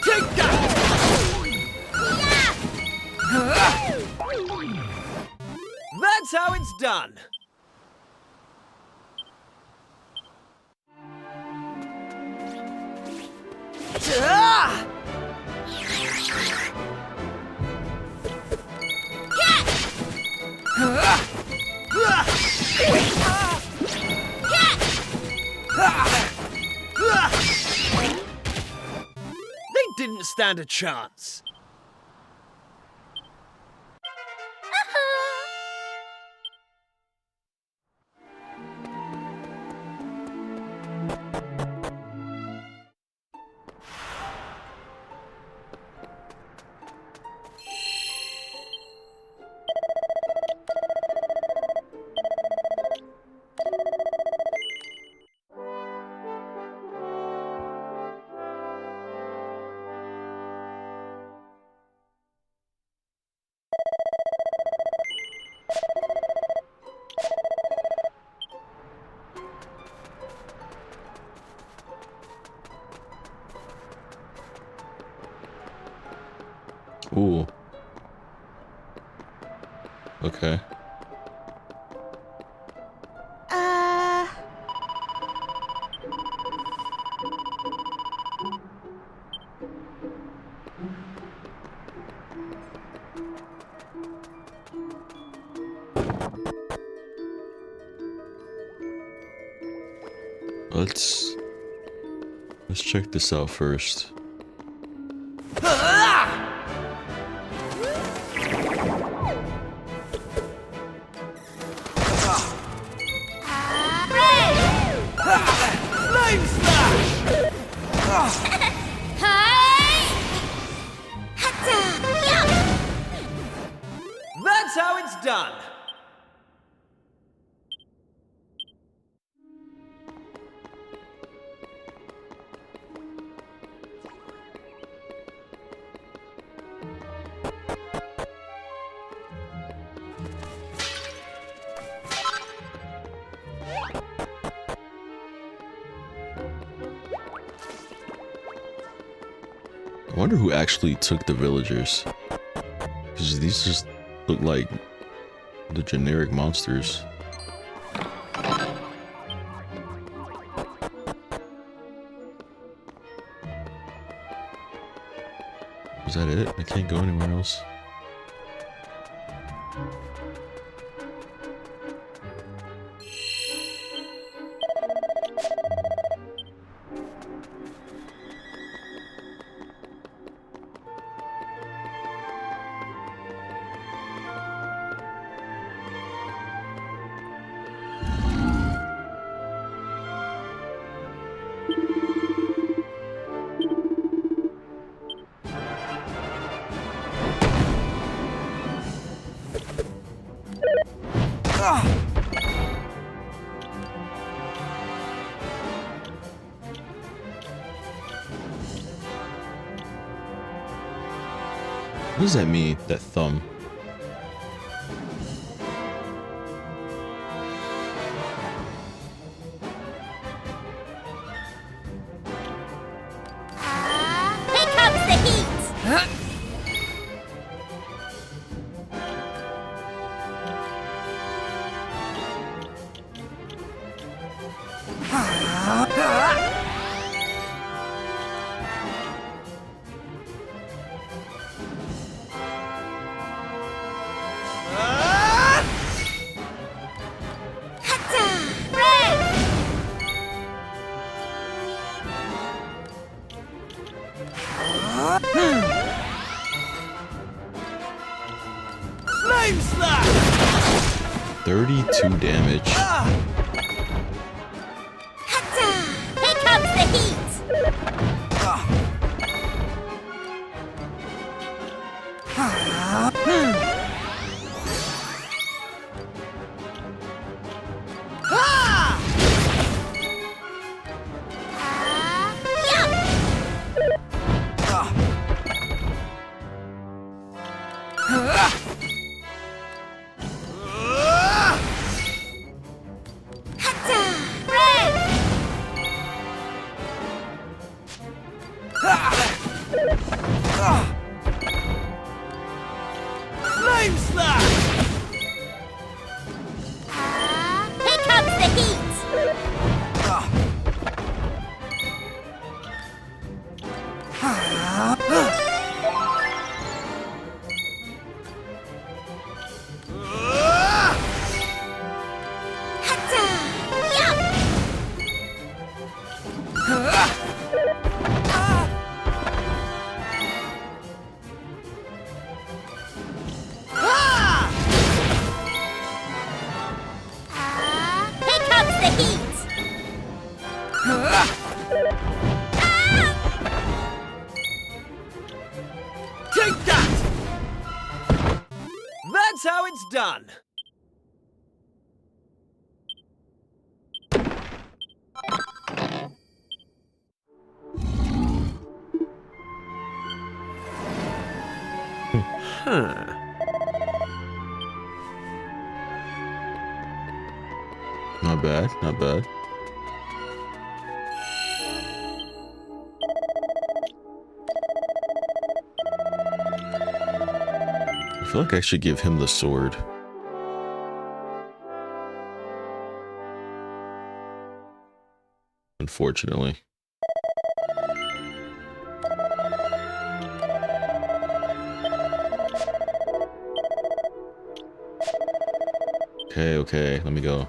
Take that! That's how it's done. They didn't stand a chance.
Ooh. Okay. Let's check this out first.
Flame smash! That's how it's done.
I wonder who actually took the villagers. Because these just look like the generic monsters. Is that it? I can't go anywhere else. What does that mean, that thumb?
Here comes the heat!
32 damage.
Here comes the heat!
Flame slash!
Here comes the heat! Here comes the heat!
Take that! That's how it's done. Huh.
Not bad, not bad. I feel like I should give him the sword. Unfortunately. Okay, let me go.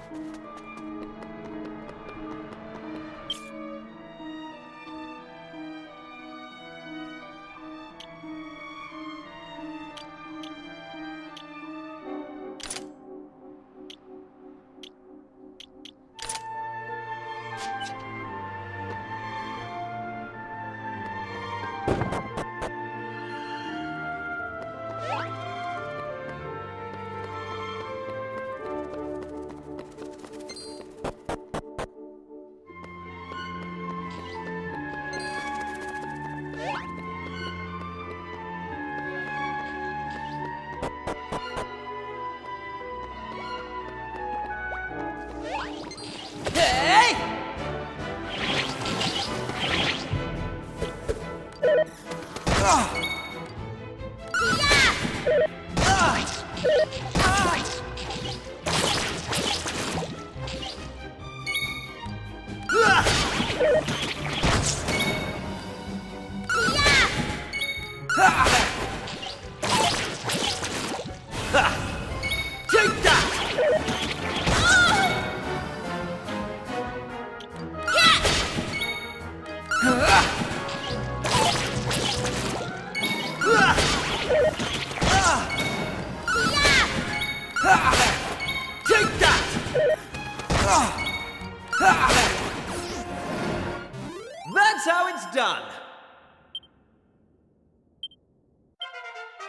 That's how it's done.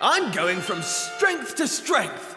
I'm going from strength to strength.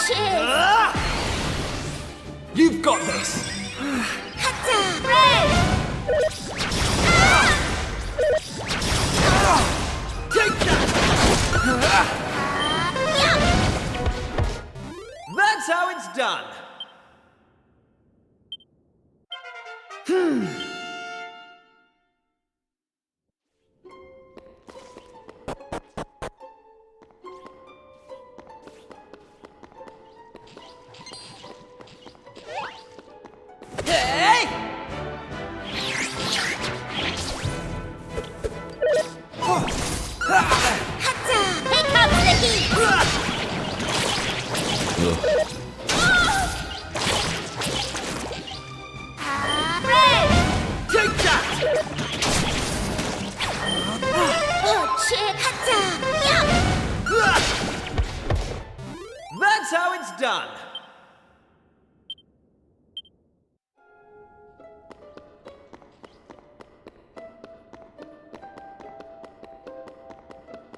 cheers!
You've got this! Take that! That's how it's done! Hey!
Here comes the heat!
Take that!
Oh, shit! Yup!
That's how it's done!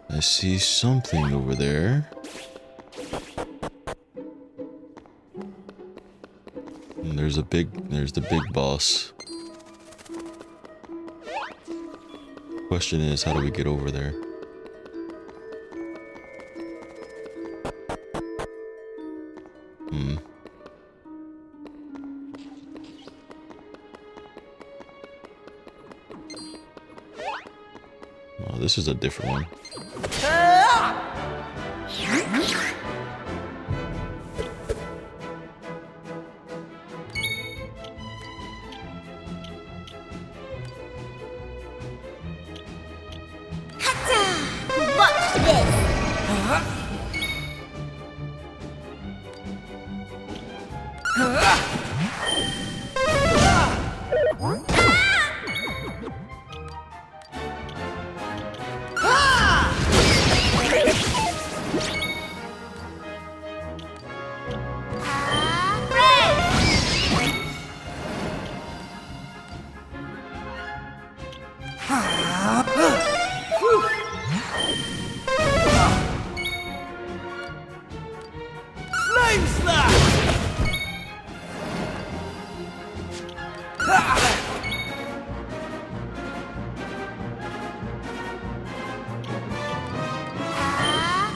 I see something over there. And there's the big boss. Question is, how do we get over there? Oh, this is a different one.
Watch this!
Flame slash!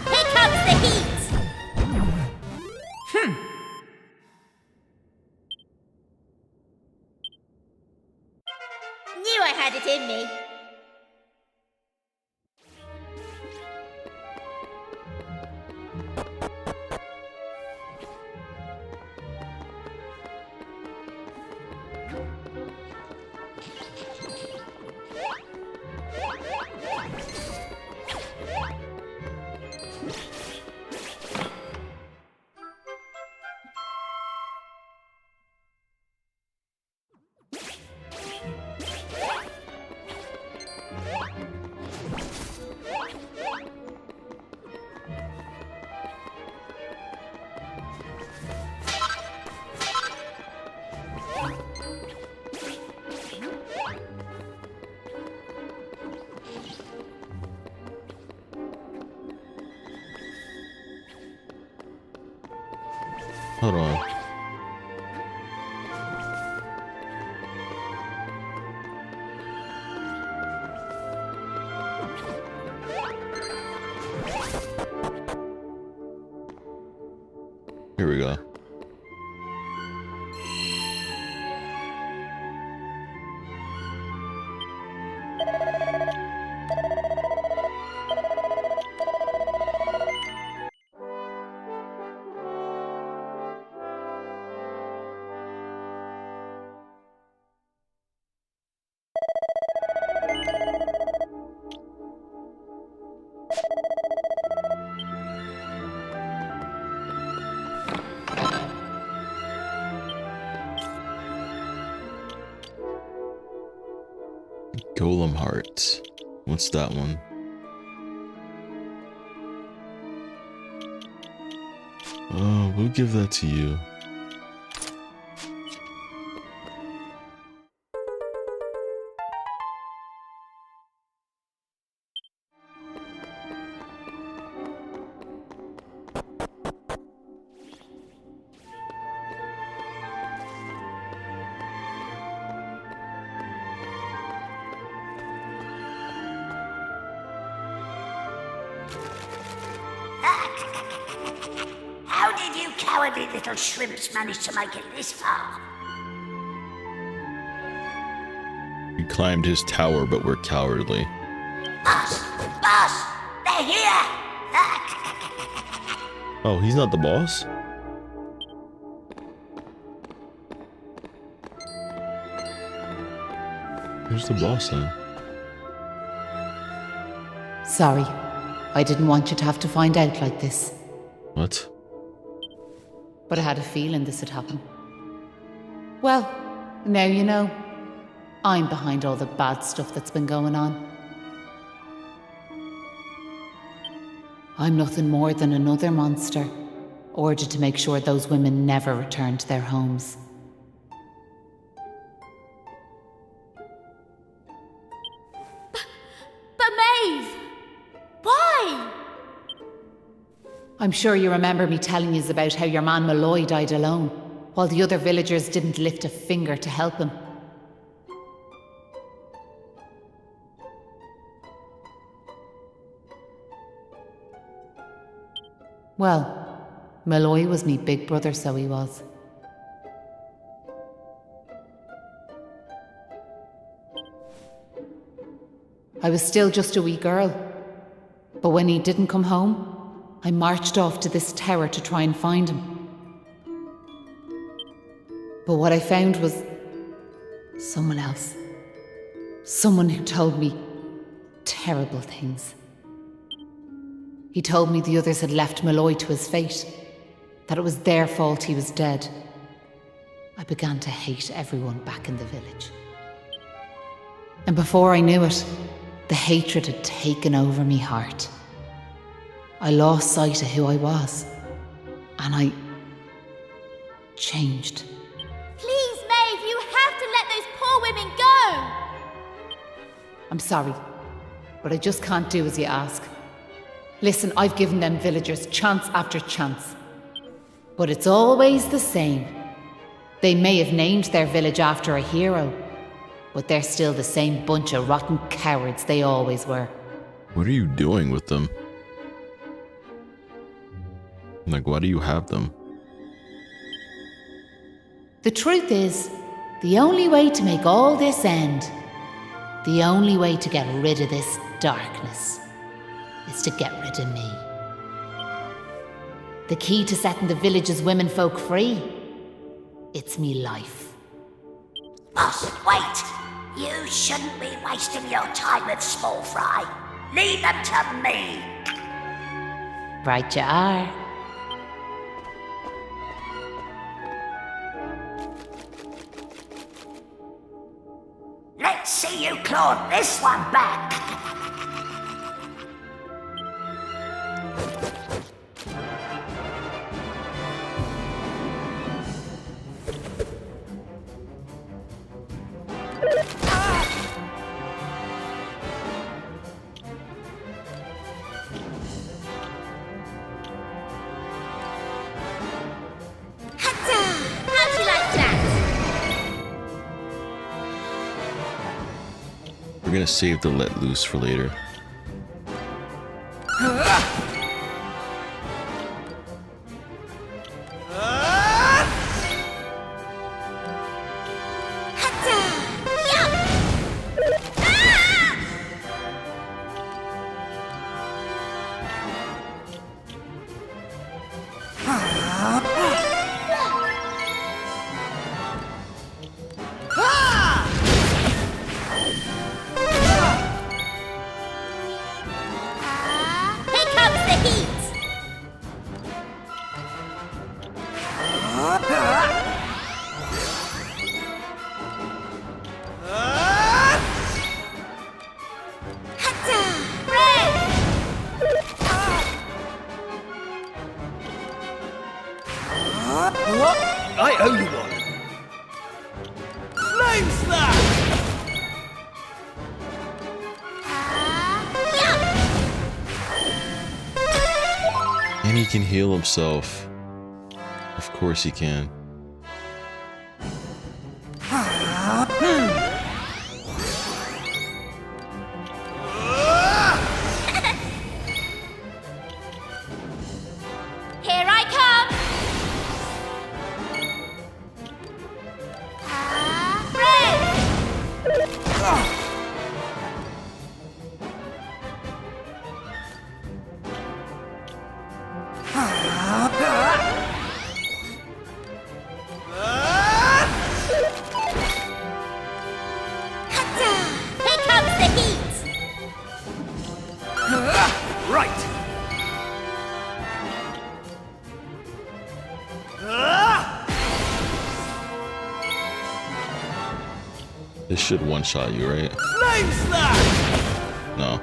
Here comes the heat! Knew I had it in me.
Hold on. Here we go. Golem Heart. What's that one? Oh, we'll give that to you.
How did you cowardly little shrimps manage to make it this far?
We climbed his tower, but we're cowardly.
Boss! Boss! They're here!
Oh, he's not the boss? Who's the boss then?
Sorry. I didn't want you to have to find out like this.
What?
But I had a feeling this would happen. Well, now you know. I'm behind all the bad stuff that's been going on. I'm nothing more than another monster, ordered to make sure those women never return to their homes.
But Maeve! Why?
I'm sure you remember me telling you about how your man Malloy died alone, while the other villagers didn't lift a finger to help him. Well, Malloy was me big brother, so he was. I was still just a wee girl, but when he didn't come home, I marched off to this tower to try and find him. But what I found was someone else. Someone who told me terrible things. He told me the others had left Malloy to his fate, that it was their fault he was dead. I began to hate everyone back in the village. And before I knew it, the hatred had taken over me heart. I lost sight of who I was, and I changed.
Please, Maeve, you have to let those poor women go!
I'm sorry, but I just can't do as you ask. Listen, I've given them villagers chance after chance. But it's always the same. They may have named their village after a hero, but they're still the same bunch of rotten cowards they always were.
What are you doing with them? Like, why do you have them?
The truth is, the only way to make all this end, the only way to get rid of this darkness, is to get rid of me. The key to setting the village's womenfolk free, it's me life.
Boss, wait! You shouldn't be wasting your time with small fry. Leave them to me.
Right you are.
Let's see you claw this one back.
How'd you like that?
We're gonna save the let loose for later.
I owe you one. Flame slash!
And he can heal himself. Of course he can. This should one-shot you, right?
Flame slash!
No.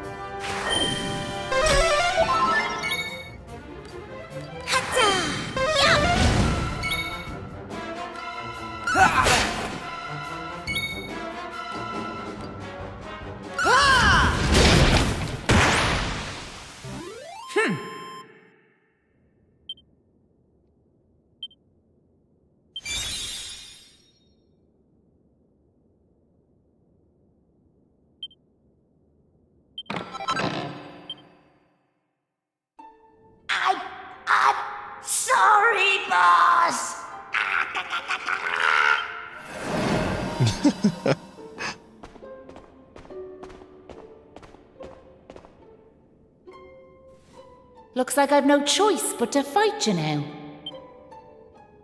I'm sorry, boss.
Looks like I've no choice but to fight you now.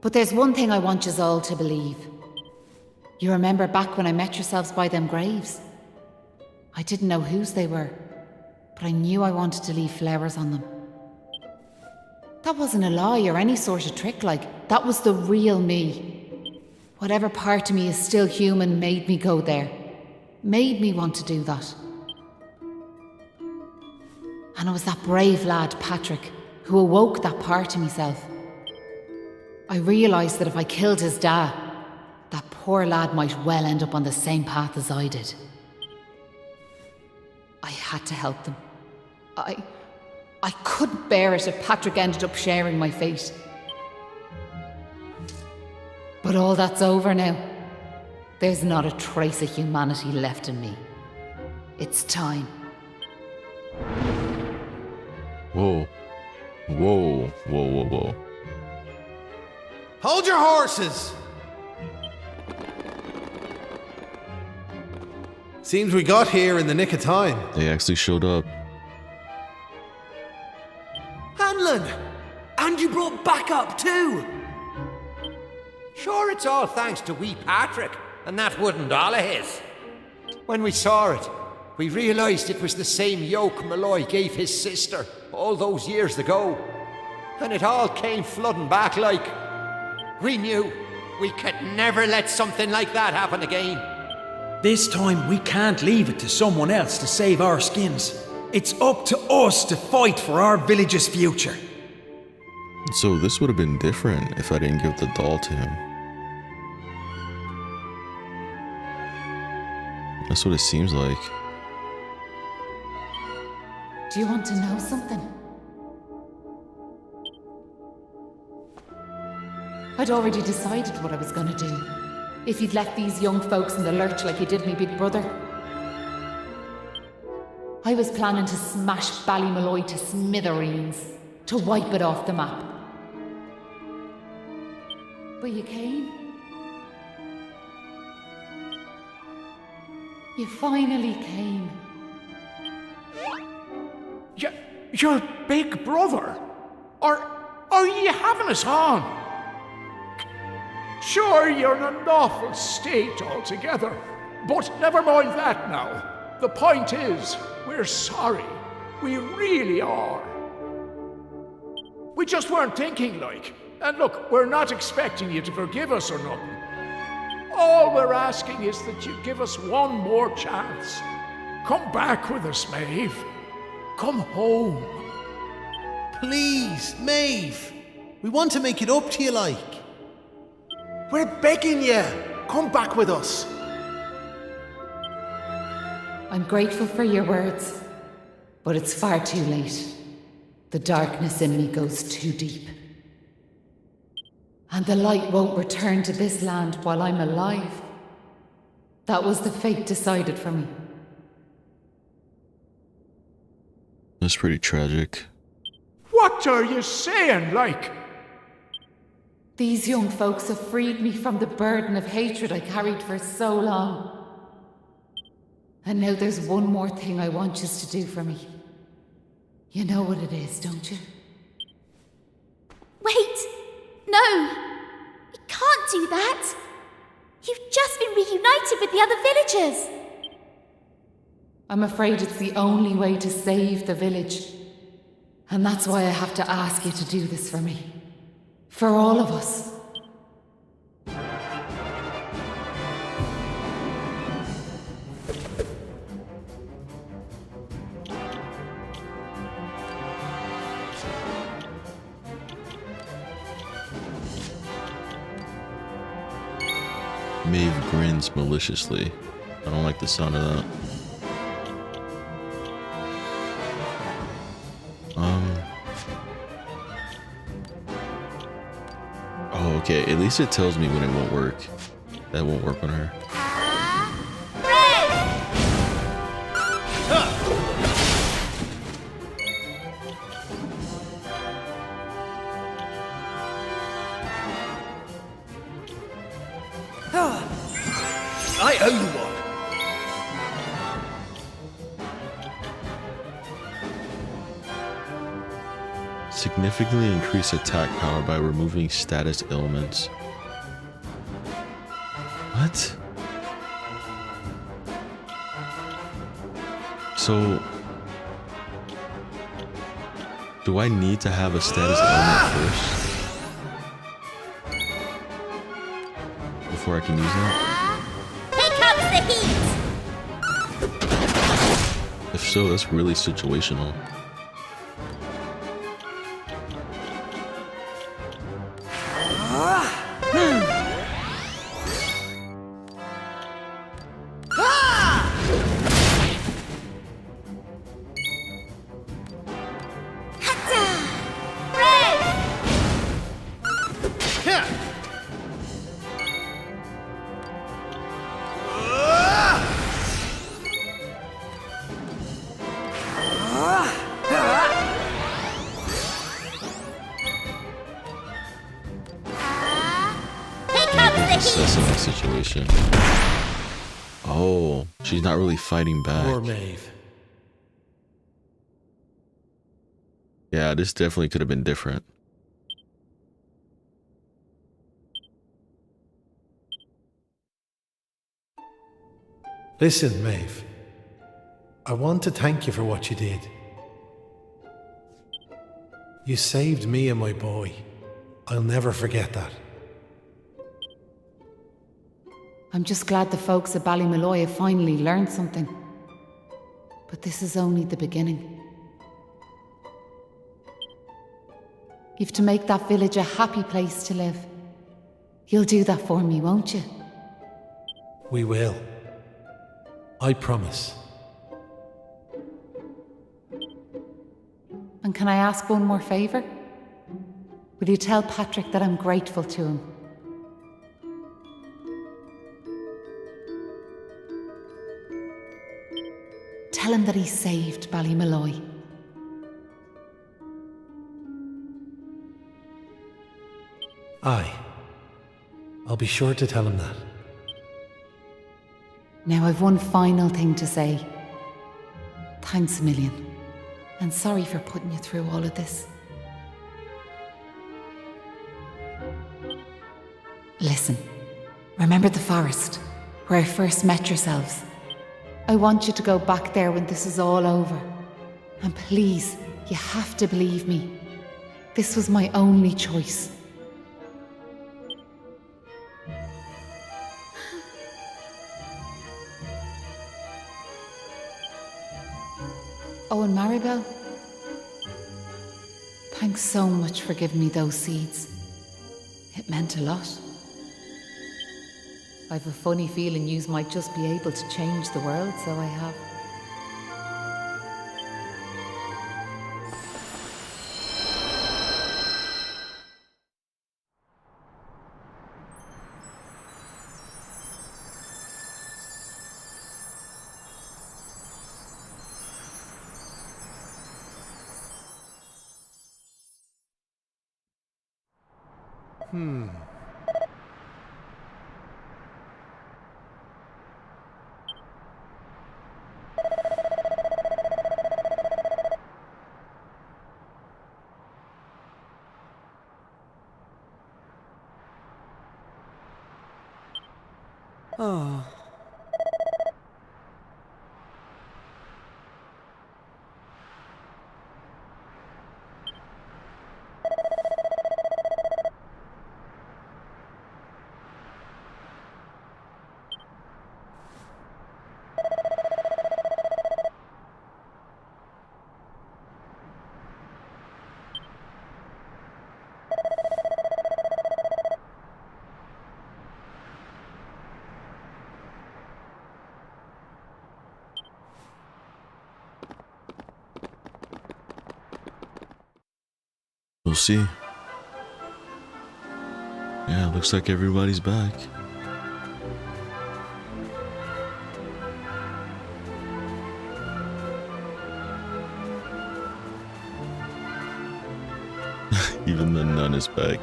But there's one thing I want yous all to believe. You remember back when I met yourselves by them graves? I didn't know whose they were, but I knew I wanted to leave flowers on them. That wasn't a lie or any sort of trick, like, that was the real me. Whatever part of me is still human made me go there. Made me want to do that. And it was that brave lad, Patrick, who awoke that part of myself. I realised that if I killed his dad, that poor lad might well end up on the same path as I did. I had to help them. I couldn't bear it if Patrick ended up sharing my fate. But all that's over now. There's not a trace of humanity left in me. It's time.
Whoa. Whoa. Whoa, whoa, whoa.
Hold your horses! Seems we got here in the nick of time.
They actually showed up.
Hanlon! And you brought backup too!
Sure, it's all thanks to wee Patrick and that wooden doll of his. When we saw it, we realised it was the same yoke Malloy gave his sister all those years ago. And it all came flooding back like... We knew we could never let something like that happen again.
This time we can't leave it to someone else to save our skins. It's up to us to fight for our village's future.
So this would have been different if I didn't give the doll to him. That's what it seems like.
Do you want to know something? I'd already decided what I was gonna do. If you'd left these young folks in the lurch like you did me big brother. I was planning to smash Ballymalloy to smithereens, to wipe it off the map. But you came. You finally came.
Your big brother? Are you having us on? Sure, you're in an awful state altogether, but never mind that now. The point is, we're sorry. We really are. We just weren't thinking, like. And look, we're not expecting you to forgive us or nothing. All we're asking is that you give us one more chance. Come back with us, Maeve. Come home.
Please, Maeve. We want to make it up to you, like.
We're begging you. Come back with us.
I'm grateful for your words, but it's far too late. The darkness in me goes too deep. And the light won't return to this land while I'm alive. That was the fate decided for me.
That's pretty tragic.
What are you saying, like?
These young folks have freed me from the burden of hatred I carried for so long. And now there's one more thing I want you to do for me. You know what it is, don't you?
Wait! No! You can't do that! You've just been reunited with the other villagers!
I'm afraid it's the only way to save the village. And that's why I have to ask you to do this for me. For all of us.
Maeve grins maliciously. I don't like the sound of that. Oh, okay. At least it tells me when it won't work. That won't work on her.
I owe you one.
Significantly increase attack power by removing status ailments. What? So, do I need to have a status ailment first before I can use that?
Here comes the heat!
If so, that's really situational. Situation. Oh, she's not really fighting back.
Poor Maeve.
Yeah, this definitely could have been different.
Listen, Maeve. I want to thank you for what you did. You saved me and my boy. I'll never forget that.
I'm just glad the folks at Ballymalloy have finally learned something. But this is only the beginning. You've to make that village a happy place to live. You'll do that for me, won't you?
We will. I promise.
And can I ask one more favour? Will you tell Patrick that I'm grateful to him? Tell him that he saved Ballymalloy.
Aye. I'll be sure to tell him that.
Now I've one final thing to say. Thanks a million. And sorry for putting you through all of this. Listen, remember the forest, where I first met yourselves? I want you to go back there when this is all over. And please, you have to believe me. This was my only choice. Oh, and Maribel, thanks so much for giving me those seeds. It meant a lot. I've a funny feeling yous might just be able to change the world, so I have.
Oh.
We'll see. Yeah, looks like everybody's back. Even the nun is back.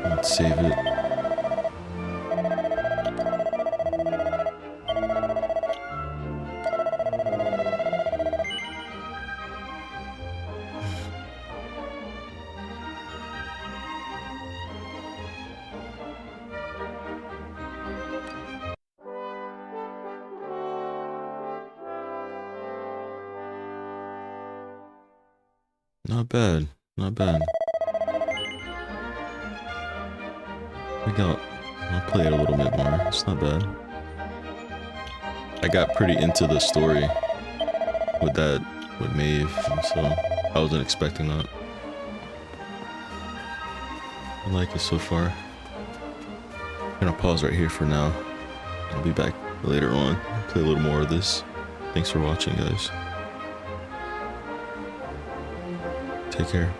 Let's save it. Not bad, not bad. I'll play it a little bit more. It's not bad. I got pretty into the story with Maeve, so I wasn't expecting that. I like it so far. I'm gonna pause right here for now. I'll be back later on. Play a little more of this. Thanks for watching, guys. Take care.